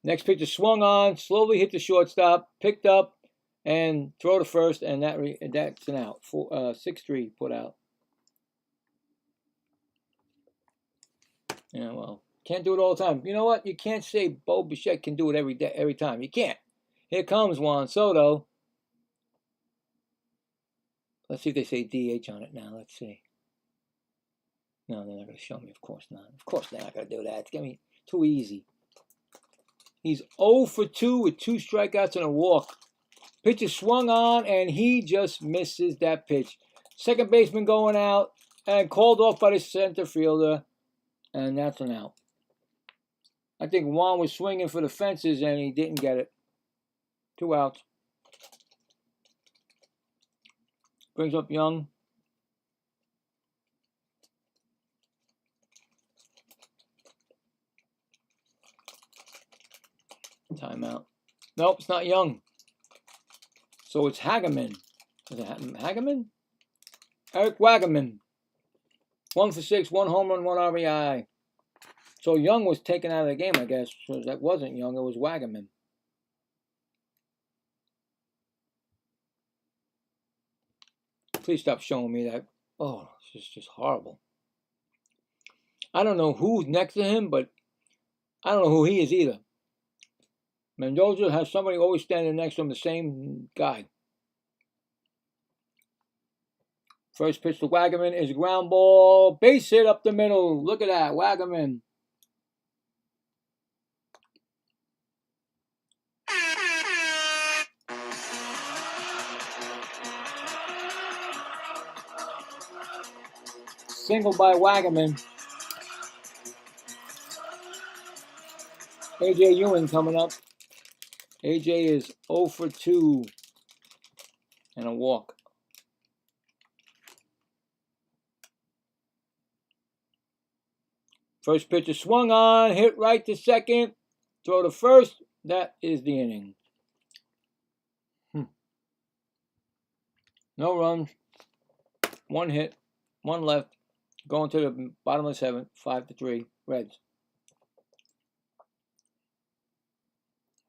Speaker 1: Next pitcher swung on, slowly hit the shortstop, picked up, and throw to first, and that's an out. 6-3 put out. Yeah, well, can't do it all the time. You know what? You can't say Bo Bichette can do it every time. You can't. Here comes Juan Soto. Let's see if they say DH on it now. Let's see. No, they're not going to show me. Of course not. Of course they're not going to do that. It's going to be too easy. He's 0 for 2 with 2 strikeouts and a walk. Pitcher swung on, and he just misses that pitch. Second baseman going out, and called off by the center fielder, and that's an out. I think Juan was swinging for the fences, and he didn't get it. 2 outs. Brings up Young. Timeout. Nope, it's not Young. So it's Hageman. Is it Hageman? Eric Wagaman. 1 for 6, 1 home run, 1 RBI. So Young was taken out of the game, I guess. So that wasn't Young, it was Wagaman. Please stop showing me that. Oh, it's just horrible. I don't know who's next to him, but I don't know who he is either. Mendoza has somebody always standing next to him, the same guy. First pitch to Wagaman is a ground ball. Base hit up the middle. Look at that, Wagaman. Single by Wagaman. A.J. Ewing coming up. A.J. is 0 for 2 and a walk. First pitcher swung on, hit right to second, throw to first. That is the inning. No runs, 1 hit, 1 left. Going to the bottom of the 7th, 5-3, Reds.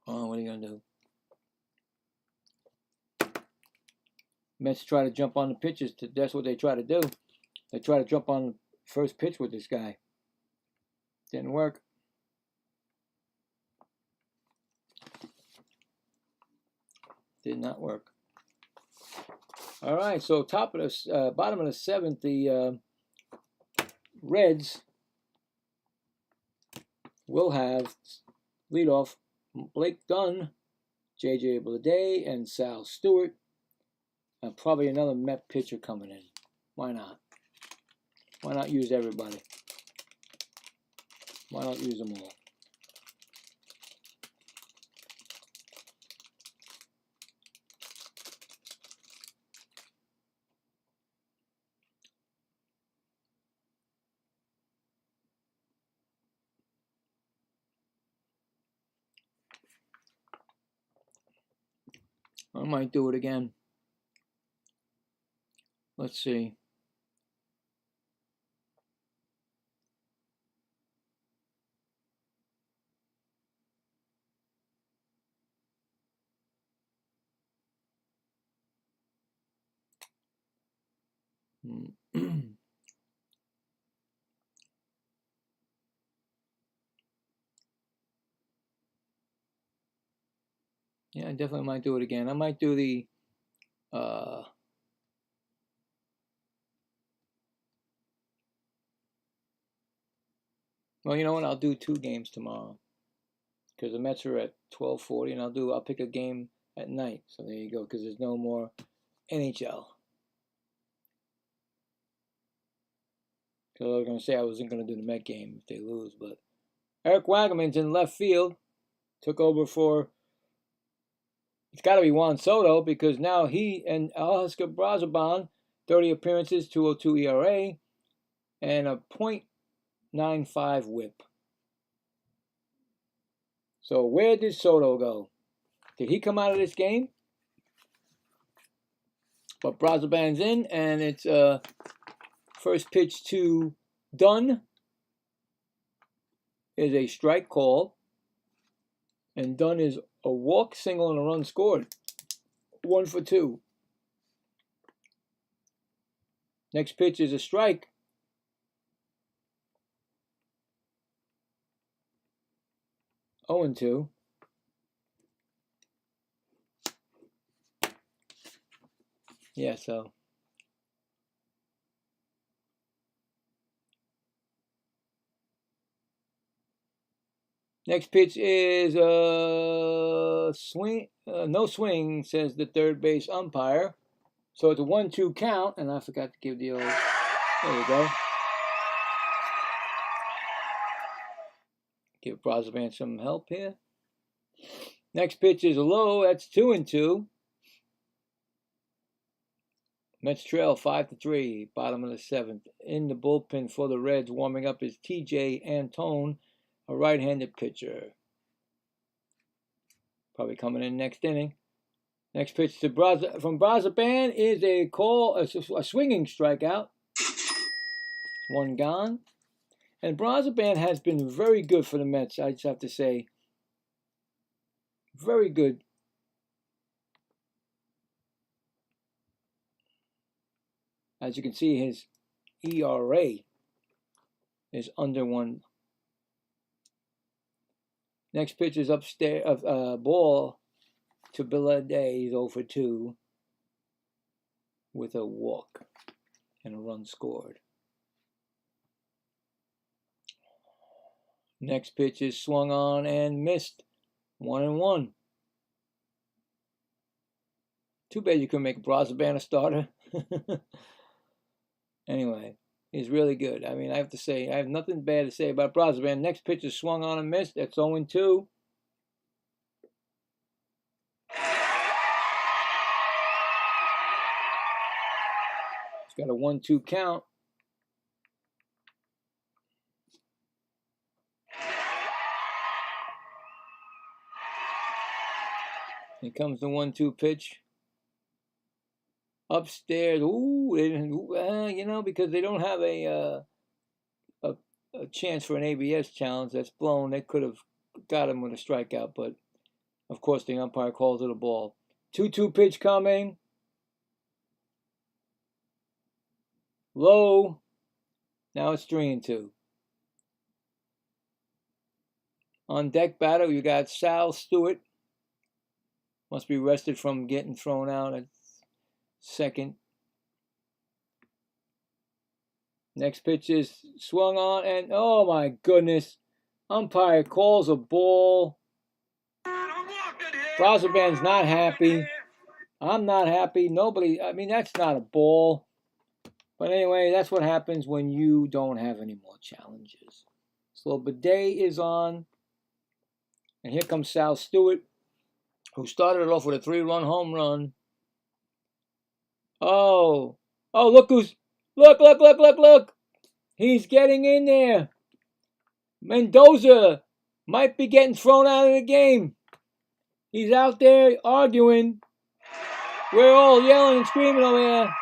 Speaker 1: Oh, what are you going to do? Mets try to jump on the pitches. That's what they try to do. They try to jump on the first pitch with this guy. Didn't work. Did not work. All right, so bottom of the 7th, the Reds will have leadoff Blake Dunn, J.J. Bleday, and Sal Stewart. And probably another Met pitcher coming in. Why not? Why not use everybody? Why not use them all? I might do it again. Let's see. Yeah, I definitely might do it again. I might do the well, you know what? I'll do 2 games tomorrow because the Mets are at 12:40, and I'll pick a game at night. So there you go, because there's no more NHL. Because I was going to say I wasn't going to do the Met game if they lose. But Eric Wagaman's in left field. Took over for, it's got to be Juan Soto, because now he and Oscar Brazoban, 30 appearances, 2.02 ERA, and a .95 whip. So where did Soto go? Did he come out of this game? But Brazoban's in, and it's first pitch to Dunn is a strike call. And Dunn is a walk, single, and a run scored. 1 for 2. Next pitch is a strike. Oh and 2. Yeah, so. Next pitch is swing. No swing, says the third base umpire. So it's a 1-2 count, and I forgot to give the old. There you go. Give Brazoban some help here. Next pitch is a low. That's 2-2. Mets trail 5-3. Bottom of the 7th. In the bullpen for the Reds, warming up is T.J. Antone, a right-handed pitcher. Probably coming in next inning. Next pitch to from Brazoban is a swinging strikeout. 1 gone. And Brazoban has been very good for the Mets, I just have to say. Very good. As you can see, his ERA is under 1. Next pitch is upstairs of ball to Billade. He's 0 for 2 with a walk and a run scored. Next pitch is swung on and missed. 1-1. Too bad you couldn't make Brazoban a starter. Anyway, he's really good. I mean, I have to say, I have nothing bad to say about Brazoban. Next pitch is swung on and missed. That's 0-2. He's got a 1-2 count. Here comes the 1-2 pitch. Upstairs, you know, because they don't have a chance for an ABS challenge that's blown. They could have got him with a strikeout, but of course the umpire calls it a ball. 2-2 pitch coming. Low. Now it's 3-2. On deck battle, you got Sal Stewart. Must be rested from getting thrown out at second. Next pitch is swung on, and oh my goodness, umpire calls a ball. Brazoban's not happy. I'm not happy. Nobody, I mean, that's not a ball. But anyway, that's what happens when you don't have any more challenges. So Bidet is on, and here comes Sal Stewart, who started it off with a 3-run home run. Oh, look who's, look. He's getting in there. Mendoza might be getting thrown out of the game. He's out there arguing. We're all yelling and screaming over there.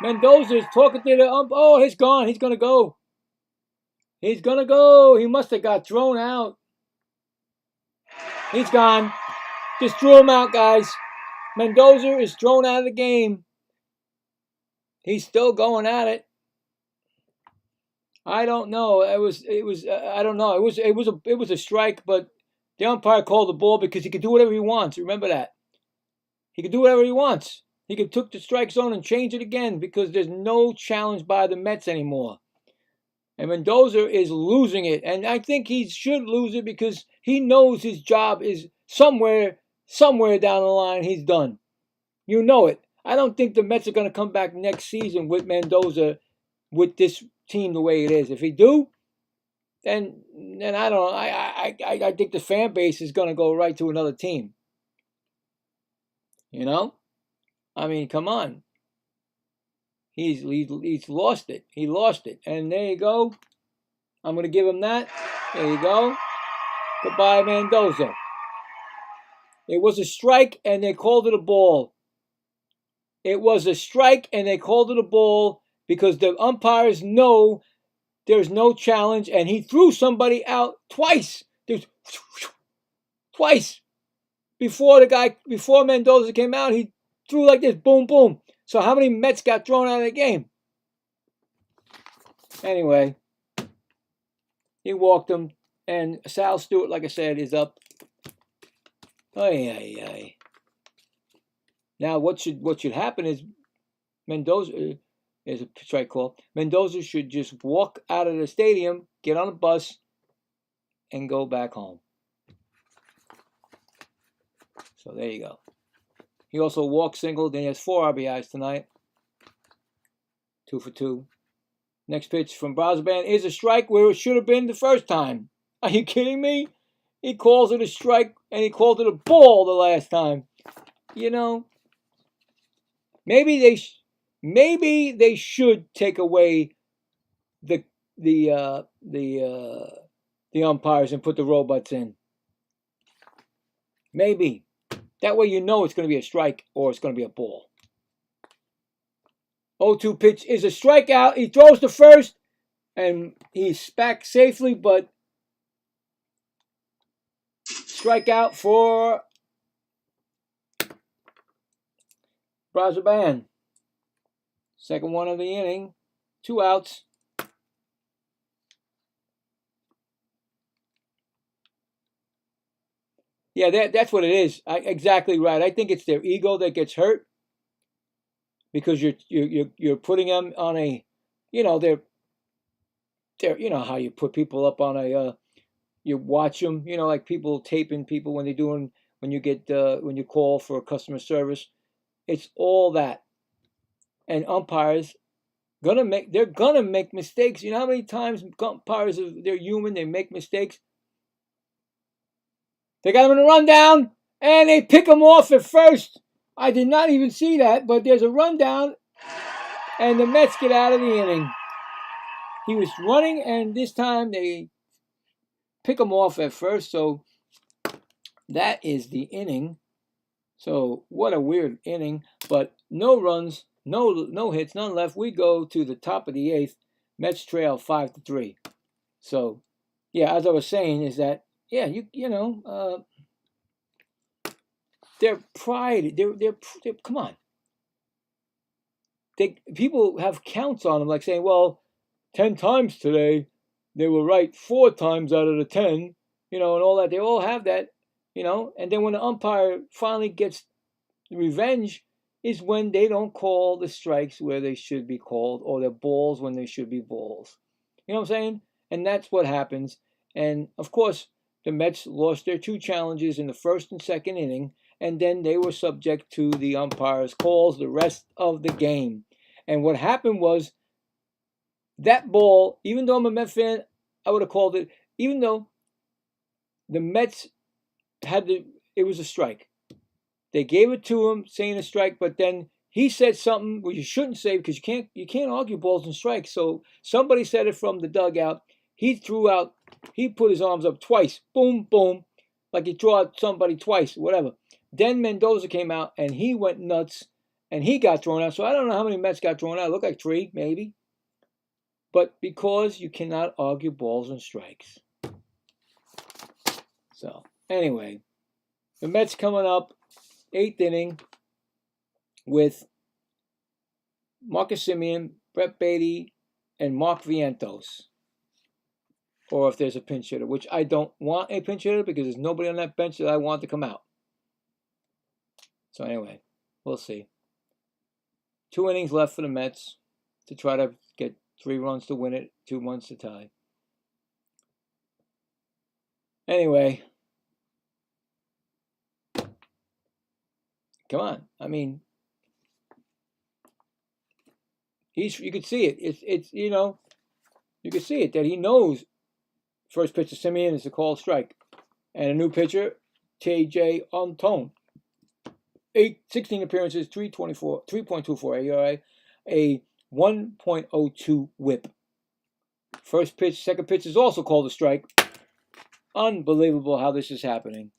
Speaker 1: Mendoza's talking to the ump. Oh, he's gone. He's going to go. He's going to go. He must have got thrown out. He's gone. Just threw him out, guys. Mendoza is thrown out of the game. He's still going at it. I don't know. I don't know. It was a strike, but the umpire called the ball because he could do whatever he wants. Remember that. He could do whatever he wants. He could took the strike zone and change it again because there's no challenge by the Mets anymore. And Mendoza is losing it. And I think he should lose it because he knows his job is somewhere down the line he's done. You know it. I don't think the Mets are going to come back next season with Mendoza with this team the way it is. If he do, then I don't know. I think the fan base is going to go right to another team. You know, I mean, come on. He's lost it. He lost it, and there you go. I'm going to give him that. There you go. Goodbye, Mendoza. It was a strike, and they called it a ball. It was a strike, and they called it a ball because the umpires know there's no challenge, and he threw somebody out twice. Twice. Before Mendoza came out, he threw like this, boom, boom. So how many Mets got thrown out of the game? Anyway, he walked them, and Sal Stewart, like I said, is up. Ay. Now, what should happen is Mendoza is a strike call. Mendoza should just walk out of the stadium, get on a bus, and go back home. So there you go. He also walked single. Then he has 4 RBIs tonight. 2 for 2. Next pitch from Brazaban is a strike where it should have been the first time. Are you kidding me? He calls it a strike and he called it a ball the last time. You know, maybe they should take away the umpires and put the robots in. Maybe. That way you know it's going to be a strike or it's going to be a ball. 0-2 pitch is a strikeout. He throws to first and he's back safely, but strikeout for Brazaban. Second one of the inning. 2 outs. Yeah, that's what it is. Exactly right. I think it's their ego that gets hurt because you're putting them on a, you know, they're you know how you put people up on a you watch them, you know, like people taping people when you call for customer service. It's all that. And umpires they're gonna make mistakes. You know how many times umpires they're human, they make mistakes. They got him in a rundown, and they pick him off at first. I did not even see that, but there's a rundown, and the Mets get out of the inning. He was running, and this time they pick him off at first, so that is the inning. So what a weird inning, but no runs, no hits, none left. We go to the top of the 8th. Mets trail 5-3. So, yeah, as I was saying, is that yeah, you know, their pride, they're come on. People have counts on them, like saying, well, 10 times today, they were right 4 times out of the 10, you know, and all that. They all have that, you know, and then when the umpire finally gets revenge is when they don't call the strikes where they should be called or the balls when they should be balls. You know what I'm saying? And that's what happens. And, of course, the Mets lost their 2 challenges in the first and second inning, and then they were subject to the umpire's calls the rest of the game. And what happened was that ball, even though I'm a Met fan, I would have called it, even though the Mets it was a strike. They gave it to him saying a strike, but then he said something which you shouldn't say because you can't argue balls and strikes. So somebody said it from the dugout. He put his arms up twice. Boom, boom. Like he threw out somebody twice, whatever. Then Mendoza came out and he went nuts and he got thrown out. So I don't know how many Mets got thrown out. It looked like 3, maybe. But because you cannot argue balls and strikes. So, anyway, the Mets coming up, 8th inning, with Marcus Semien, Brett Beatty, and Mark Vientos. Or if there's a pinch hitter, which I don't want a pinch hitter because there's nobody on that bench that I want to come out. So anyway, we'll see. 2 innings left for the Mets to try to get 3 runs to win it, 2 runs to tie. Anyway, come on. I mean, you could see it. It's you know, You can see it that he knows first pitch to Simeon is a called strike. And a new pitcher, T.J. Antone. 16 appearances, 3.24 ERA, a 1.02 whip. First pitch, second pitch is also called a strike. Unbelievable how this is happening.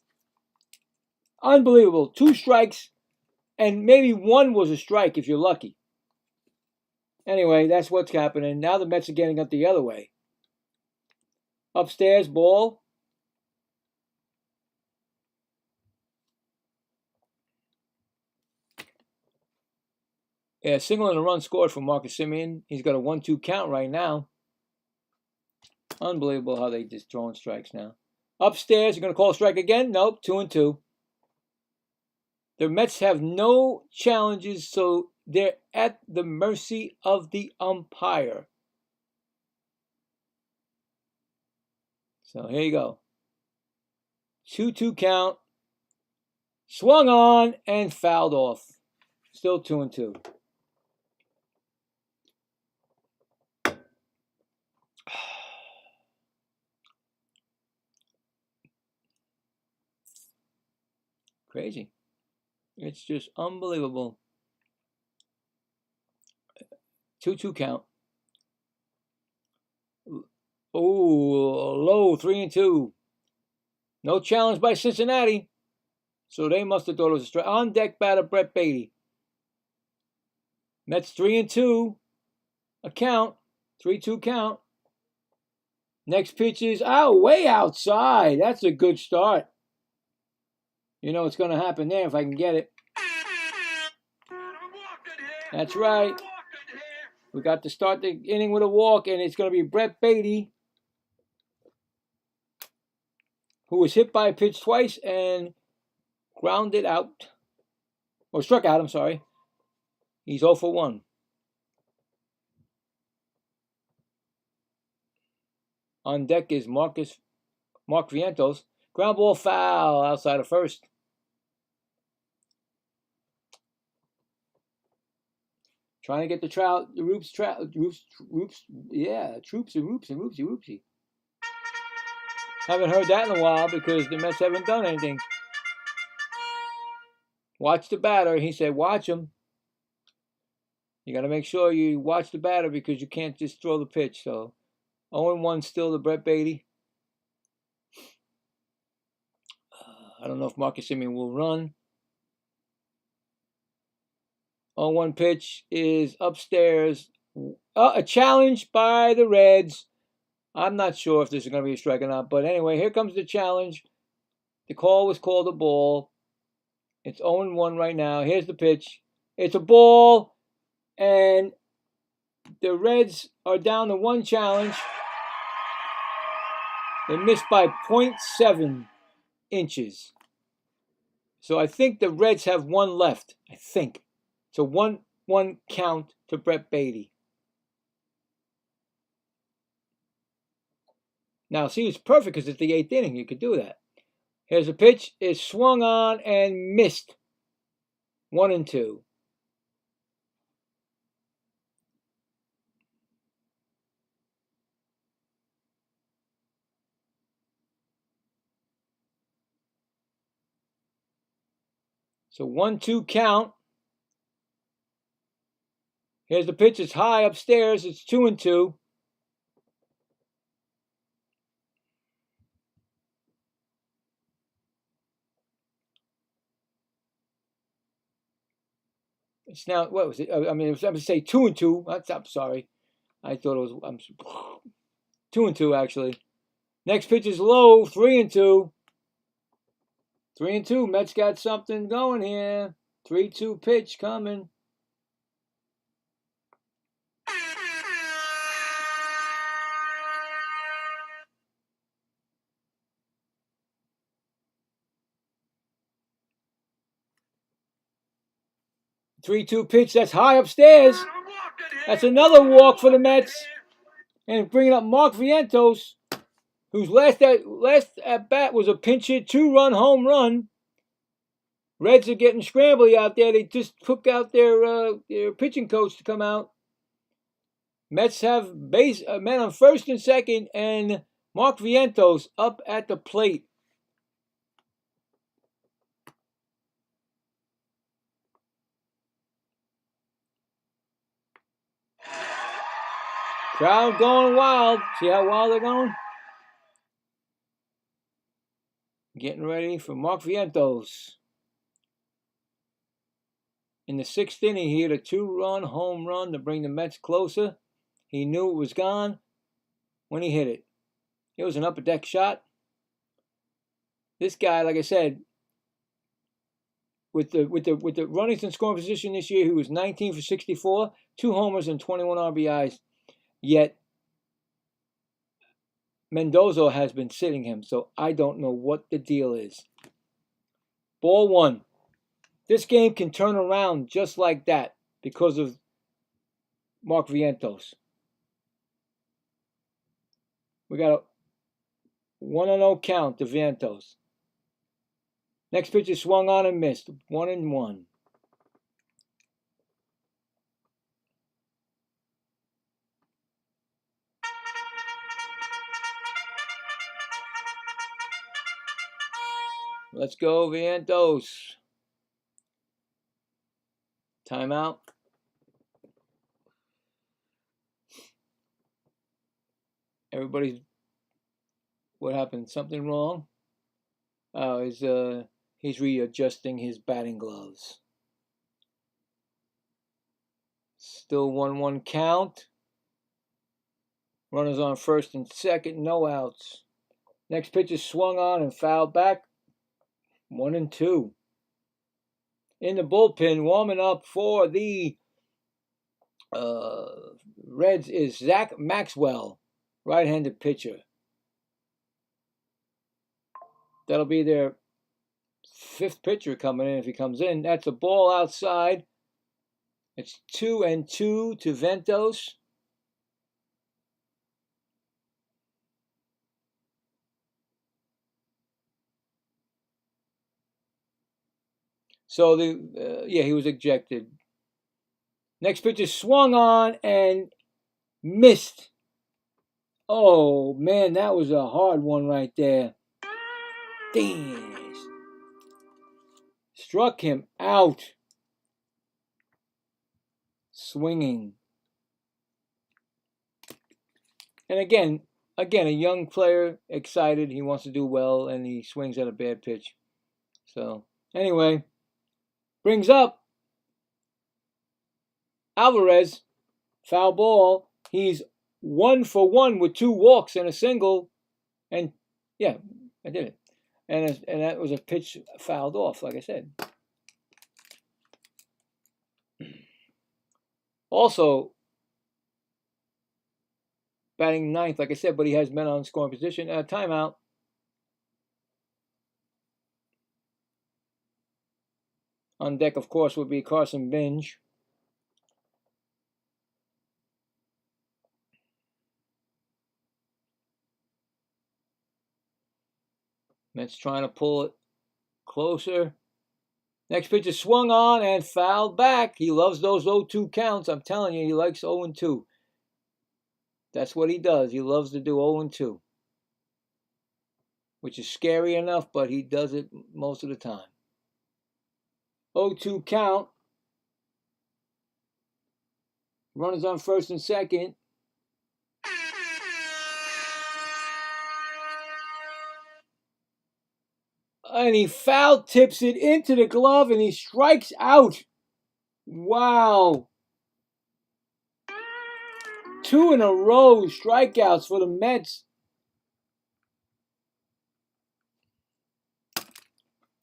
Speaker 1: Unbelievable. 2 strikes, and maybe 1 was a strike if you're lucky. Anyway, that's what's happening. Now the Mets are getting up the other way. Upstairs, ball. Yeah, single and a run scored for Marcus Semien. He's got a 1-2 count right now. Unbelievable how they just throwing strikes now. Upstairs, you're going to call a strike again? Nope, 2-2. The Mets have no challenges, so they're at the mercy of the umpire. So here you go. 2-2 count. Swung on and fouled off. Still 2-2. Crazy. It's just unbelievable. 2-2 count. Oh, low, 3-2. No challenge by Cincinnati. So they must have thought it was a strike. On deck batter, Brett Beatty. Mets 3-2. A count. 3-2 count. Next pitch is way outside. That's a good start. You know what's going to happen there if I can get it. That's right. We got to start the inning with a walk, and it's going to be Brett Beatty, who was hit by a pitch twice and grounded out. Or struck out, I'm sorry. He's 0 for 1. On deck is Mark Vientos. Ground ball foul outside of first. Trying to get the Roops and Roopsy. Haven't heard that in a while because the Mets haven't done anything. Watch the batter. He said, watch him. You got to make sure you watch the batter because you can't just throw the pitch. So 0-1 still to Brett Beatty. I don't know if Marcus Semien will run. 0-1 pitch is upstairs. A challenge by the Reds. I'm not sure if this is going to be a strike or not. But anyway, here comes the challenge. The call was called a ball. It's 0-1 right now. Here's the pitch. It's a ball. And the Reds are down to 1 challenge. They missed by 0.7 inches. So I think the Reds have 1 left. I think. So 1-1 count to Brett Beatty. Now, see, it's perfect because it's the 8th inning. You could do that. Here's a pitch. It's swung on and missed. 1-2. So 1-2 count. Here's the pitch. It's high upstairs. It's 2-2. It's now, what was it? I mean, I'm going to say 2-2. I'm sorry. I thought it was 2-2 actually. Next pitch is low. 3-2. 3-2. Mets got something going here. 3-2 pitch coming. Three-two pitch. That's high upstairs. That's another walk for the Mets. And bringing up Mark Vientos, whose last at bat was a pinch hit 2-run home run. Reds are getting scrambly out there. They just took out their pitching coach to come out. Mets have base men on first and second, and Mark Vientos up at the plate. Crowd going wild. See how wild they're going? Getting ready for Mark Vientos. In the 6th inning, he hit a 2-run home run to bring the Mets closer. He knew it was gone when he hit it. It was an upper deck shot. This guy, like I said, with the runners in scoring position this year, he was 19 for 64, 2 homers and 21 RBIs. Yet Mendoza has been sitting him, so I don't know what the deal is. Ball 1. This game can turn around just like that because of Mark Vientos. We got a 1-0 count to Vientos. Next pitch is swung on and missed. 1-1. Let's go, Vientos. Timeout. Everybody's, what happened? Something wrong? Oh, he's readjusting his batting gloves. Still 1-1 count. Runners on first and second, no outs. Next pitch is swung on and fouled back. 1-2. In the bullpen, warming up for the Reds is Zach Maxwell, right-handed pitcher. That'll be their 5th pitcher coming in if he comes in. That's a ball outside. It's 2-2 to Vientos. So he was ejected. Next pitch is swung on and missed. Oh man, that was a hard one right there. Damn. Struck him out. Swinging. And again, a young player, excited, he wants to do well, and he swings at a bad pitch. So, anyway, brings up Alvarez, foul ball. He's 1 for 1 with 2 walks and a single, and yeah, I did it. And that was a pitch fouled off, like I said. Also, batting 9th, like I said, but he has men on scoring position. Timeout. On deck, of course, would be Carson Binge. Mets trying to pull it closer. Next pitch is swung on and fouled back. He loves those 0-2 counts. I'm telling you, he likes 0-2. That's what he does. He loves to do 0-2. Which is scary enough, but he does it most of the time. 0-2 count. Runners on first and second. And he foul tips it into the glove and he strikes out. Wow. 2 in a row strikeouts for the Mets.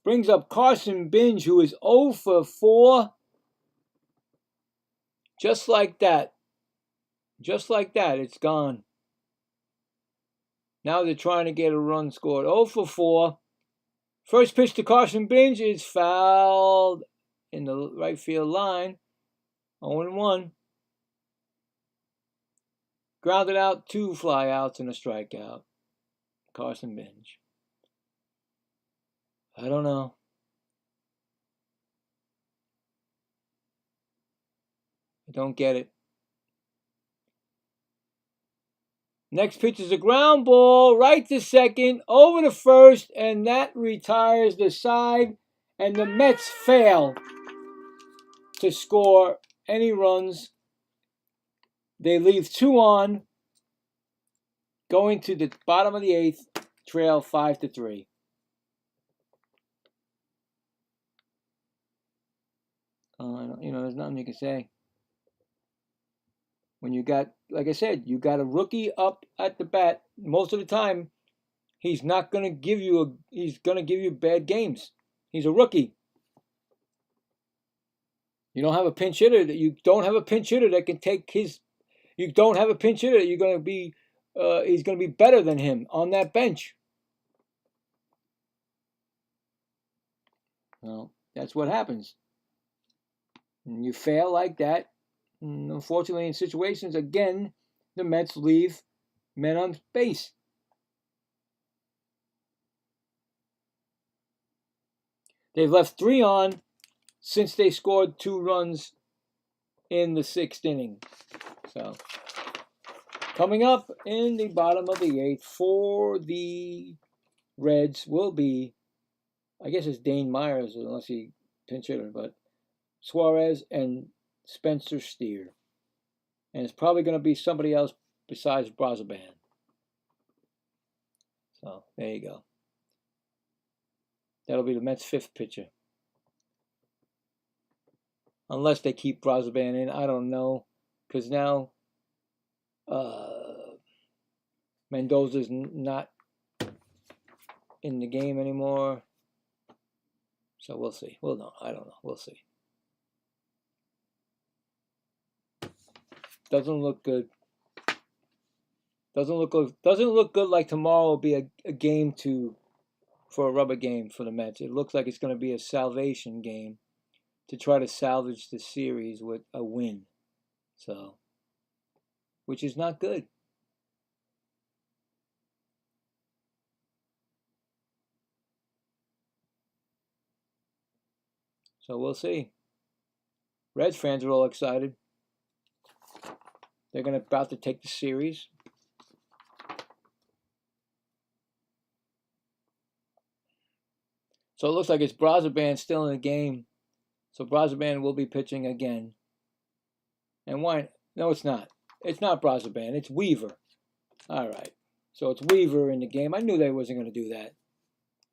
Speaker 1: Brings up Carson Binge, who is 0 for 4. Just like that. Just like that, it's gone. Now they're trying to get a run scored. 0 for 4. First pitch to Carson Binge is fouled in the right field line. 0-1. Grounded out, 2 flyouts and a strikeout. Carson Binge. I don't know. I don't get it. Next pitch is a ground ball, right to second, over to first, and that retires the side, and the Mets fail to score any runs. They leave 2 on, going to the bottom of the 8th, trail 5-3. There's nothing you can say. When you got, like I said, you got a rookie up at the bat, most of the time, he's not going to give you he's going to give you bad games. He's a rookie. You don't have a pinch hitter that can take his. You don't have a pinch hitter that you're going to be. He's going to be better than him on that bench. Well, that's what happens. And you fail like that. And unfortunately, in situations, again, the Mets leave men on base. They've left 3 on since they scored 2 runs in the 6th inning. So, coming up in the bottom of the 8th for the Reds will be, I guess it's Dane Myers, unless he pinch hitter, but Suarez and Spencer Steer. And it's probably going to be somebody else besides Brazoban. So, there you go. That'll be the Mets' 5th pitcher. Unless they keep Brazoban in, I don't know. Because now Mendoza's not in the game anymore. So we'll see. Well, no, I don't know. We'll see. Doesn't look good. Doesn't look good like tomorrow will be a game for a rubber game for the Mets. It looks like it's going to be a salvation game to try to salvage the series with a win. So, which is not good. So we'll see. Reds fans are all excited. They're about to take the series. So it looks like it's Brazoban still in the game. So Brazoban will be pitching again. And why? No, it's not. It's not Brazoban. It's Weaver. All right. So it's Weaver in the game. I knew they wasn't going to do that.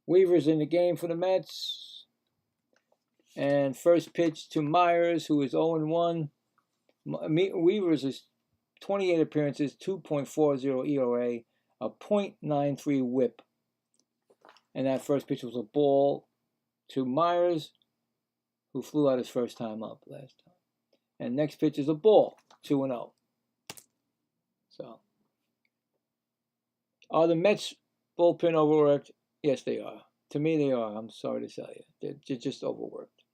Speaker 1: Weaver's in the game for the Mets. And first pitch to Myers, who is 0-1. Weaver's is 28 appearances, 2.40 ERA, a .93 whip. And that first pitch was a ball to Myers, who flew out his first time up last time. And next pitch is a ball, 2-0. So, are the Mets bullpen overworked? Yes, they are. To me, they are. I'm sorry to tell you. They're just overworked.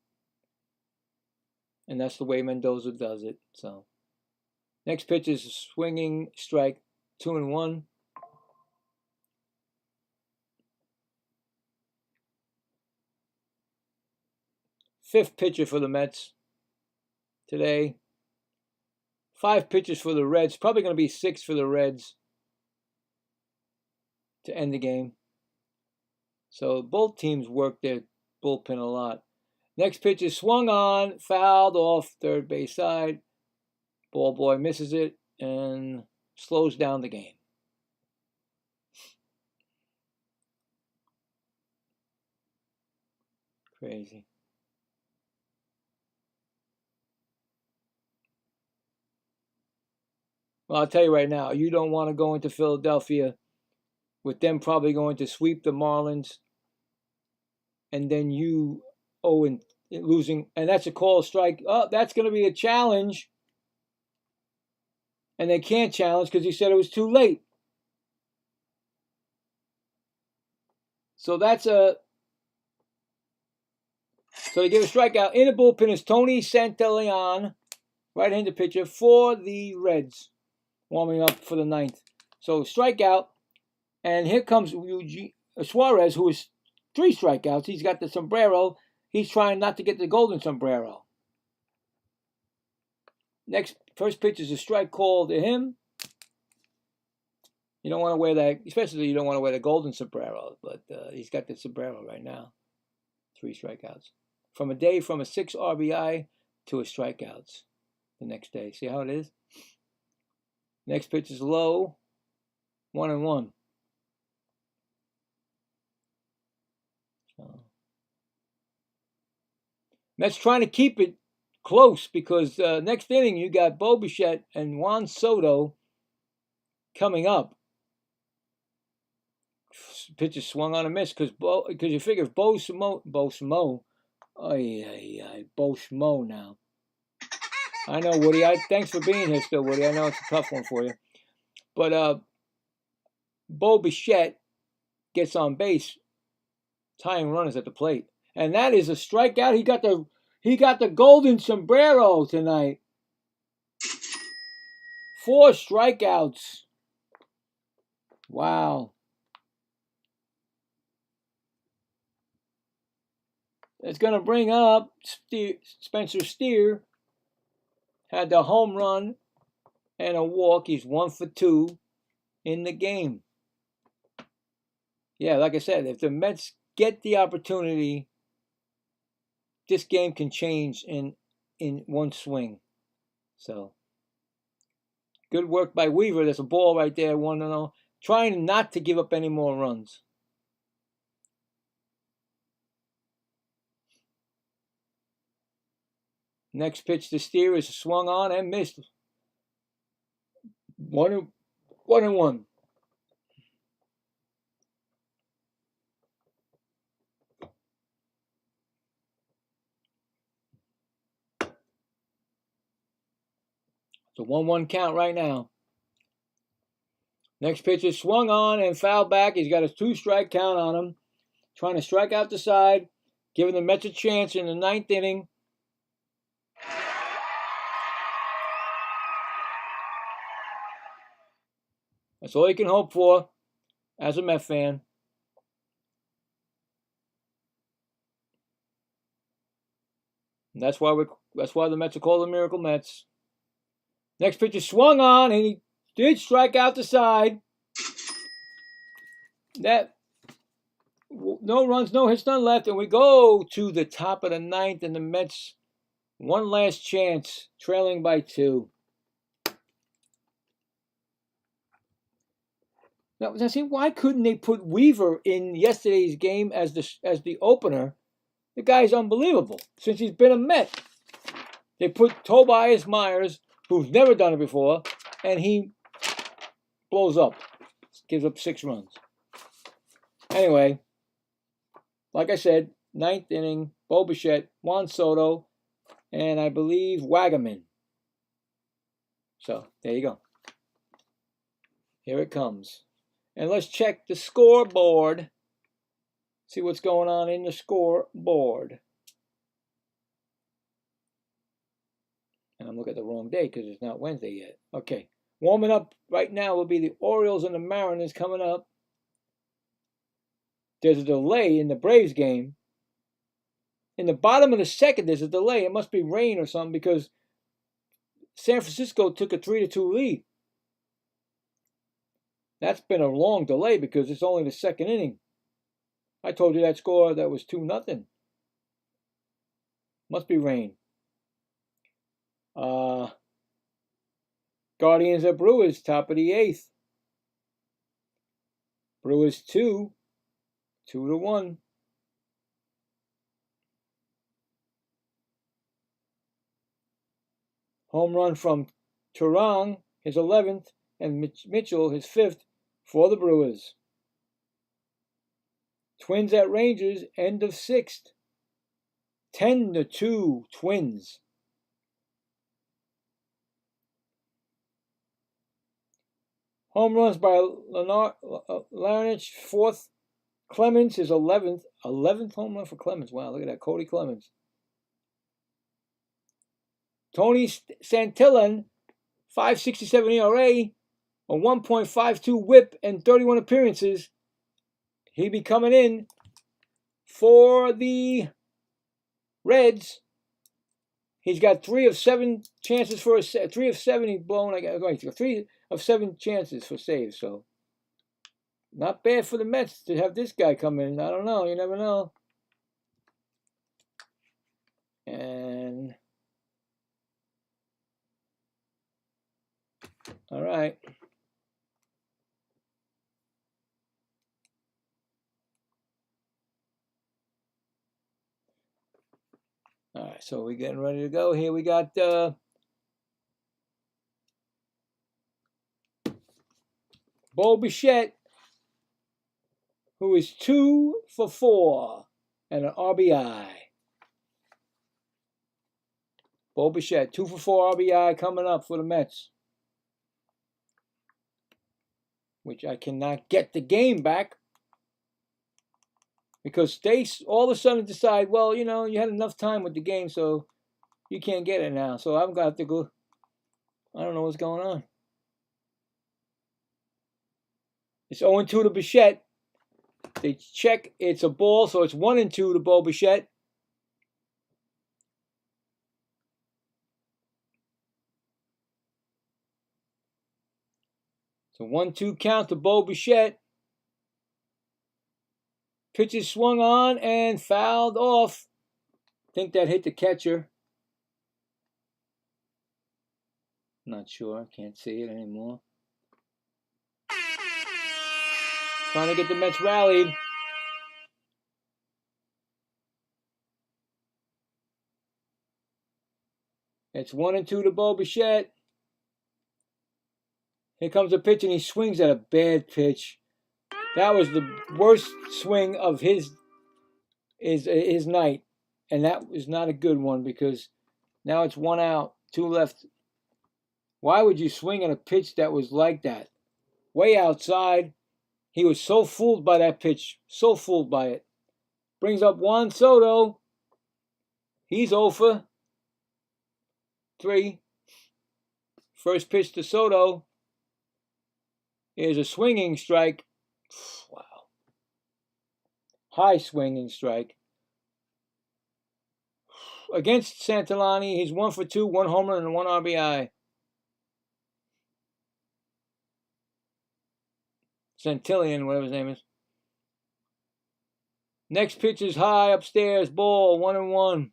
Speaker 1: And that's the way Mendoza does it. So, next pitch is a swinging strike, 2-1. Fifth pitcher for the Mets today. 5 pitches for the Reds. Probably going to be 6 for the Reds to end the game. So both teams work their bullpen a lot. Next pitch is swung on, fouled off third base side. Ball boy misses it and slows down the game. Crazy. Well, I'll tell you right now, you don't want to go into Philadelphia with them probably going to sweep the Marlins and then you losing, and that's a call strike. Oh, that's going to be a challenge. And they can't challenge because he said it was too late. So so they give a strikeout. In the bullpen is Tony Santillon, right-handed pitcher for the Reds, warming up for the 9th. So strikeout, and here comes Suarez, who is 3 strikeouts. He's got the sombrero. He's trying not to get the golden sombrero. First pitch is a strike call to him. You don't want to wear that, especially you don't want to wear the golden sombrero, but he's got the sombrero right now. 3 strikeouts. From a 6 RBI to a strikeouts the next day. See how it is? Next pitch is low. 1-1. So. Mets trying to keep it close because next inning you got Bo Bichette and Juan Soto coming up. Pitch is swung on a miss because you figure if Bo Schmo now. I know, Woody. Thanks for being here still, Woody. I know it's a tough one for you. But Bo Bichette gets on base, tying runners at the plate. And that is a strikeout. He got the golden sombrero tonight. 4 strikeouts. Wow. It's going to bring up Spencer Steer. Had the home run and a walk. He's 1 for 2 in the game. Yeah, like I said, if the Mets get the opportunity, this game can change in one swing. So, good work by Weaver. There's a ball right there, 1-0. Trying not to give up any more runs. Next pitch to Steer is swung on and missed. 1-1. It's a 1-1 count right now. Next pitch is swung on and fouled back. He's got a 2-strike count on him. Trying to strike out the side, giving the Mets a chance in the 9th inning. That's all you can hope for as a Met fan. And that's why the Mets are called the Miracle Mets. Next pitch is swung on, and he did strike out the side. No runs, no hits, none left, and we go to the top of the 9th, and the Mets one last chance, trailing by 2. Now, see, why couldn't they put Weaver in yesterday's game as the opener? The guy's unbelievable since he's been a Met. They put Tobias Myers, who's never done it before, and he blows up, gives up 6 runs. Anyway, like I said, 9th inning, Bo Bichette, Juan Soto, and I believe Wagaman. So, there you go. Here it comes. And let's check the scoreboard. See what's going on in the scoreboard. And I'm looking at the wrong day because it's not Wednesday yet. Okay. Warming up right now will be the Orioles and the Mariners coming up. There's a delay in the Braves game. In the bottom of the 2nd, there's a delay. It must be rain or something because San Francisco took a 3-2 lead. That's been a long delay because it's only the 2nd inning. I told you that score that was 2-0. Must be rain. Guardians at Brewers, top of the 8th. Brewers 2-1. Home run from Turang, his 11th, and Mitchell, his 5th, for the Brewers. Twins at Rangers, end of 6th. 10-2 Twins. Home runs by Larnach, 4th. Clemens, his 11th. 11th home run for Clemens. Wow, look at that. Cody Clemens. Tony Santillan, 5.67 ERA, a 1.52 whip, and 31 appearances. He'll be coming in for the Reds. He's got 3 of 7 chances for 3 of 7 he's blown. 3 of 7 chances for saves. So Not bad for the Mets to have this guy come in. I don't know. You never know. And all right. All right, so we're getting ready to go here. We got Bo Bichette, who is 2 for 4 and an RBI. Bo Bichette, 2 for 4 RBI coming up for the Mets. Which I cannot get the game back. Because they all of a sudden decide, well, you know, you had enough time with the game, so you can't get it now. So I'm going to have to go. I don't know what's going on. It's 0-2 to Bichette. They check. It's a ball, so it's 1-2 to Bo Bichette. It's a 1-2 count to Bo Bichette. Pitch is swung on and fouled off. Think that hit the catcher. Not sure. Can't see it anymore. Trying to get the Mets rallied. It's 1-2 to Bo Bichette. Here comes a pitch, and he swings at a bad pitch. That was the worst swing of his night. And that was not a good one because now it's 1 out, 2 left. Why would you swing at a pitch that was like that? Way outside. He was so fooled by that pitch. So fooled by it. Brings up Juan Soto. He's 0 for 3. First pitch to Soto. Here's a swinging strike. Wow. High swinging strike. Against Santilani, he's 1 for 2, 1 home run and 1 RBI. Santillan, whatever his name is. Next pitch is high upstairs, ball, 1-1.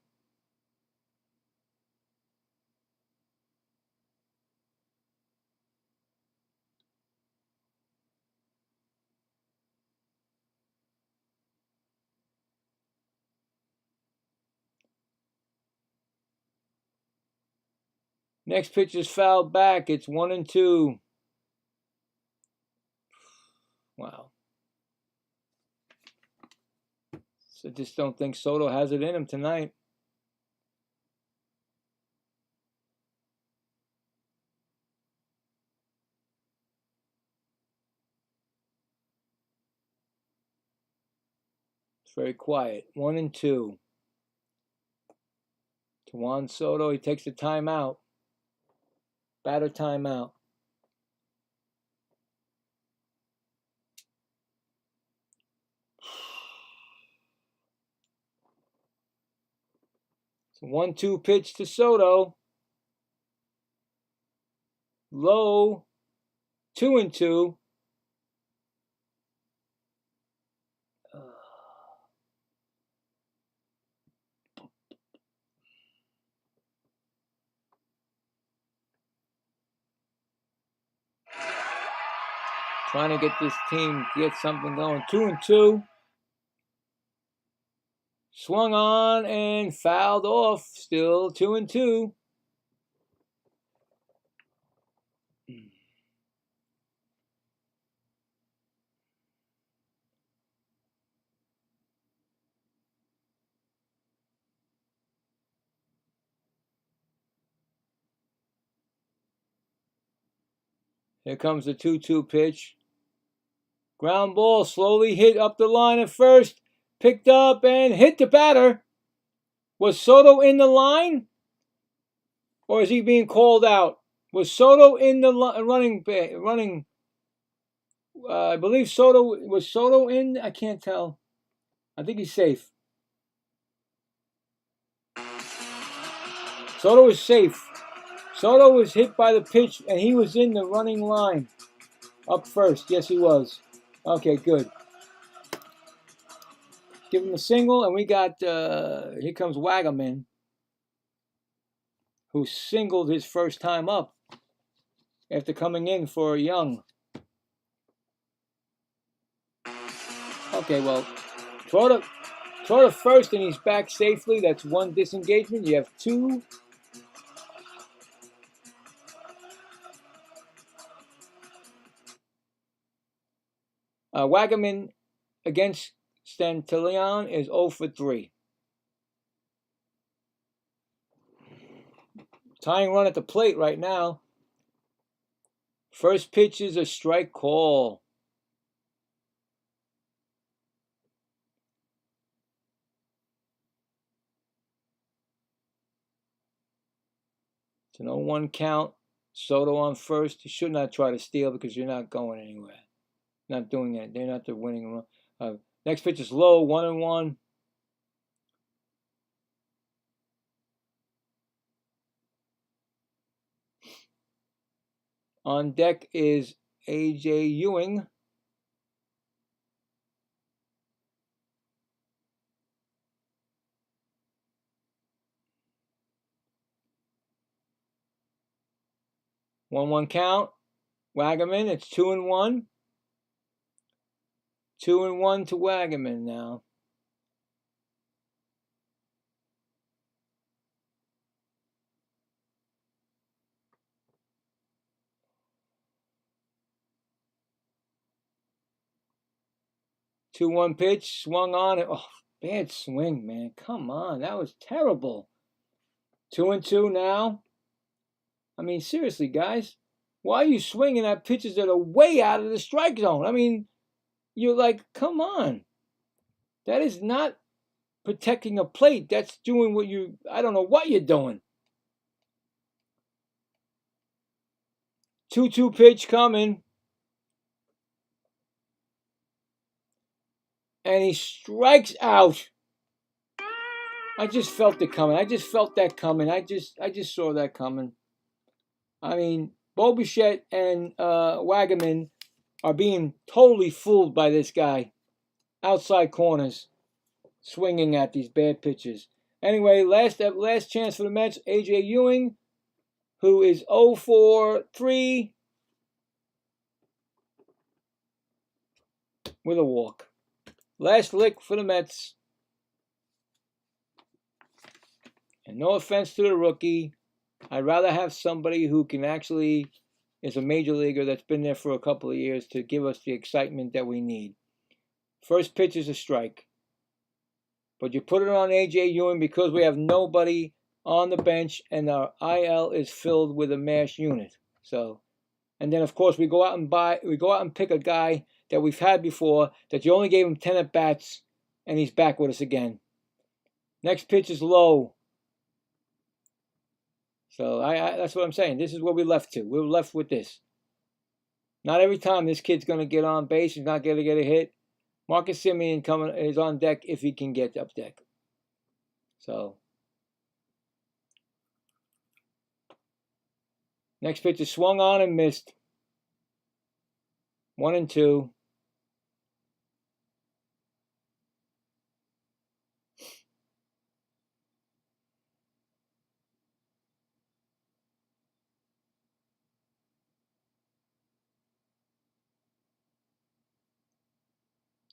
Speaker 1: Next pitch is fouled back. It's 1-2. Wow. So I just don't think Soto has it in him tonight. It's very quiet. 1-2. To Juan Soto, he takes the timeout. Batter timeout. It's a 1-2 pitch to Soto. Low. 2-2. Trying to get this team to get something going. 2-2. Swung on and fouled off. Still 2-2. Here comes the 2-2 pitch. Ground ball slowly hit up the line at first. Picked up and hit the batter. Was Soto in the line? Or is he being called out? Was Soto in the running? I believe Soto. Was Soto in? I can't tell. I think he's safe. Soto is safe. Soto was hit by the pitch and he was in the running line. Up first. Yes, he was. Okay, good. Give him a single, and we got, here comes Wagaman, who singled his first time up after coming in for Young. Okay, well, throw the first, and he's back safely. That's one disengagement. You have two. Wagaman against Stantelion is 0 for 3. Tying run at the plate right now. First pitch is a strike call. It's an 0-1 count. Soto on first. You should not try to steal because you're not going anywhere. Not doing that. They're not the winning run. Next pitch is low, 1-1. On deck is A.J. Ewing. One count. Wagaman, it's 2-1. 2-1 to Wagaman now. Two-one pitch, swung on it. Oh, bad swing, man. Come on, that was terrible. 2-2 now. I mean, seriously, guys, why are you swinging at pitches that are way out of the strike zone? I mean, you're like, come on. That is not protecting a plate. That's doing what you, I don't know what you're doing. 2-2 pitch coming. And he strikes out. I just felt it coming. I just felt that coming. I just saw that coming. I mean, Bo Bichette and Wagaman are being totally fooled by this guy. Outside corners, swinging at these bad pitches. Anyway, last chance for the Mets. A.J. Ewing, who is 0 for 3 with a walk. Last lick for the Mets. And no offense to the rookie, I'd rather have somebody who can actually is a major leaguer that's been there for a couple of years to give us the excitement that we need. First pitch is a strike. But you put it on A.J. Ewing because we have nobody on the bench and our IL is filled with a MASH unit. So, and then of course we go out and pick a guy that we've had before that you only gave him 10 at bats and he's back with us again. Next pitch is low. So that's what I'm saying. This is what we're left to. We're left with this. Not every time this kid's going to get on base. He's not going to get a hit. Marcus Semien is on deck if he can get up deck. So, next pitch is swung on and missed. 1-2.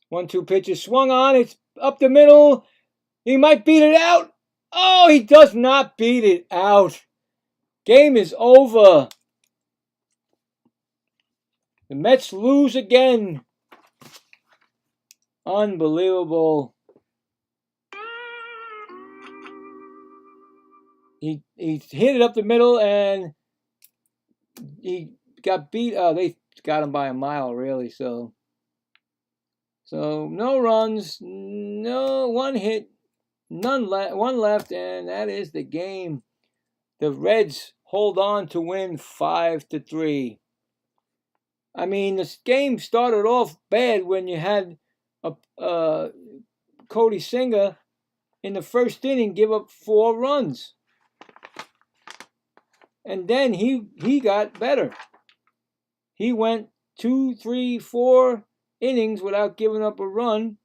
Speaker 1: One-two pitches swung on. It's up the middle. He might beat it out. Oh, he does not beat it out. Game is over. The Mets lose again. Unbelievable. He hit it up the middle and he got beat. Oh, they got him by a mile, really. So no runs, no one hit, one left, and that is the game. The Reds hold on to win 5-3. I mean, this game started off bad when you had Cody Singer in the first inning give up 4 runs. And then he got better. He went 2, 3, 4, innings without giving up a run,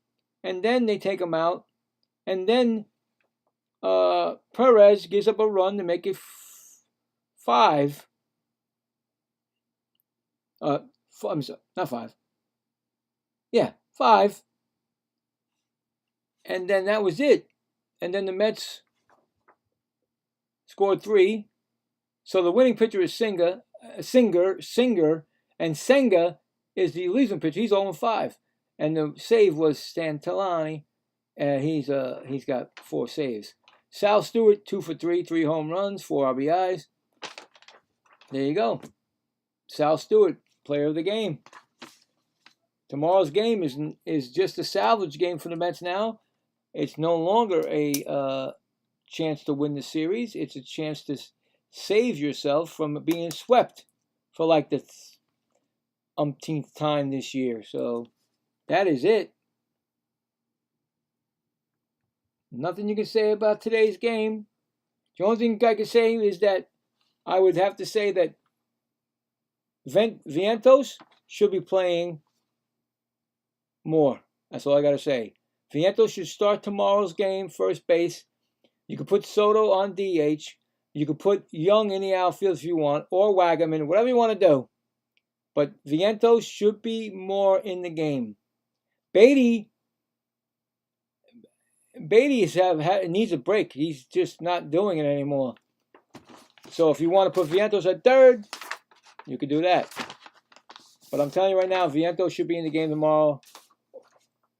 Speaker 1: and then they take him out, and then Perez gives up a run to make it 5. I'm sorry, not 5. Yeah, 5. And then that was it. And then the Mets scored 3. So the winning pitcher is Singer, and Senga is the relieving pitcher. He's 0-5. And the save was Stantilani, and he's got 4 saves. Sal Stewart, 2 for 3, 3 home runs, 4 RBIs. There you go. Sal Stewart, player of the game. Tomorrow's game is just a salvage game for the Mets now. It's no longer a chance to win the series. It's a chance to save yourself from being swept for like the umpteenth time this year. So that is it. Nothing you can say about today's game. The only thing I can say is that I would have to say that Vientos should be playing more. That's all I got to say. Vientos should start tomorrow's game, first base. You could put Soto on DH. You could put Young in the outfield if you want, or Wagaman, whatever you want to do. But Vientos should be more in the game. Beatty needs a break. He's just not doing it anymore. So if you want to put Vientos at third, you could do that. But I'm telling you right now, Vientos should be in the game tomorrow.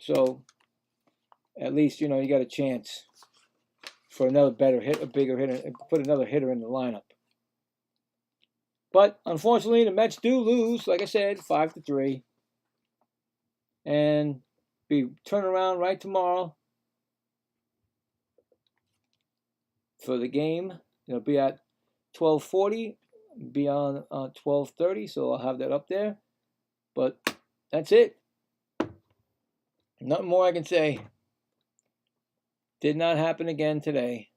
Speaker 1: So at least, you got a chance for another better hit, a bigger hitter, and put another hitter in the lineup. But unfortunately, the Mets do lose, like I said, 5-3. And be turn around right tomorrow for the game. It'll be at 12:40, be on 12:30, so I'll have that up there. But that's it. Nothing more I can say. Did not happen again today.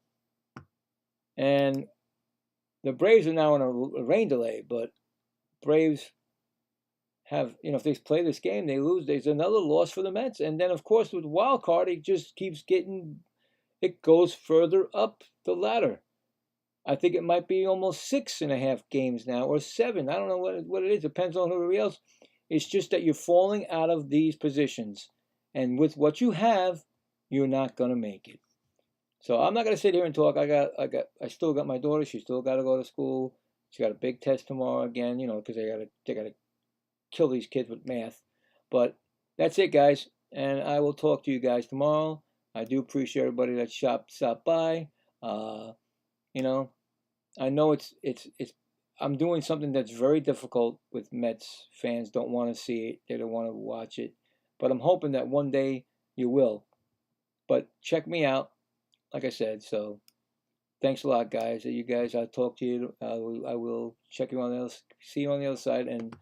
Speaker 1: And the Braves are now in a rain delay, but Braves have, if they play this game, they lose. There's another loss for the Mets. And then, of course, with the wild card, it just keeps it goes further up the ladder. I think it might be almost 6.5 games now, or 7. I don't know what it is. Depends on everybody else. It's just that you're falling out of these positions. And with what you have, you're not going to make it. So I'm not going to sit here and talk. I still got my daughter. She still got to go to school. She got a big test tomorrow again, because they got to kill these kids with math. But that's it, guys. And I will talk to you guys tomorrow. I do appreciate everybody that stopped by. I know it's I'm doing something that's very difficult with Mets fans. Don't want to see it. They don't want to watch it. But I'm hoping that one day you will. But check me out, like I said. So thanks a lot, guys. You guys, I'll talk to you. I will check you on the other, see you on the other side, and